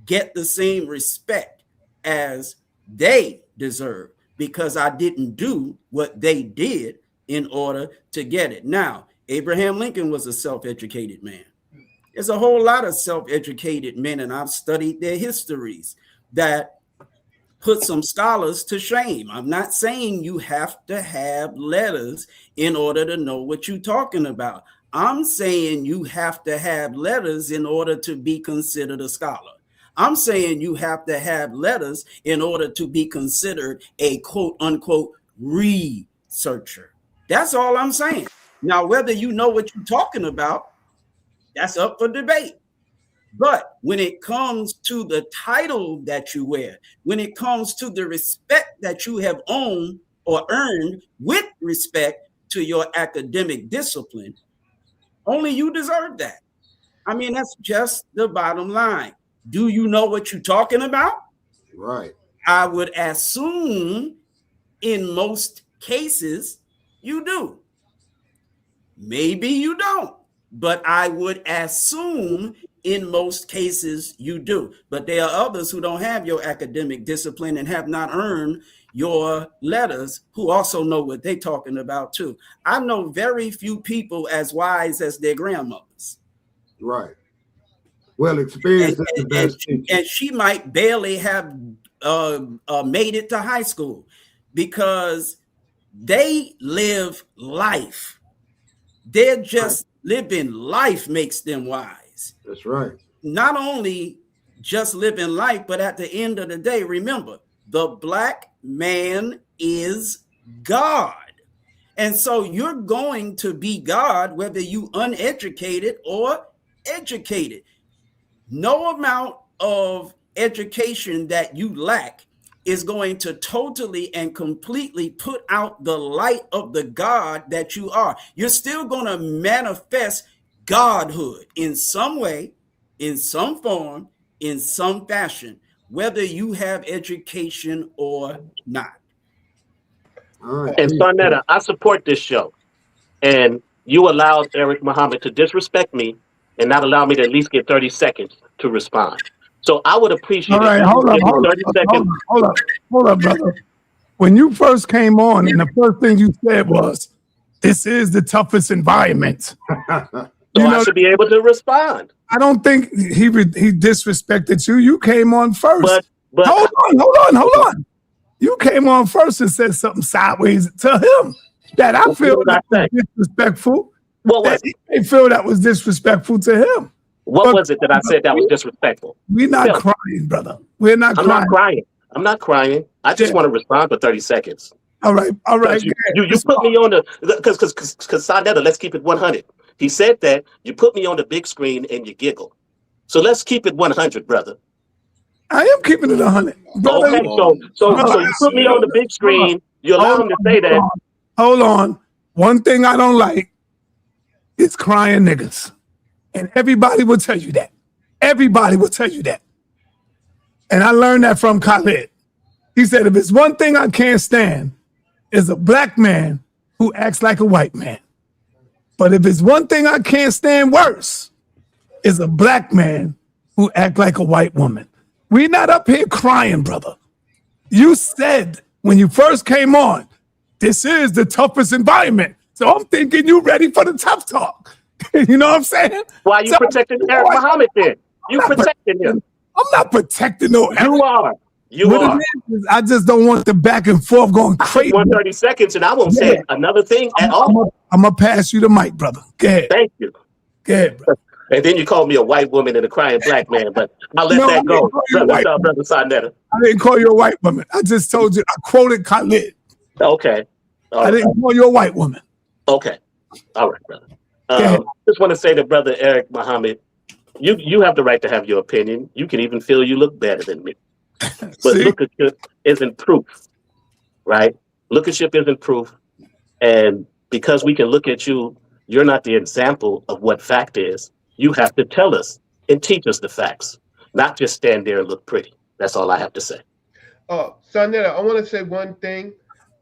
get the same respect as they deserve, because I didn't do what they did in order to get it. Now, Abraham Lincoln was a self-educated man. There's a whole lot of self-educated men, and I've studied their histories that put some scholars to shame. I'm not saying you have to have letters in order to know what you're talking about. I'm saying you have to have letters in order to be considered a scholar. I'm saying you have to have letters in order to be considered a quote unquote researcher. That's all I'm saying. Now, whether you know what you're talking about, that's up for debate. But when it comes to the title that you wear, when it comes to the respect that you have owned or earned with respect to your academic discipline, only you deserve that. I mean, that's just the bottom line. Do you know what you're talking about? Right. I would assume in most cases you do. Maybe you don't, but I would assume in most cases you do. But there are others who don't have your academic discipline and have not earned your letters who also know what they're talking about too. I know very few people as wise as their grandmothers. Right. Well, experience is the best teacher. And she might barely have made it to high school because they live life. They're just living life makes them wise. That's right. Not only just living life, but at the end of the day, remember, the black man is God. And so you're going to be God, whether you uneducated or educated. No amount of education that you lack is going to totally and completely put out the light of the God that you are. You're still going to manifest Godhood in some way, in some form, in some fashion, whether you have education or not. All right. And sa.neter, I support this show. And you allowed Eric Muhammad to disrespect me and not allow me to at least get 30 seconds to respond. So I would appreciate All right, it. hold up, brother. When you first came on, and the first thing you said was, "This is the toughest environment." So I should be able to respond. I don't think he disrespected you. You came on first. But hold on. You came on first and said something sideways to him that I feel that was disrespectful. What was it? I feel that was disrespectful to him. What was it that I said that was disrespectful? We're not crying, brother. We're not crying. I'm not crying. I'm not crying. I just want to respond for 30 seconds. All right. You put me on the because sa.neter, let's keep it 100. He said that you put me on the big screen and you giggle. So let's keep it 100, brother. I am keeping it 100. Brother. Okay, so you put me on the big screen. You allow him to say that. Hold on. One thing I don't like is crying niggas. And everybody will tell you that. Everybody will tell you that. And I learned that from Khalid. He said, if it's one thing I can't stand, is a black man who acts like a white man. But if it's one thing I can't stand worse, is a black man who act like a white woman. We're not up here crying, brother. You said when you first came on, this is the toughest environment. So I'm thinking you ready for the tough talk. You know what I'm saying? Why are you protecting Eric Muhammad then? You protecting him. I'm not protecting no Eric. You are. You are. I just don't want the back and forth going crazy. 130 seconds and I won't say another thing at all. I'm going to pass you the mic, brother. Go ahead. Thank you. Go ahead, brother. And then you called me a white woman and a crying black man, but I'll let that go. Brother sa.neter. I didn't call you a white woman. I just told you, I quoted Khalid. Okay. I didn't call you a white woman. Okay. All right, brother. Just want to say to brother Eric Muhammad, you have the right to have your opinion. You can even feel you look better than me. But lookership isn't proof, right? Lookership isn't proof. And because we can look at you, you're not the example of what fact is. You have to tell us and teach us the facts, not just stand there and look pretty. That's all I have to say. sa.neter, I want to say one thing.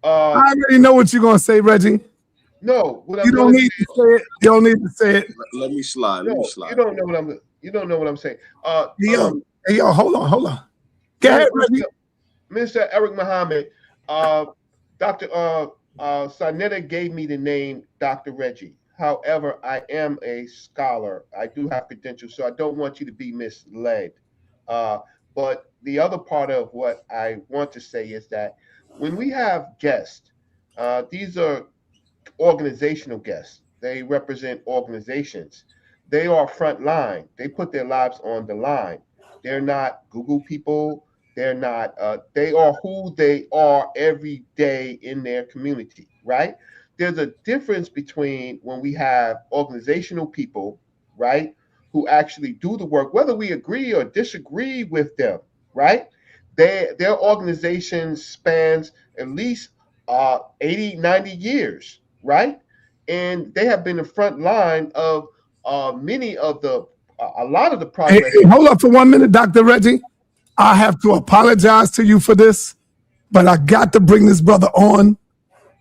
I already know what you're going to say, Reggie. No, you don't need to say it. You don't need to say it. Let me slide. Let me slide. You don't know what I'm saying. Yo, hold on. Go ahead, Reggie. Mr. Eric Muhammad, Dr. sa.neter gave me the name Dr. Reggie. However, I am a scholar. I do have credentials, so I don't want you to be misled. But the other part of what I want to say is that when we have guests, these are organizational guests. They represent organizations. They are front line. They put their lives on the line. They're not Google people. They're not, they are who they are every day in their community, right? there's a difference between when we have organizational people, right, who actually do the work, whether we agree or disagree with them, right? Their organization spans at least 80, 90 years, right? And they have been the front line of many of the, a lot of the progress. Hey, hold up for 1 minute, Dr. Reggie. I have to apologize to you for this, but I got to bring this brother on,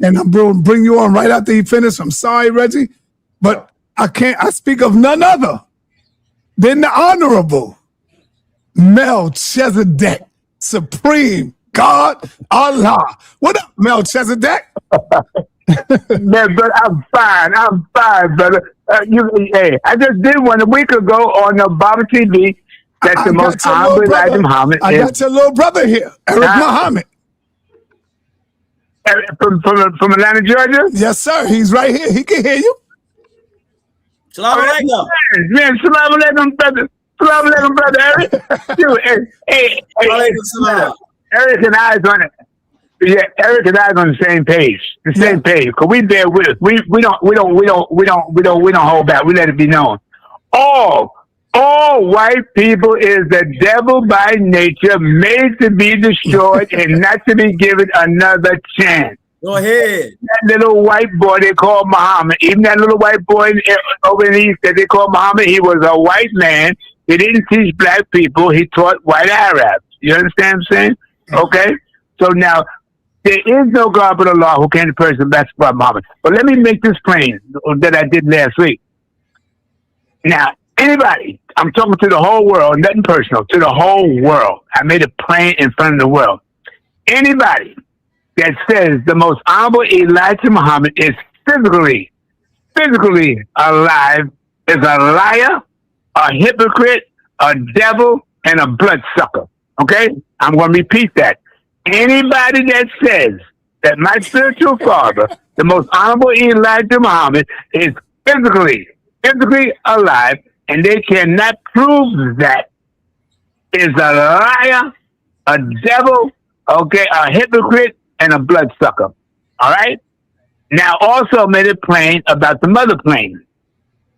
and I'm going to bring you on right after he finishes. I'm sorry, Reggie, but I can't. I speak of none other than the Honorable Melchizedek, Supreme God Allah. What up, Melchizedek? Man, but I'm fine, brother. Hey, I just did one a week ago on Obama TV. That's the most honorable Elijah Muhammad. I got your little brother here, Eric Muhammad. From Atlanta, Georgia? Yes, sir. He's right here. He can hear you. Salam alaikum. Man, salam alaikum, brother. Salam alaikum, brother Eric. Dude, hey, Eric and I is on it. Yeah, Eric and I is on the same page. The same page. Cause we bear with us. We don't hold back. We let it be known. All white people is the devil by nature, made to be destroyed and not to be given another chance. Go ahead. That little white boy they call Muhammad, even that little white boy over in the East that they call Muhammad, he was a white man. He didn't teach black people. He taught white Arabs. You understand what I'm saying? Okay? So now, there is no God but Allah who came to person best by Muhammad. But let me make this plain that I did last week. Now, anybody, I'm talking to the whole world, nothing personal, to the whole world. I made it plain in front of the world. Anybody that says the most honorable Elijah Muhammad is physically alive is a liar, a hypocrite, a devil, and a bloodsucker. Okay? I'm going to repeat that. Anybody that says that my spiritual father, the most honorable Elijah Muhammad, is physically alive, and they cannot prove that, is a liar, a devil, okay, a hypocrite, and a bloodsucker. All right? Now, also made it plain about the mother plane.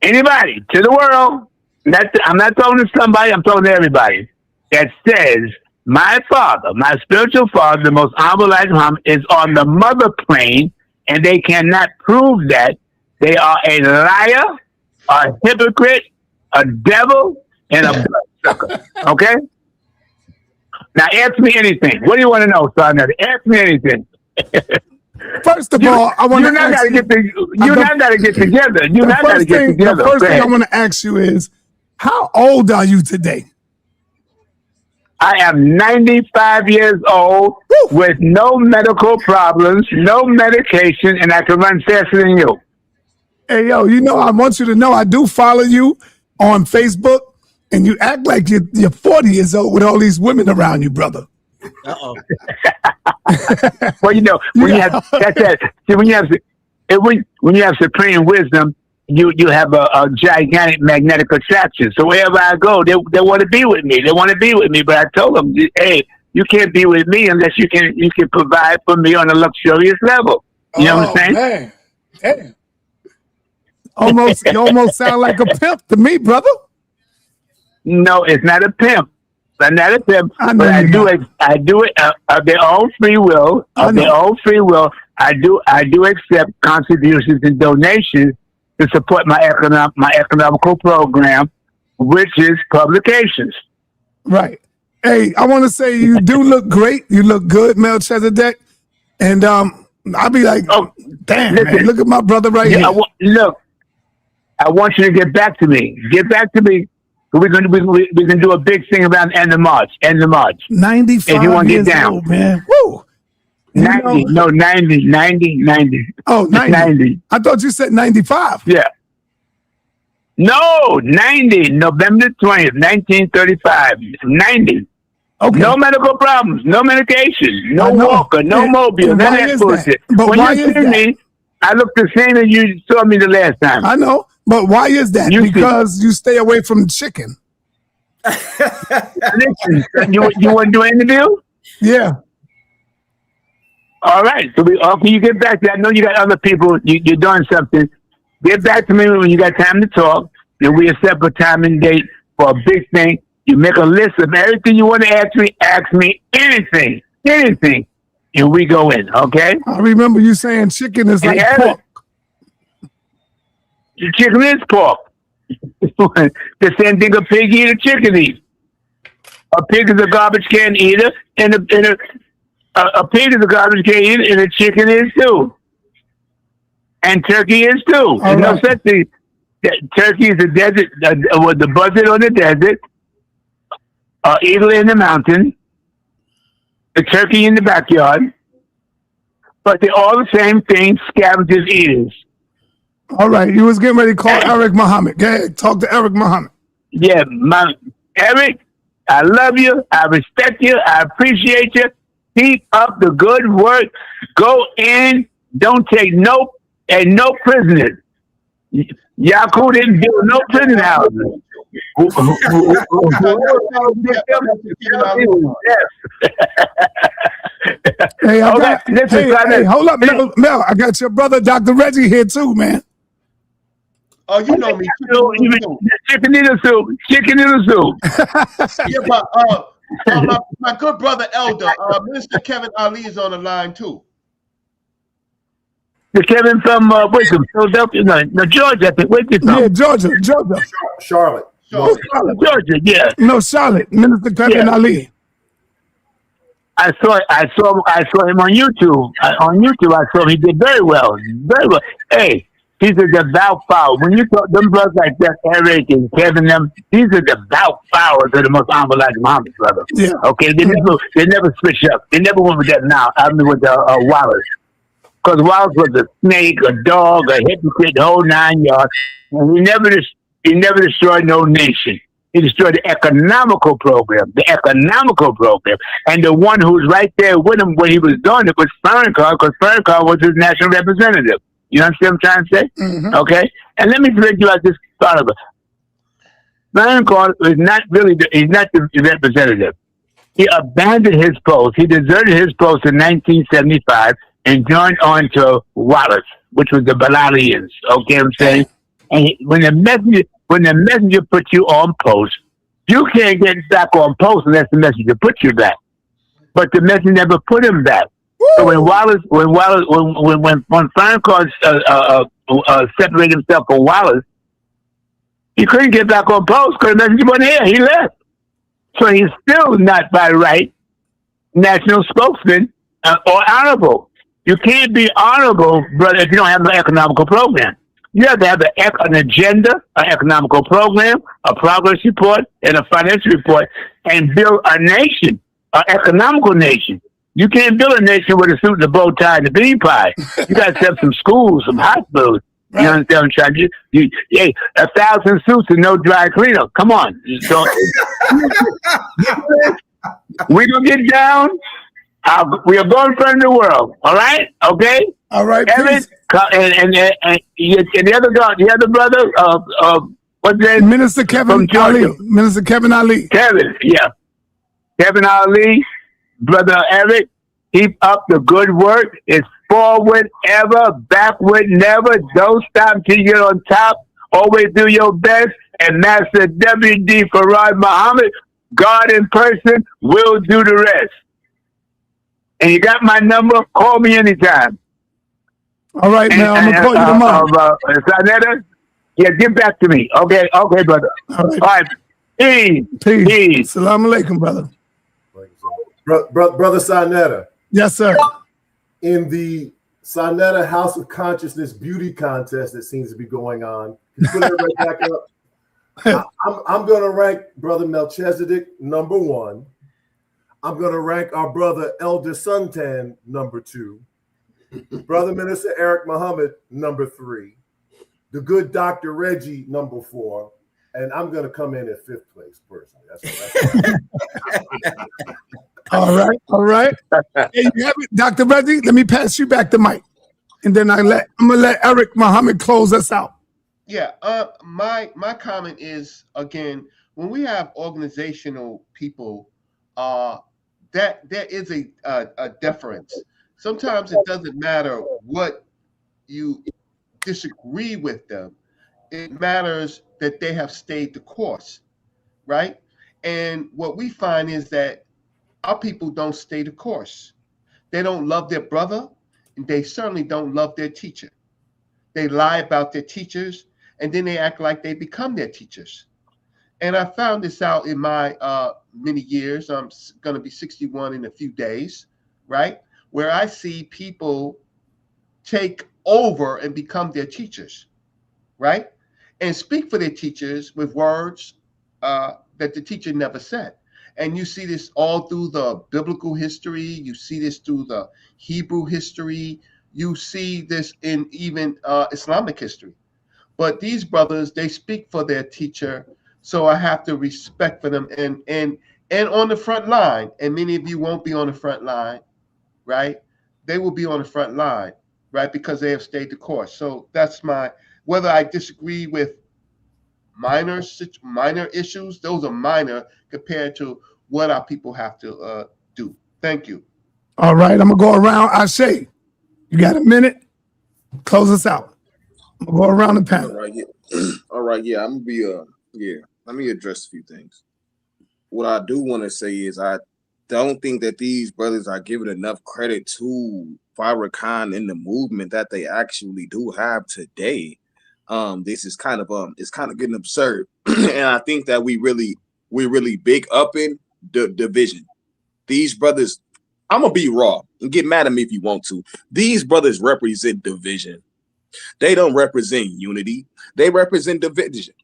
Anybody to the world, I'm not talking to somebody, I'm talking to everybody, that says my father, my spiritual father, the most honorable Elijah Muhammad, is on the mother plane, and they cannot prove that, they are a liar, a hypocrite, a devil, and a bloodsucker. Okay? Now ask me anything. What do you want to know, son? Ask me anything. First of all, I want to ask you. You not got to get together. You not got to get together. The first thing I want to ask you is, how old are you today? I am 95 years old with no medical problems, no medication, and I can run faster than you. Hey, yo, you know, I want you to know I do follow you on Facebook, and you act like you're 40 years old with all these women around you, brother. Uh-oh. Well, you know, when you have that's that. See, when you have supreme wisdom, you have a gigantic magnetic attraction. So wherever I go, they want to be with me. They want to be with me. But I told them, hey, you can't be with me unless you can provide for me on a luxurious level. You know what I'm saying? Man. Damn. You almost sound like a pimp to me, brother. No, it's not a pimp. I'm not a pimp, but I do it of their own free will. Of their own free will, I do accept contributions and donations to support my economical program, which is publications. Right. Hey, I want to say you do look great. You look good, Melchizedek. And I'll be like, oh, damn, listen, man, look at my brother right here. Look, I want you to get back to me. Get back to me. We can do a big thing around the end of March. 95 if you want to years get down. Old, man. Woo. 90. Oh, 90. I thought you said 95. Yeah. No, 90. November 20th, 1935. 90. Okay. No medical problems, no medication, no walker, no mobile, none of that bullshit. But when why you is see me, I look the same as you saw me the last time. I know, but why is that? Because you stay away from chicken. Listen, you want to do an interview? Yeah. All right. So can you get back to that? I know you got other people. You're doing something. Get back to me when you got time to talk. Then we set a time and date for a big thing. You make a list of everything you want to ask me. Ask me anything, and we go in. Okay. I remember you saying chicken is like pork. Chicken is pork. The same thing a pig eat, a chicken eat. A pig is a garbage can eater, and a pig is a garbage can eater, and a chicken is too. And turkey is too. There's no such thing. Turkey is a desert, with the buzzard on the desert, eagle in the mountain, a turkey in the backyard, but they're all the same thing, scavengers, eaters. All right, you was getting ready to call Eric Muhammad. Go ahead, talk to Eric Muhammad. Yeah, Eric, I love you. I respect you. I appreciate you. Keep up the good work. Go in. Don't take no prisoners. Yaku didn't do no prison houses. Hey, hold up, Mel. I got your brother, Dr. Reggie, here too, man. Oh, you know me. Chicken in the soup. Chicken in the soup. Yeah, but my good brother Elder, Minister Kevin Ali is on the line too. The Kevin from Philadelphia, no, Georgia. I think. Where's he from? Yeah, Georgia. Charlotte. Georgia. Yeah. No, Charlotte. Minister Kevin Ali. I saw him on YouTube. I saw him. He did very well. Very well. Hey, he's a devout follower. When you talk them brothers like that, Eric and Kevin, these are devout followers of the most honorable Elijah Muhammad, brother. Yeah. Okay. They never switch up. They never went with that now. I mean with Wallace. Because Wallace was a snake, a dog, a hypocrite, the whole 9 yards. And he never destroyed no nation. He destroyed the economical program. And the one who's right there with him when he was doing it was Farrakhan, because Farrakhan was his national representative. You understand what I'm trying to say? Mm-hmm. Okay? And let me break you out this thought of it. Farrakhan is not he's not the representative. He abandoned his post. He deserted his post in 1975 and joined on to Wallace, which was the Balalians. Okay, I'm saying? And when the messenger put you on post, you can't get back on post unless the messenger put you back. But the messenger never put him back. Woo! So when Farrakhan separated himself from Wallace, he couldn't get back on post because the messenger wasn't here. He left. So he's still not by right national spokesman or honorable. You can't be honorable, brother, if you don't have no economical program. You have to have an agenda, an economical program, a progress report, and a financial report, and build a nation, an economical nation. You can't build a nation with a suit and a bow tie and a bean pie. You got to have some schools, some hospitals. Right. You understand what I'm trying to do? Hey, 1,000 suits and no dry cleaner. Come on. We're going to get down. We are going from the world. All right? Okay? All right. Evan, and the other brother, what's his name? Minister Kevin Ali. Minister Kevin Ali. Kevin, yeah. Kevin Ali, Brother Eric, keep up the good work. It's forward ever, backward never. Don't stop until you get on top. Always do your best. And Master W.D. Farad Muhammad, God in person, will do the rest. And you got my number. Call me anytime. All right, now I'm gonna call you tomorrow. sa.neter? Yeah, get back to me. Okay, brother. All right. Peace. Salam alaikum, brother. Brother sa.neter. Yes, sir. In the sa.neter House of Consciousness beauty contest that seems to be going on, you put it right back up. I'm going to rank Brother Melchizedek number 1. I'm going to rank our brother Elder Suntan number 2. Brother Minister Eric Muhammad number 3. The good Dr. Reggie number 4. And I'm going to come in at 5th place personally. All right. Hey, you have it, Dr. Reggie. Let me pass you back the mic, and then I'm gonna let Eric Muhammad close us out. Yeah. My comment is, again, when we have organizational people, that there is a deference sometimes it doesn't matter what you disagree with them. It matters that they have stayed the course, right? And what we find is that our people don't stay the course. They don't love their brother, and they certainly don't love their teacher. They lie about their teachers, and then they act like they become their teachers. And I found this out in my many years. I'm going to be 61 in a few days, right? Where I see people take over and become their teachers, right? And speak for their teachers with words that the teacher never said. And you see this all through the biblical history. You see this through the Hebrew history. You see this in even Islamic history. But these brothers, they speak for their teacher. So I have to respect for them and on the front line. And many of you won't be on the front line, right? They will be on the front line, right? Because they have stayed the course. So that's whether I disagree with minor issues, those are minor compared to what our people have to do. Thank you. All right, I'm gonna go around. Ashe, you got a minute? Close us out. I'm gonna go around the panel. All right, yeah. All right, yeah. I'm gonna be let me address a few things. What I do want to say is I don't think that these brothers are giving enough credit to Farrakhan in the movement that they actually do have today. This is kind of it's kind of getting absurd. And I think that we're really big up in the division. These brothers, I'm gonna be raw and get mad at me if you want to. These brothers represent division. They don't represent unity. They represent division.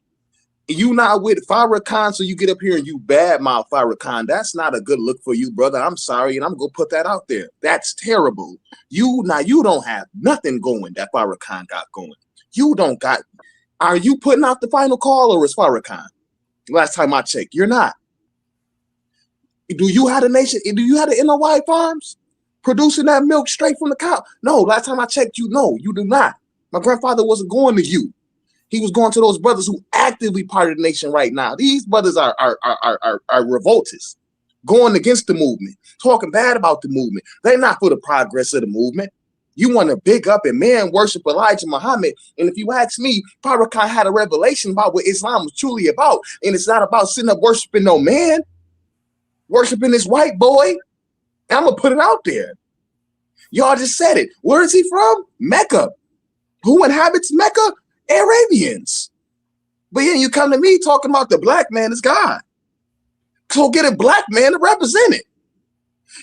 You not with Farrakhan, so you get up here and you badmouth Farrakhan. That's not a good look for you, brother. I'm sorry, and I'm gonna put that out there. That's terrible. You don't have nothing going that Farrakhan got going. You don't got. Are you putting out the final call, or is Farrakhan? Last time I checked, you're not. Do you have the nation? Do you have the NOI farms producing that milk straight from the cow? No. Last time I checked, you do not. My grandfather wasn't going to you. He was going to those brothers who actively part of the nation right now. These brothers are revoltists, going against the movement, talking bad about the movement. They're not for the progress of the movement. You want to big up and man worship Elijah Muhammad. And if you ask me, Farrakhan had a revelation about what Islam was truly about. And it's not about sitting up worshiping no man, worshiping this white boy. And I'm going to put it out there. Y'all just said it. Where is he from? Mecca. Who inhabits Mecca? Arabians. But then you come to me talking about the black man is God. So get a black man to represent it.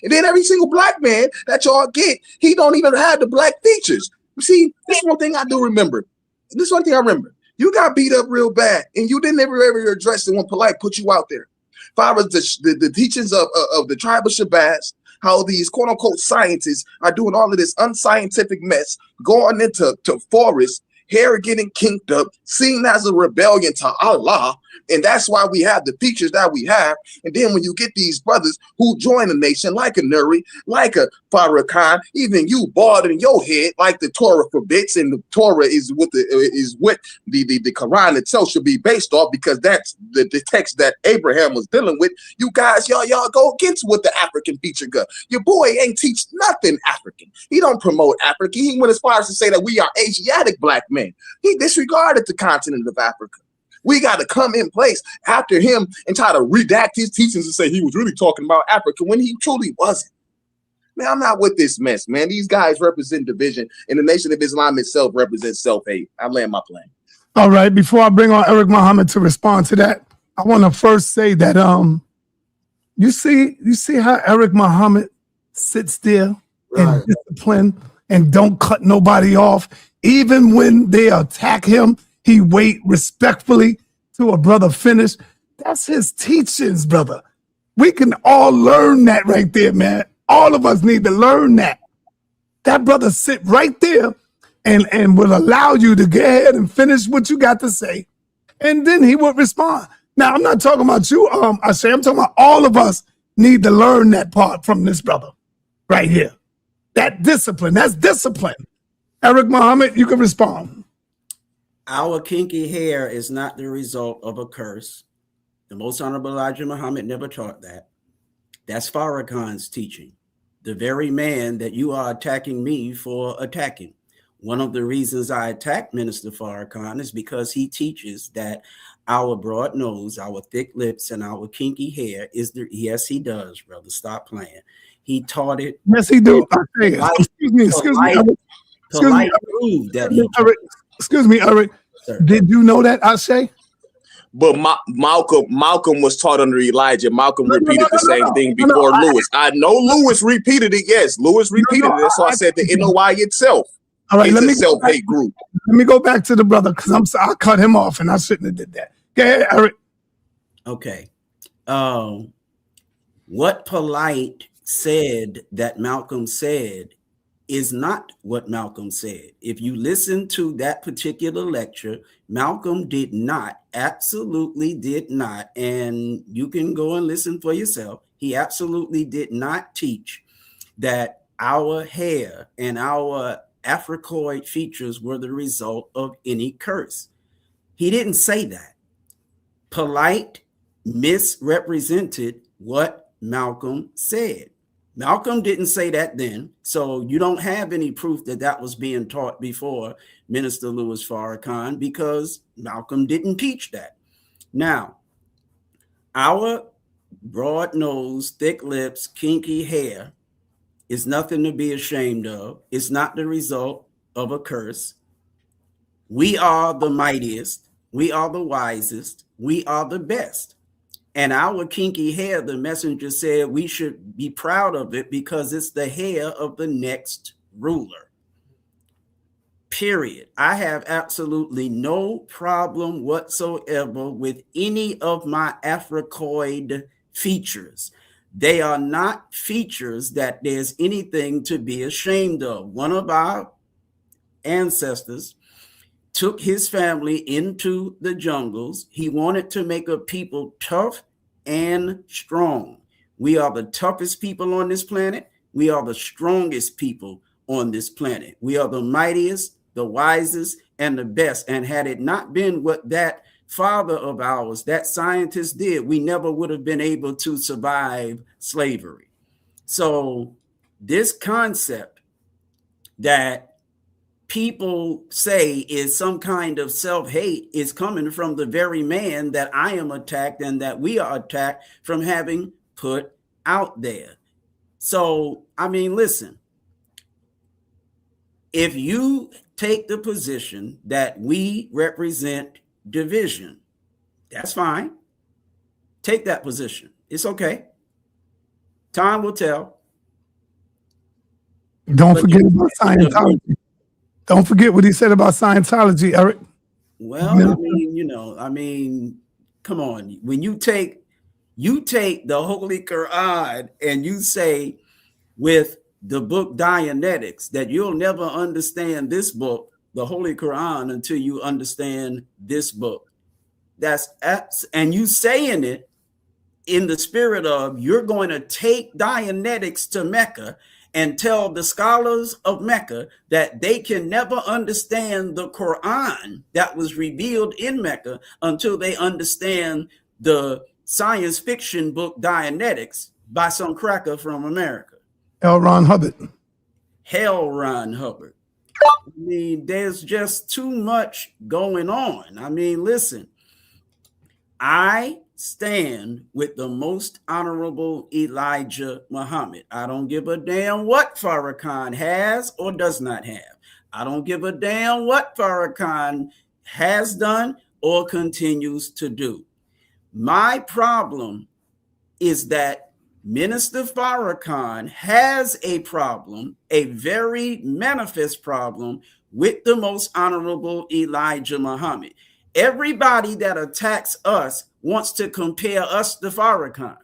And then every single black man that y'all get, he don't even have the black features. See, this one thing I do remember. This one thing I remember. You got beat up real bad, and you didn't ever address it when polite put you out there. As far as the teachings of the tribe of Shabazz, how these quote-unquote scientists are doing all of this unscientific mess, going into forests, hair getting kinked up, seen as a rebellion to Allah. And that's why we have the features that we have. And then when you get these brothers who join the nation, like a Nuri, like a Farrakhan, even you bald in your head, like the Torah forbids, and the Torah is what the Quran itself should be based off, because that's the text that Abraham was dealing with. You guys, y'all go against what the African feature got. Your boy ain't teach nothing African. He don't promote Africa. He went as far as to say that we are Asiatic black men. He disregarded the continent of Africa. We got to come in place after him and try to redact his teachings and say he was really talking about Africa when he truly wasn't. Man, I'm not with this mess, man. These guys represent division, and the Nation of Islam itself represents self-hate. I land my plane. All right, before I bring on Eric Muhammad to respond to that, I want to first say that you see how Eric Muhammad sits there in discipline and don't cut nobody off. Even when they attack him, he wait respectfully till a brother finish. That's his teachings, brother. We can all learn that right there, man. All of us need to learn that. That brother sit right there and will allow you to go ahead and finish what you got to say. And then he would respond. Now, I'm not talking about you, I'm talking about all of us need to learn that part from this brother right here. That discipline, that's discipline. Eric Muhammad, you can respond. Our kinky hair is not the result of a curse. The Most Honorable Elijah Muhammad never taught that. That's Farrakhan's teaching. the very man that you are attacking me for attacking. One of the reasons I attack Minister Farrakhan is because he teaches that our broad nose, our thick lips, and our kinky hair is the, yes, he does, brother. Stop playing. He taught it. Yes, he do. Excuse me. Excuse me. Excuse me, Eric. Did you know that, Ashe? But Malcolm was taught under Elijah. Malcolm repeated the same thing before Lewis. I know Lewis repeated it. Yes, Lewis repeated it. That's why I said the NOI itself. All right, let me self-hate group. Let me go back to the brother because I cut him off and I shouldn't have did that. Go ahead, Eric. Okay. What Polite said that Malcolm said is not what Malcolm said. If you listen to that particular lecture, Malcolm did not, absolutely did not, and you can go and listen for yourself. He absolutely did not teach that our hair and our Africoid features were the result of any curse. He didn't say that. Polite misrepresented what Malcolm said. Malcolm didn't say that then, so you don't have any proof that that was being taught before Minister Louis Farrakhan because Malcolm didn't teach that. Now, our broad nose, thick lips, kinky hair is nothing to be ashamed of. It's not the result of a curse. We are the mightiest. We are the wisest. We are the best. And our kinky hair, the messenger said we should be proud of it because it's the hair of the next ruler. Period. I have absolutely no problem whatsoever with any of my Africoid features. They are not features that there's anything to be ashamed of. One of our ancestors took his family into the jungles. He wanted to make a people tough and strong. We are the toughest people on this planet. We are the strongest people on this planet. We are the mightiest, the wisest, and the best. And had it not been what that father of ours, that scientist did, we never would have been able to survive slavery. So this concept that people say is some kind of self-hate is coming from the very man that I am attacked and that we are attacked from having put out there. So, I mean, listen, if you take the position that we represent division, that's fine. Take that position. It's okay. Time will tell. Don't forget about Scientology. Don't forget what he said about Scientology, Eric. Well, I mean, you know, I mean, come on. When you take the Holy Quran and you say with the book Dianetics that you'll never understand this book, the Holy Quran, until you understand this book. And you saying it in the spirit of you're going to take Dianetics to Mecca and tell the scholars of Mecca that they can never understand the Quran that was revealed in Mecca until they understand the science fiction book Dianetics by some cracker from America. L. Ron Hubbard. Hell, Ron Hubbard. I mean, there's just too much going on. I mean, listen, I stand with the most honorable Elijah Muhammad. I don't give a damn what Farrakhan has or does not have. I don't give a damn what Farrakhan has done or continues to do. My problem is that Minister Farrakhan has a problem, a very manifest problem with the most honorable Elijah Muhammad. Everybody that attacks us wants to compare us to Farrakhan.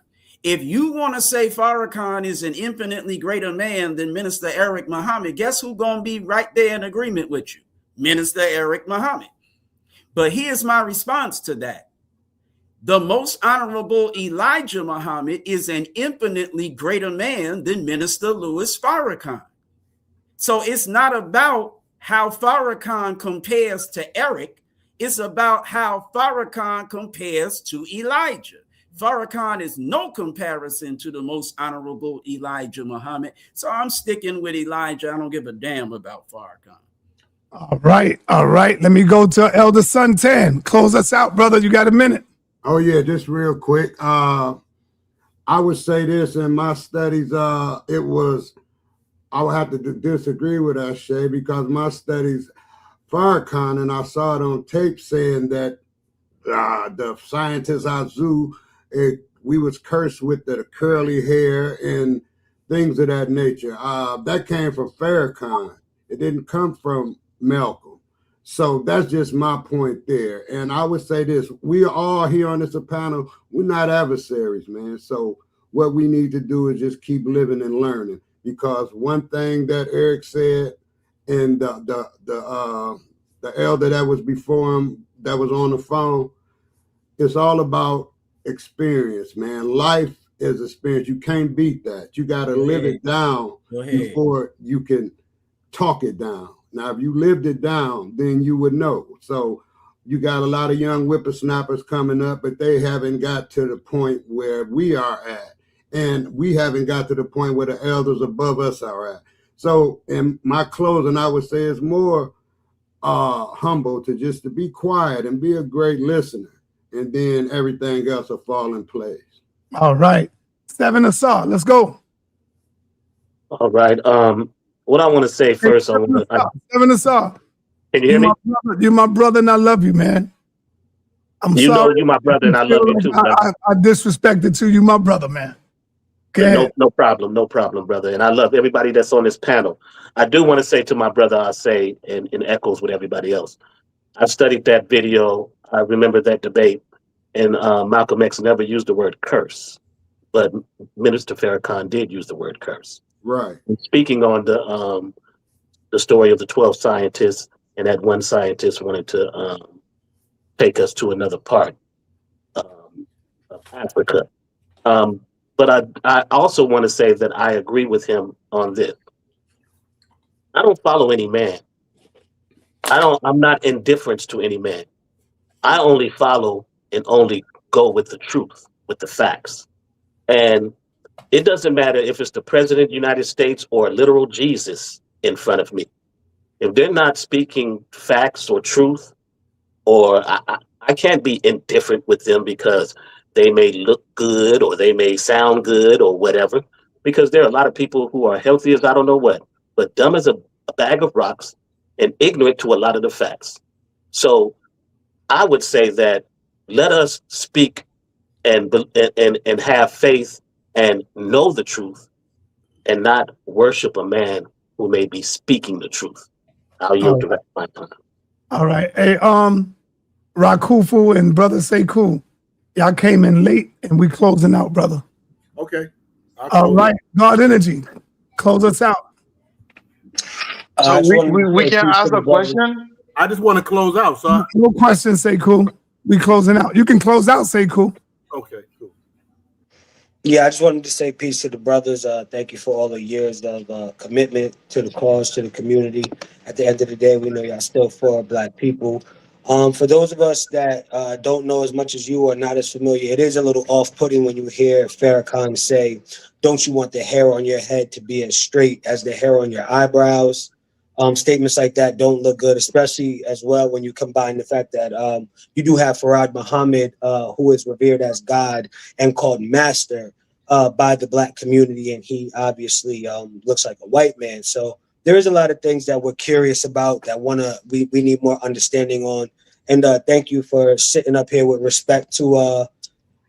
If you want to say Farrakhan is an infinitely greater man than Minister Eric Muhammad, guess who's going to be right there in agreement with you? Minister Eric Muhammad. But here's my response to that. The most honorable Elijah Muhammad is an infinitely greater man than Minister Louis Farrakhan. So it's not about how Farrakhan compares to Eric. It's about how Farrakhan compares to Elijah. Farrakhan is no comparison to the most honorable Elijah Muhammad. So I'm sticking with Elijah. I don't give a damn about Farrakhan. All right. All right. Let me go to Elder Suntan. Close us out, brother. You got a minute. Oh, yeah, just real quick. I would say this in my studies, I would have to disagree with Ashay because my studies, Farrakhan, and I saw it on tape saying that the scientist Azu, we was cursed with the curly hair and things of that nature. That came from Farrakhan. It didn't come from Malcolm. So that's just my point there. And I would say this, we are all here on this panel, we're not adversaries, man. So what we need to do is just keep living and learning. Because one thing that Eric said, and the elder that was before him that was on the phone, it's all about experience, man. Life is experience. You can't beat that. You got to live it down before you can talk it down. Now, if you lived it down, then you would know. So you got a lot of young whippersnappers coming up, but they haven't got to the point where we are at. And we haven't got to the point where the elders above us are at. So in my closing, I would say it's more humble to be quiet and be a great listener. And then everything else will fall in place. All right. 7 assault. Let's go. All right. What I want to say first, 7 assault. Can you hear me? You're my brother, and I love you, man. I'm you sorry. know you're my brother, and I love you too, brother. I disrespected you. You my brother, man. No problem, brother. And I love everybody that's on this panel. I do want to say to my brother, I say, and echoes with everybody else. I've studied that video. I remember that debate, and Malcolm X never used the word curse, but Minister Farrakhan did use the word curse. Right. And speaking on the story of the 12 scientists, and that one scientist wanted to take us to another part of Africa. But I also want to say that I agree with him on this. I don't follow any man. I'm not indifferent to any man. I only follow and only go with the truth, with the facts. And it doesn't matter if it's the president of the United States or literal Jesus in front of me. If they're not speaking facts or truth, or I can't be indifferent with them because they may look good or they may sound good or whatever, because there are a lot of people who are healthy as I don't know what, but dumb as a bag of rocks and ignorant to a lot of the facts. So I would say that let us speak and have faith and know the truth and not worship a man who may be speaking the truth. I'll yield the rest of my time. All right. Hey, Rakufu and Brother Sekou, y'all came in late and we closing out, brother. Okay. All right. God Energy, close us out. So we can ask a question? I just want to close out. So no questions, Sekou. We closing out. You can close out, Sekou. Okay, cool. Yeah, I just wanted to say peace to the brothers. Thank you for all the years of commitment to the cause, to the community. At the end of the day, we know y'all still for Black people. For those of us that don't know as much as you or not as familiar, it is a little off-putting when you hear Farrakhan say, don't you want the hair on your head to be as straight as the hair on your eyebrows? Statements like that don't look good, especially as well when you combine the fact that you do have Farad Muhammad, who is revered as God and called master by the Black community, and he obviously looks like a white man. So there is a lot of things that we're curious about that we need more understanding on. And thank you for sitting up here with respect to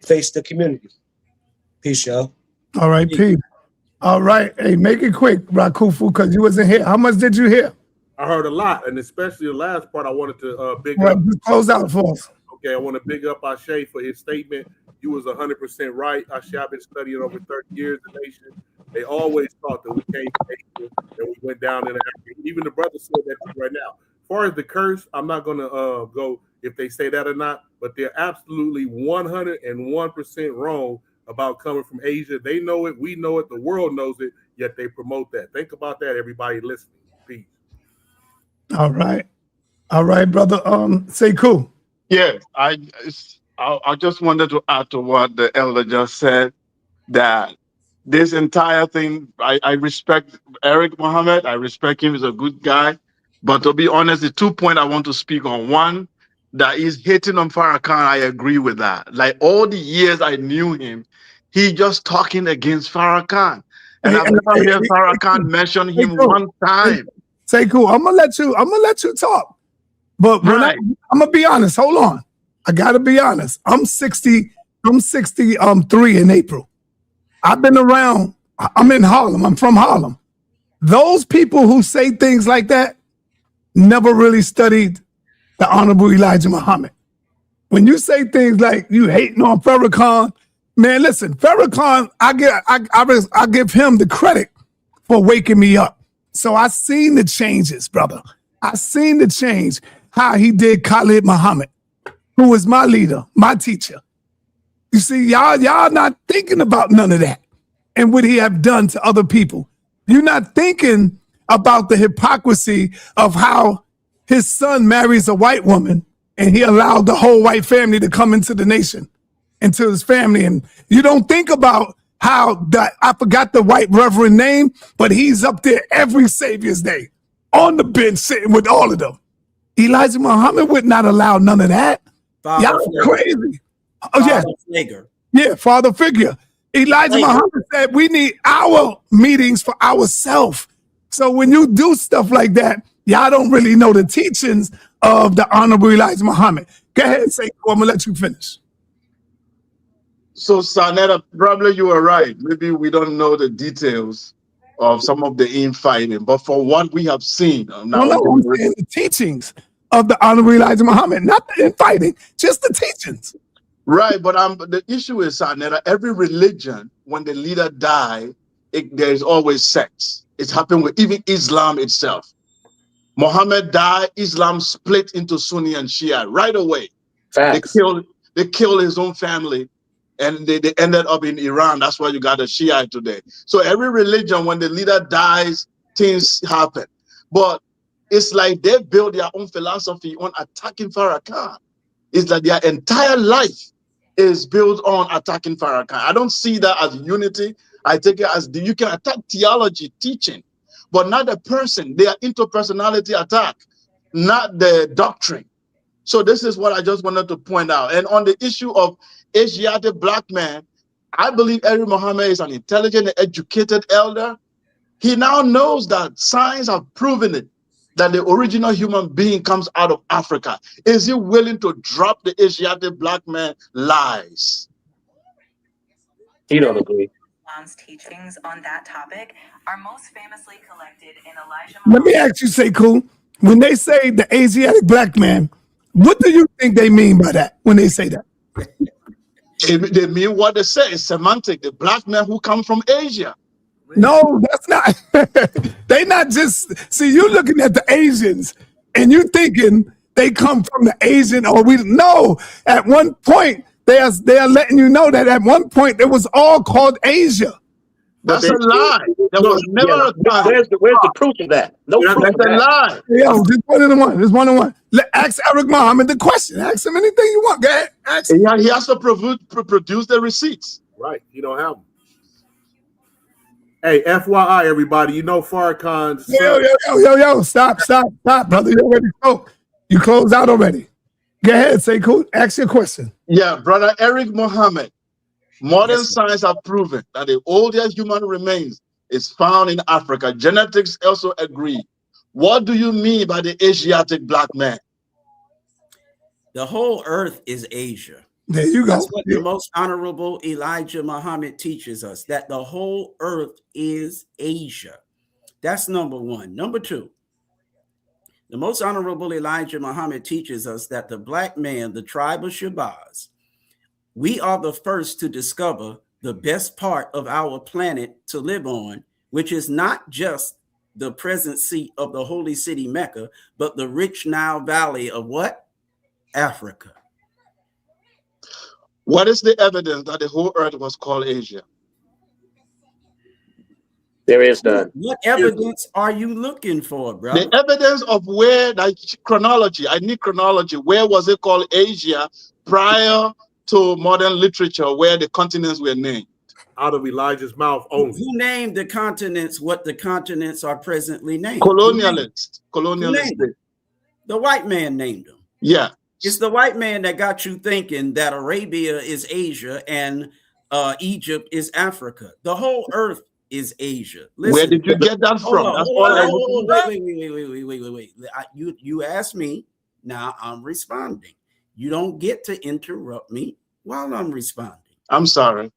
face the community. Peace, y'all. All right, peace. All right. Hey, make it quick, Rakufu, because you wasn't here. How much did you hear? I heard a lot, and especially the last part I wanted to big Well, up. just close out for us. Okay, I want to big up Ashay for his statement. You was 100% right. Ashay, I've been studying over 30 years the nation. They always thought that we came from Asia and we went down into Africa. Even the brother said that right now. As far as the curse, I'm not going to go if they say that or not, but they're absolutely 101% wrong about coming from Asia. They know it, we know it, the world knows it, yet they promote that. Think about that, everybody listening. Peace. All right. All right, brother. Sekou. Yeah, I just wanted to add to what the elder just said, that this entire thing, I respect Eric Mohammed. I respect him. He's a good guy. But to be honest, the 2 points I want to speak on. One, that he's hating on Farrakhan. I agree with that. Like all the years I knew him, he just talking against Farrakhan. And I've never heard Farrakhan mention him one time. Say cool. I'm gonna let you talk. But when I'm gonna be honest, hold on. I gotta be honest. I'm 63 in April. I've been around, I'm in Harlem, I'm from Harlem. Those people who say things like that never really studied the Honorable Elijah Muhammad. When you say things like you hating on Farrakhan, man, listen, Farrakhan, I give him the credit for waking me up. So I seen the changes, brother. I seen the change, how he did Khalid Muhammad, who was my leader, my teacher. You see, y'all not thinking about none of that and what he have done to other people. You're not thinking about the hypocrisy of how his son marries a white woman and he allowed the whole white family to come into the nation, into his family. And you don't think about how I forgot the white reverend name, but he's up there every Savior's Day on the bench sitting with all of them. Elijah Muhammad would not allow none of that. Y'all crazy. Oh, yeah. Figure. Yeah, father figure. Elijah Muhammad said we need our meetings for ourselves. So when you do stuff like that, y'all don't really know the teachings of the Honorable Elijah Muhammad. Go ahead and say, I'm gonna let you finish. So sa.neter, probably you were right. Maybe we don't know the details of some of the infighting, but for what we have seen, now I'm saying the teachings of the Honorable Elijah Muhammad, not the infighting, just the teachings. Right, but the issue is sa.neter, every religion, when the leader dies, there's always sects. It's happened with even Islam itself. Muhammad died, Islam split into Sunni and Shia right away. Facts. They killed his own family, and they ended up in Iran. That's why you got a Shia today. So every religion, when the leader dies, things happen. But it's like they build their own philosophy on attacking Farrakhan. It's like their entire life is built on attacking Farrakhan. I don't see that as unity. I take it as you can attack theology, teaching, but not the person. They are interpersonality attack, not the doctrine. So this is what I just wanted to point out. And on the issue of Asiatic black man, I believe Eric Mohammed is an intelligent, educated elder. He now knows that science have proven it, that the original human being comes out of Africa. Is he willing to drop the Asiatic black man lies? He don't agree. Teachings on that topic are most famously collected in Elijah. Let me ask you, Sekou, when they say the Asiatic black man, what do you think they mean by that when they say that? They mean what they say. It's semantic. The black man who come from Asia. No, that's not. They not just, see, you looking at the Asians and you thinking they come from the Asian, or we know at one point they are letting you know that at one point it was all called Asia. That's a lie. There was never a time. Where's the proof of that? No proof That's of a that. lie. Yo, just one-on-one. Just one-on-one. Ask Eric Muhammad the question. Ask him anything you want. Go ahead. Ask him. He has to produce the receipts. Right. You don't have them. Hey, FYI, everybody, you know Farrakhan's Yo. Stop, brother. You already spoke. You closed out already. Go ahead, Sekou. Ask your question. Yeah, brother Eric Mohammed. Modern science have proven that the oldest human remains is found in Africa. Genetics also agree. What do you mean by the Asiatic black man? The whole earth is Asia. There you go. That's what the most honorable Elijah Muhammad teaches us, that the whole earth is Asia. That's number one. Number two, the most honorable Elijah Muhammad teaches us that the black man, the tribe of Shabazz, we are the first to discover the best part of our planet to live on, which is not just the present seat of the holy city Mecca, but the rich Nile Valley of what? Africa. What is the evidence that the whole earth was called Asia? There is none. What evidence are you looking for, brother? The evidence of where, like chronology, I need chronology. Where was it called Asia prior to modern literature where the continents were named? Out of Elijah's mouth only. Who named the continents what the continents are presently named? Colonialists. Who Colonialists named them? The white man named them. Yeah. It's the white man that got you thinking that Arabia is Asia and Egypt is Africa. The whole earth is Asia. Listen, where did you get that from? That's all I wait. You asked me. Now I'm responding. You don't get to interrupt me while I'm responding. I'm sorry.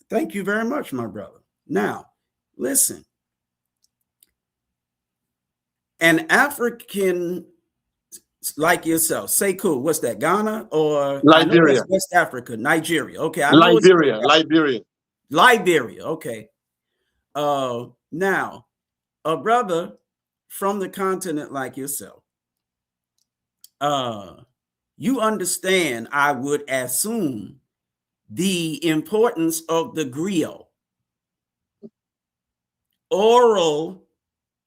Thank you very much, my brother. Now, listen. An African like yourself, say cool. What's that? Ghana or Liberia? West Africa, Nigeria. Okay, I know Liberia. Okay. Now, a brother from the continent like yourself, you understand, I would assume, the importance of the griot, oral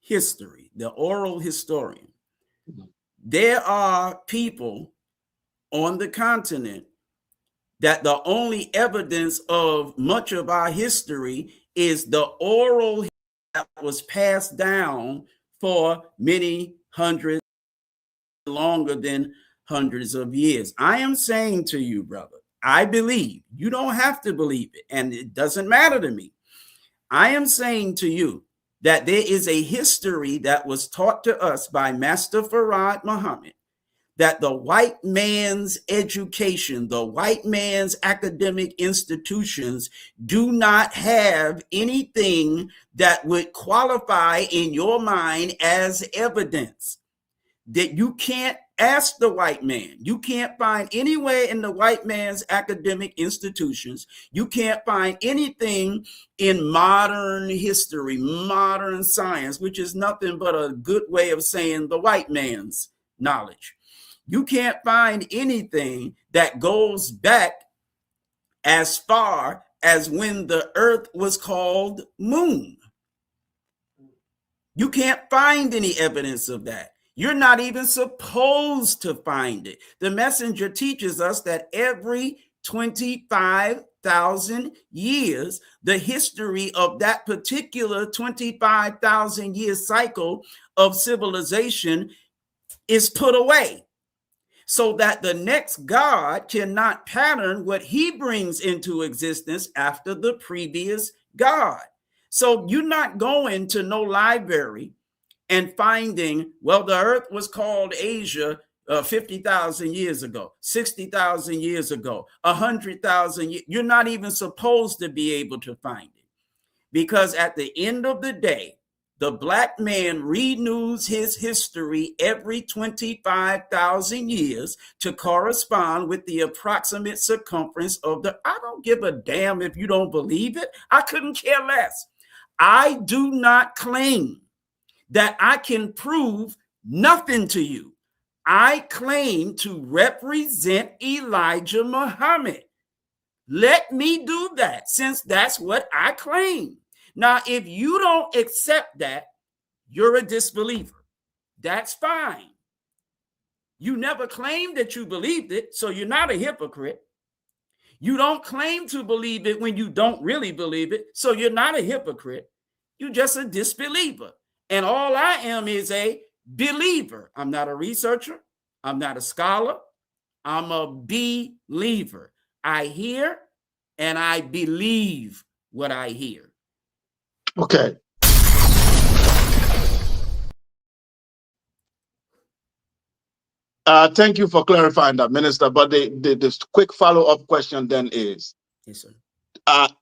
history, the oral historian. There are people on the continent that the only evidence of much of our history is the oral that was passed down for many hundreds, longer than hundreds of years. I am saying to you, brother, I believe, you don't have to believe it, and it doesn't matter to me. I am saying to you that there is a history that was taught to us by Master Farad Muhammad, that the white man's education, the white man's academic institutions do not have anything that would qualify in your mind as evidence. That you can't ask the white man. You can't find anywhere in the white man's academic institutions. You can't find anything in modern history, modern science, which is nothing but a good way of saying the white man's knowledge. You can't find anything that goes back as far as when the earth was called moon. You can't find any evidence of that. You're not even supposed to find it. The messenger teaches us that every 25,000 years, the history of that particular 25,000 year cycle of civilization is put away, so that the next God cannot pattern what he brings into existence after the previous God. So you're not going to no library and finding, well, the earth was called Asia 50,000 years ago, 60,000 years ago, 100,000 years. You're not even supposed to be able to find it, because at the end of the day, the black man renews his history every 25,000 years to correspond with the approximate circumference of the. I don't give a damn if you don't believe it. I couldn't care less. I do not claim that I can prove nothing to you. I claim to represent Elijah Muhammad. Let me do that, since that's what I claim. Now, if you don't accept that, you're a disbeliever. That's fine. You never claimed that you believed it, so you're not a hypocrite. You don't claim to believe it when you don't really believe it, so you're not a hypocrite. You're just a disbeliever. And all I am is a believer. I'm not a researcher. I'm not a scholar. I'm a believer. I hear and I believe what I hear. Okay. Thank you for clarifying that, Minister. But the quick follow-up question then is, yes, sir.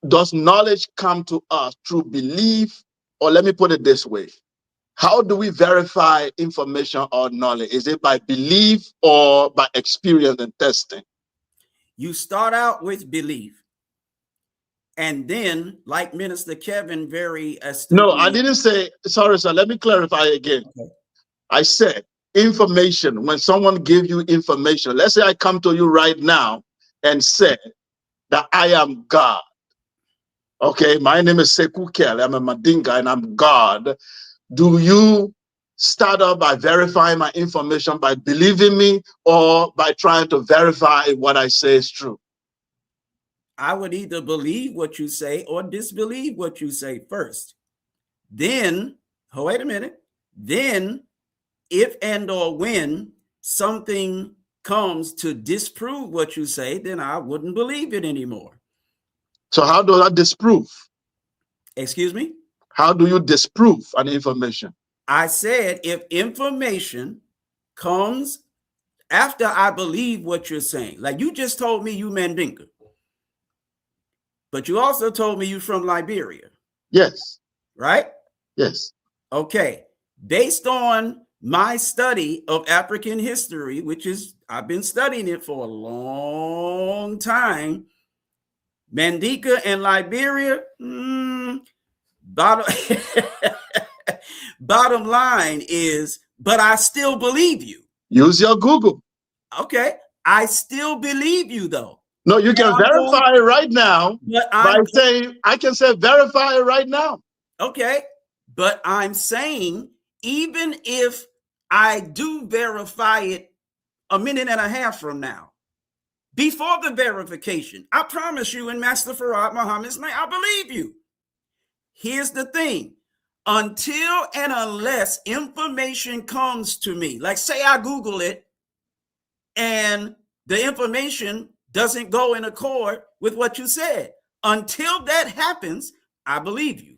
Does knowledge come to us through belief? Or let me put it this way. How do we verify information or knowledge? Is it by belief or by experience and testing? You start out with belief. And then, like Minister Kevin very astutely... No, I didn't say, sorry, sir, let me clarify again. Okay. I said information, when someone gives you information, let's say I come to you right now and say that I am God. Okay, my name is Sekou Kel, I'm a Madinga and I'm God. Do you start out by verifying my information by believing me, or by trying to verify what I say is true? I would either believe what you say or disbelieve what you say first. Then, oh, wait a minute. Then, if and or when something comes to disprove what you say, then I wouldn't believe it anymore. So how do I disprove? Excuse me? How do you disprove an information? I said if information comes after I believe what you're saying, like you just told me you Mandinka, but you also told me you from Liberia. Yes. Right? Yes. Okay. Based on my study of African history, which is, I've been studying it for a long time, Mandinka and Liberia, bottom line is, but I still believe you. Use your Google. Okay. I still believe you though. No, you can verify it right now by saying, I can say verify it right now. Okay. But I'm saying, even if I do verify it a minute and a half from now, before the verification, I promise you in Master Farad Muhammad's name, I believe you. Here's the thing. Until and unless information comes to me, like say I Google it and the information doesn't go in accord with what you said, until that happens, I believe you.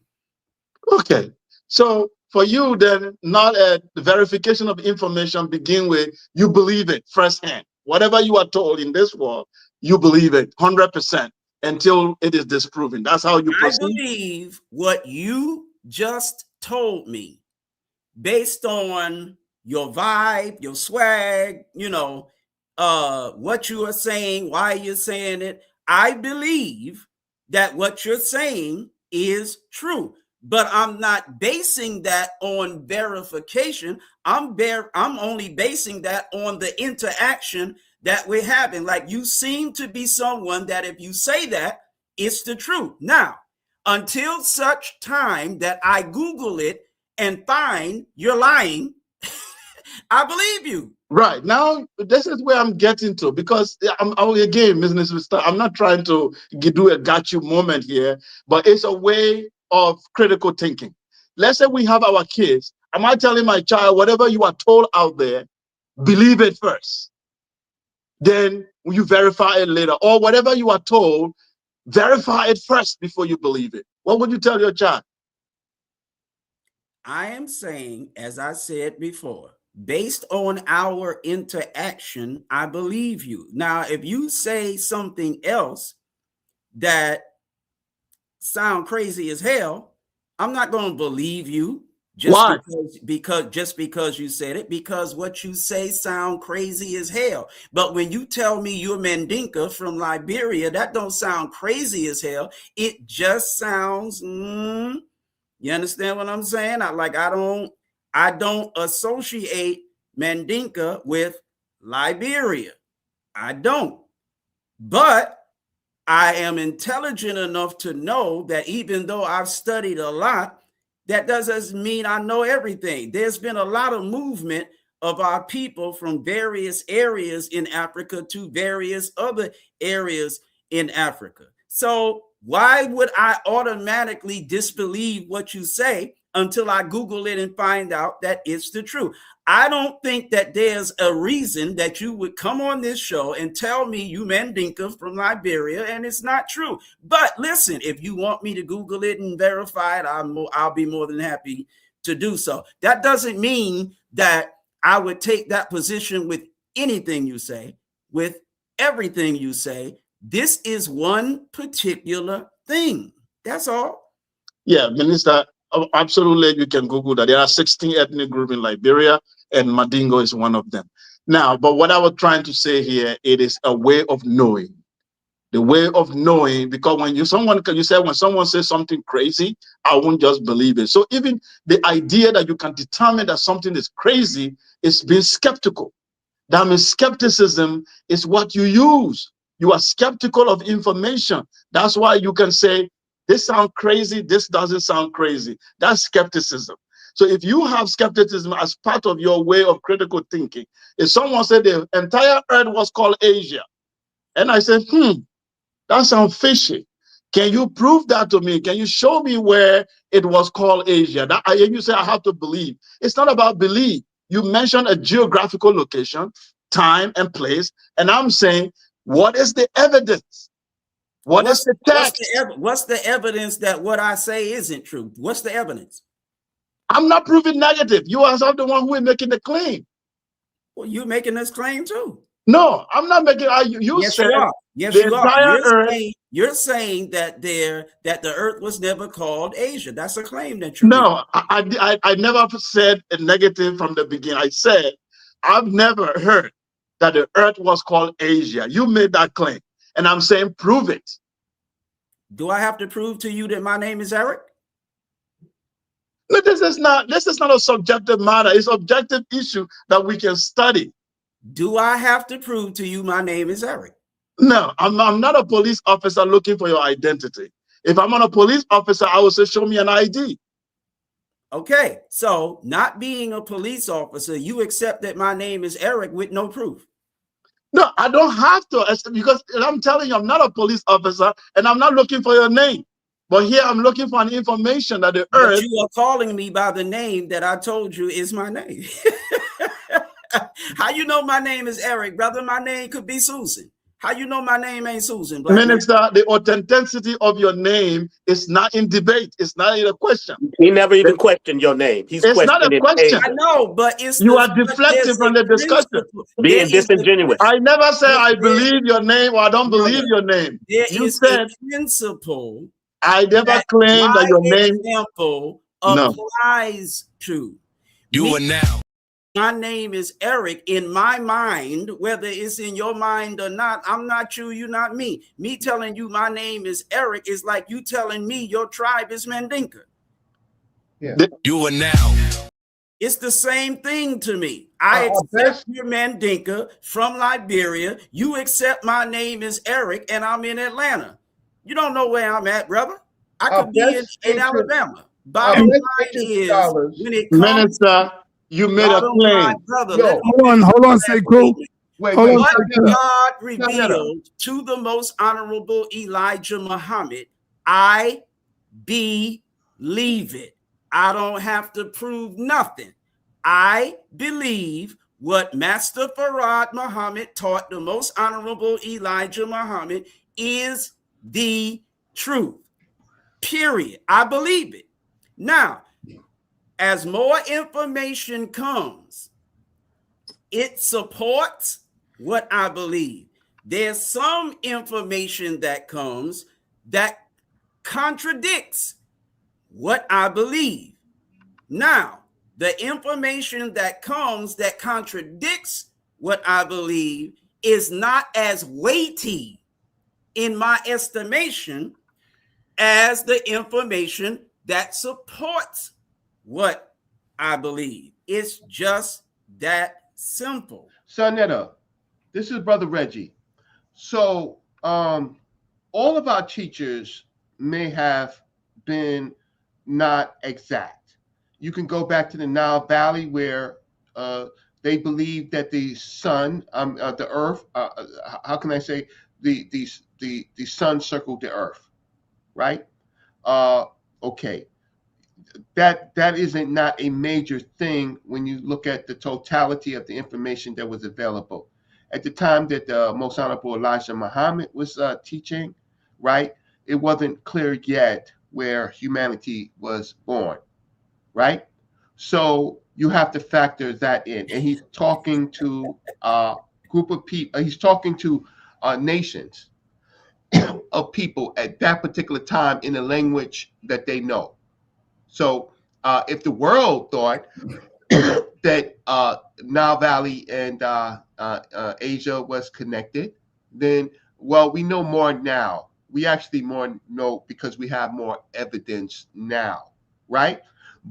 Okay. So for you, then, not a verification of information begin with you believe it firsthand. Whatever you are told in this world, you believe it 100% until it is disproven. That's how you proceed. I believe what you just told me based on your vibe, your swag, you know, what you are saying, why you're saying it. I believe that what you're saying is true, but I'm not basing that on verification. I'm only basing that on the interaction that we're having. Like, you seem to be someone that if you say that, it's the truth. Now, until such time that I Google it and find you're lying, I believe you. Right. Now, this is where I'm getting to, because again, I'm not trying to do a got you moment here, but it's a way of critical thinking. Let's say we have our kids. Am I telling my child, whatever you are told out there, believe it first? Then you verify it later, or whatever you are told, verify it first before you believe it. What would you tell your child? I am saying, as I said before, based on our interaction, I believe you. Now, if you say something else that sounds crazy as hell, I'm not going to believe you. Why? Because you said it, because what you say sound crazy as hell. But when you tell me you're Mandinka from Liberia, that don't sound crazy as hell. It just sounds, you understand what I'm saying? I don't associate Mandinka with Liberia. I don't. But I am intelligent enough to know that even though I've studied a lot, that doesn't mean I know everything. There's been a lot of movement of our people from various areas in Africa to various other areas in Africa. So why would I automatically disbelieve what you say until I Google it and find out that it's the truth? I don't think that there's a reason that you would come on this show and tell me you Mandinka from Liberia, and it's not true. But listen, if you want me to Google it and verify it, I'll be more than happy to do so. That doesn't mean that I would take that position with anything you say, with everything you say. This is one particular thing. That's all. Yeah, Minister, absolutely, you can Google that. There are 16 ethnic groups in Liberia, and Mandingo is one of them. Now, but what I was trying to say here, it is a way of knowing. The way of knowing, because when someone says something crazy, I won't just believe it. So even the idea that you can determine that something is crazy is being skeptical. That means skepticism is what you use. You are skeptical of information. That's why you can say, this sounds crazy, this doesn't sound crazy. That's skepticism. So if you have skepticism as part of your way of critical thinking, if someone said the entire earth was called Asia, and I said, That sounds fishy. Can you prove that to me? Can you show me where it was called Asia? And you say I have to believe. It's not about belief. You mentioned a geographical location, time, and place, and I'm saying, what is the evidence? What is the text? What's the evidence that what I say isn't true? What's the evidence? I'm not proving negative. You are the one who is making the claim. Well, you're making this claim too. No, I'm not making. You yes, said you are. Yes, the you are. entire Earth. You're saying that the Earth was never called Asia. That's a claim that you're No, I never said a negative from the beginning. I said I've never heard that the Earth was called Asia. You made that claim, and I'm saying prove it. Do I have to prove to you that my name is Eric? No, this is not a subjective matter. It's an objective issue that we can study. Do I have to prove to you my name is Eric? No, I'm not a police officer looking for your identity. If I'm on a police officer, I would say, show me an ID. Okay, so not being a police officer, you accept that my name is Eric with no proof. No, I don't have to, because I'm telling you, I'm not a police officer, and I'm not looking for your name. But here I'm looking for an information that the Earth. But you are calling me by the name that I told you is my name. How you know my name is Eric, brother? My name could be Susan. How you know my name ain't Susan? Minister, the authenticity of your name is not in debate. It's not in a question. He never even questioned your name. He's it's not a question. I know, but it's you are deflecting from the discussion. Being disingenuous. I never said I believe your name or I don't believe your name. You said a principle. I never claimed that your name example applies to. You are now. My name is Eric. In my mind, whether it's in your mind or not, I'm not you, you're not me. Me telling you my name is Eric is like you telling me your tribe is Mandinka. Yeah. You are now. It's the same thing to me. I accept you're Mandinka from Liberia. You accept my name is Eric and I'm in Atlanta. You don't know where I'm at, brother. I could be in Alabama. Bottom line is, when it comes Minister, you made a claim. Brother, hold on, say cool. What God revealed to the most honorable Elijah Muhammad, I believe it. I don't have to prove nothing. I believe what Master Farad Muhammad taught the most honorable Elijah Muhammad is the truth. Period. I believe it. Now, as more information comes, it supports what I believe. There's some information that comes that contradicts what I believe. Now, the information that comes that contradicts what I believe is not as weighty in my estimation as the information that supports what I believe. It's just that simple. sa.neter, this is Brother Reggie. So all of our teachers may have been not exact. You can go back to the Nile Valley where they believe that the sun, the earth, how can I say, the sun circled the earth, right? Okay. That isn't not a major thing when you look at the totality of the information that was available. At the time that the Most Honorable Elijah Muhammad was teaching, right, it wasn't clear yet where humanity was born, right? So you have to factor that in. And he's talking to a group of people, he's talking to nations of people at that particular time in a language that they know. So if the world thought that Nile Valley and Asia was connected, then, well, we know more now. We actually more know because we have more evidence now, right?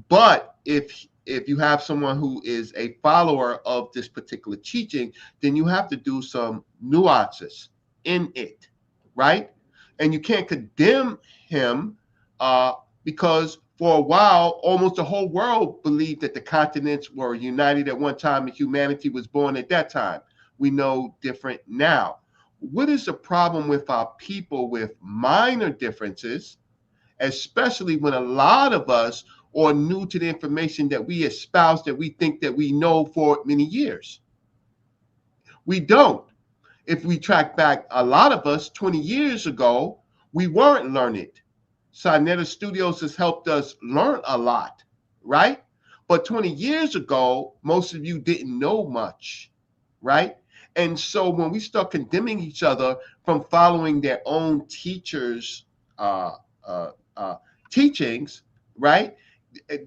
But if you have someone who is a follower of this particular teaching, then you have to do some nuances in it, right? And you can't condemn him because for a while, almost the whole world believed that the continents were united at one time and humanity was born at that time. We know different now. what is the problem with our people with minor differences, especially when a lot of us are new to the information that we espouse, that we think that we know for many years? We don't. If we track back, a lot of us 20 years ago, we weren't learned. sa.neter Studios has helped us learn a lot, right? But 20 years ago, most of you didn't know much, right? And so when we start condemning each other from following their own teachers' teachings, right?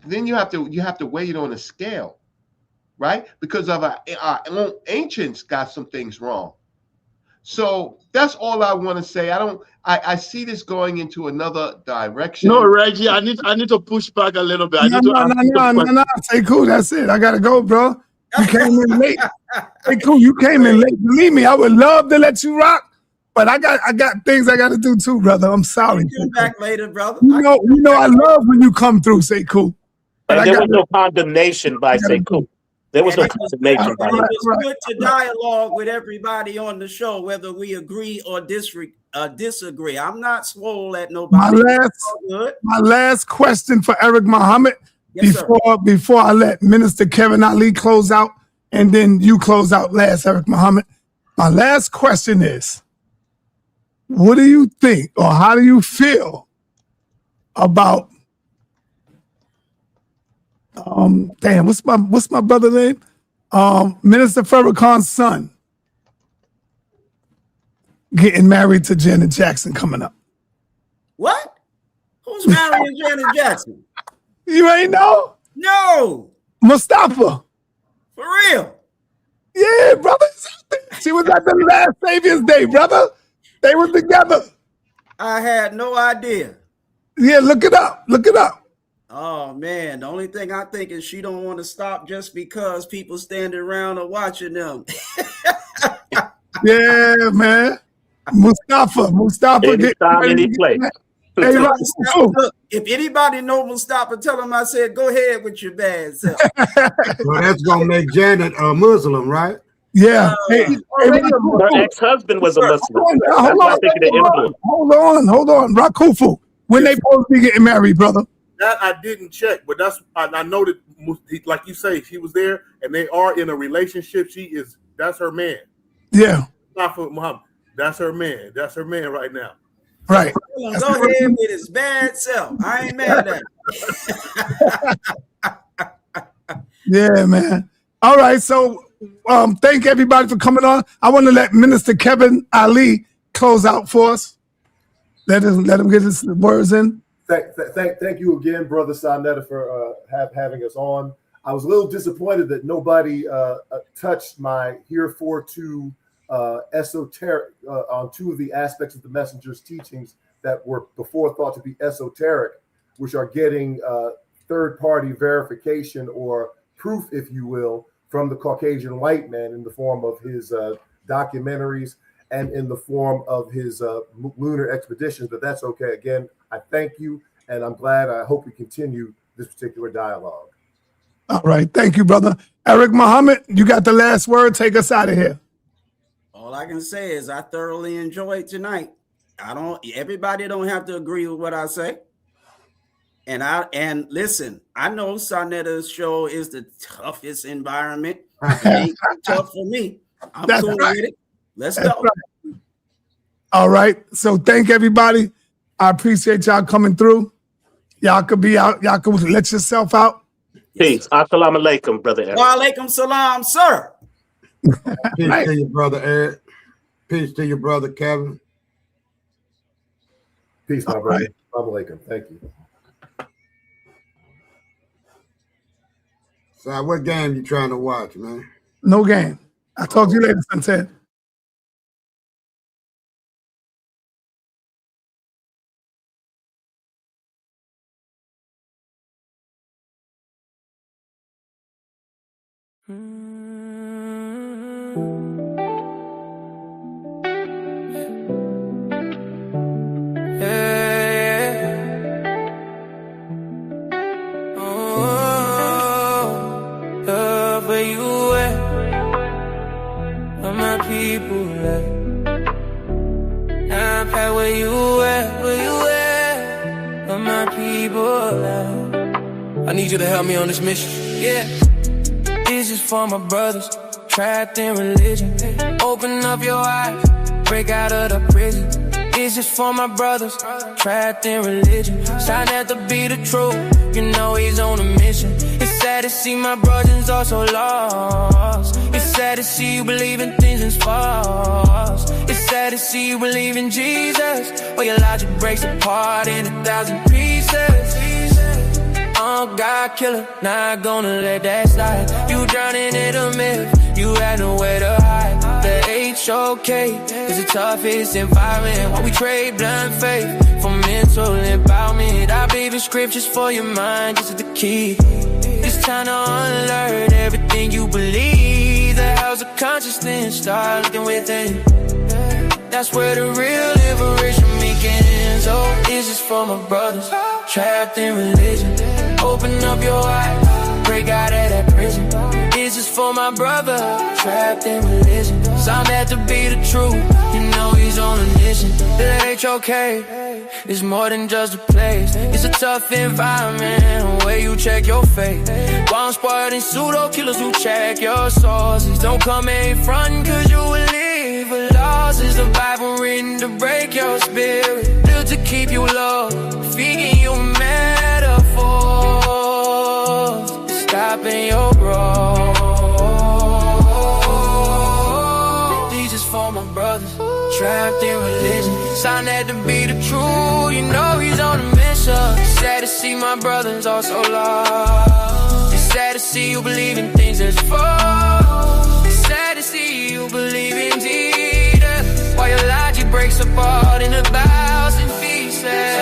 Then you have to weigh it on a scale, right? Because of our own ancients got some things wrong. So that's all I want to say. I see this going into another direction. No, Reggie, I need to push back a little bit. No. Say cool. That's it. I gotta go, bro. You came in late. Hey, cool. You came in late. Believe me, I would love to let you rock, but I got things I got to do too, brother. I'm sorry. Come back later, brother. You know, I love when you come through. Say cool. But there was no condemnation by say cool. There was no condemnation by it was good to dialogue with everybody on the show, whether we agree or disagree. I'm not swole at nobody. My last question for Eric Muhammad before I let Minister Kevin Ali close out, and then you close out last, Eric Muhammad. My last question is, what do you think, or how do you feel about what's my brother's name? Minister Farrakhan's son getting married to Janet Jackson coming up. What? Who's marrying Janet Jackson? You ain't know? No. Mustafa. For real? Yeah, brother. She was at the last Savior's Day, brother. They were together. I had no idea. Yeah, look it up. Look it up. Oh man, the only thing I think is she don't want to stop just because people standing around or watching them. Yeah, man. Mustafa. Anytime, any place. Hey, look, if anybody know Mustafa, tell him I said go ahead with your bad self. Well, that's gonna make Janet a Muslim, right? Yeah. Her ex-husband was a Muslim. Hold on. Rakufu. When they supposed to be getting married, brother? That I didn't check, but I know that, like you say, she was there and they are in a relationship. That's her man. Yeah. Not for Muhammad. That's her man. That's her man right now. Right. Go ahead with his bad self. I ain't mad at him. Yeah, man. All right. So thank everybody for coming on. I want to let Minister Kevin Ali close out for us. Let him get his words in. Thank you again, Brother sa.neter, for having us on. I was a little disappointed that nobody touched my hereforto esoteric on two of the aspects of the messenger's teachings that were before thought to be esoteric, which are getting third-party verification or proof, if you will, from the Caucasian white man in the form of his documentaries and in the form of his lunar expeditions. But that's okay. Again, I thank you, and I'm glad. I hope we continue this particular dialogue. All right. Thank you, brother. Eric Muhammad, you got the last word. Take us out of here. All I can say is I thoroughly enjoyed tonight. Everybody don't have to agree with what I say. And listen, I know sa.neter's show is the toughest environment. It ain't tough for me. I'm cool with it. Let's go. Right. All right. So thank everybody. I appreciate y'all coming through. Y'all could be out. Y'all could let yourself out. Peace. Assalamu alaikum, brother Eric. Wa alaikum salam, sir. Peace to your brother Eric. Peace to your brother Kevin. Peace, my brother. Assalamu alaikum. Thank you. So what game you trying to watch, man? No game. I'll talk to you later, Sanchez. Where you at? Where my people at? pack where you at, where my people at. I need you to help me on this mission. Yeah. This is for my brothers trapped in religion. Open up your eyes, break out of the prison. This is for my brothers trapped in religion. Sa.neter be the truth, you know he's on a mission. It's sad to see my brothers all so lost. It's sad to see you believe in things that's false. It's sad to see you believe in Jesus, or your logic breaks apart in 1,000 pieces. Oh, God killer, not gonna let that slide. You drowning in a myth, you had nowhere to hide. The HOK is the toughest environment. While we trade blind faith for mental empowerment. I believe in scriptures for your mind, this is the key. It's time to unlearn everything you believe. The house of consciousness, start looking within. That's where the real liberation begins. Oh, this is for my brothers trapped in religion. Open up your eyes, break out of that prison. This is for my brother trapped in religion. Sa.neter be the truth, you know he's on a mission. The HOK is more than just a place. It's a tough environment where you check your faith. One spoiled and pseudo killers who check your sources. Don't come in front cause you will live for losses. The Bible written to break your spirit, built to keep you low, feeding you metaphors, stopping your growth. These is for my brothers trapped in religion. Sa.neter be the truth, you know he's on a mission. It's sad to see my brothers all so lost. It's sad to see you believe in things that's false. It's sad to see you believe in Jesus, while your logic breaks apart in 1,000 pieces.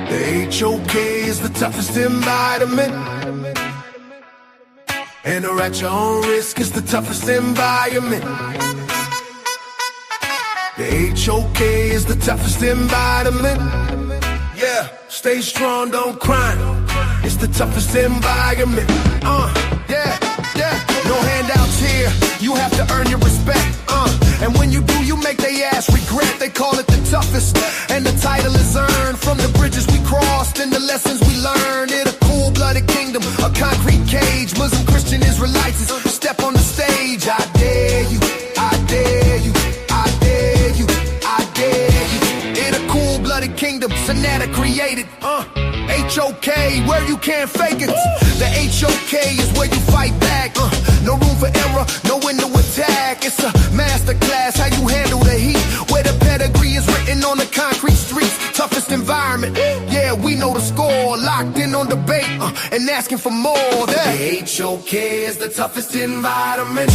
The HOK is the toughest environment. Enter at your own risk, it's the toughest environment. The HOK is the toughest environment. Yeah, stay strong, don't cry. It's the toughest environment. Yeah. No handouts here, you have to earn your respect. And when you do, you make they ass regret. They call it the toughest, and the title is earned from the bridges we crossed and the lessons we learned. In a cold-blooded kingdom, a concrete cage. Muslim, Christian, Israelites, step on the stage. I dare you, I dare you, I dare you, I dare you. In a cold-blooded kingdom, sa.neter created. HOK, where you can't fake it. The HOK is where you fight back. No room for error, no window attack. It's a masterclass, how you handle the heat. Where the pedigree is written on the concrete streets. Toughest environment, yeah, we know the score. Locked in on debate and asking for more. The HOK is the toughest environment.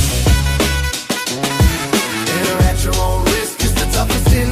Enter at your own risk, it's the toughest environment.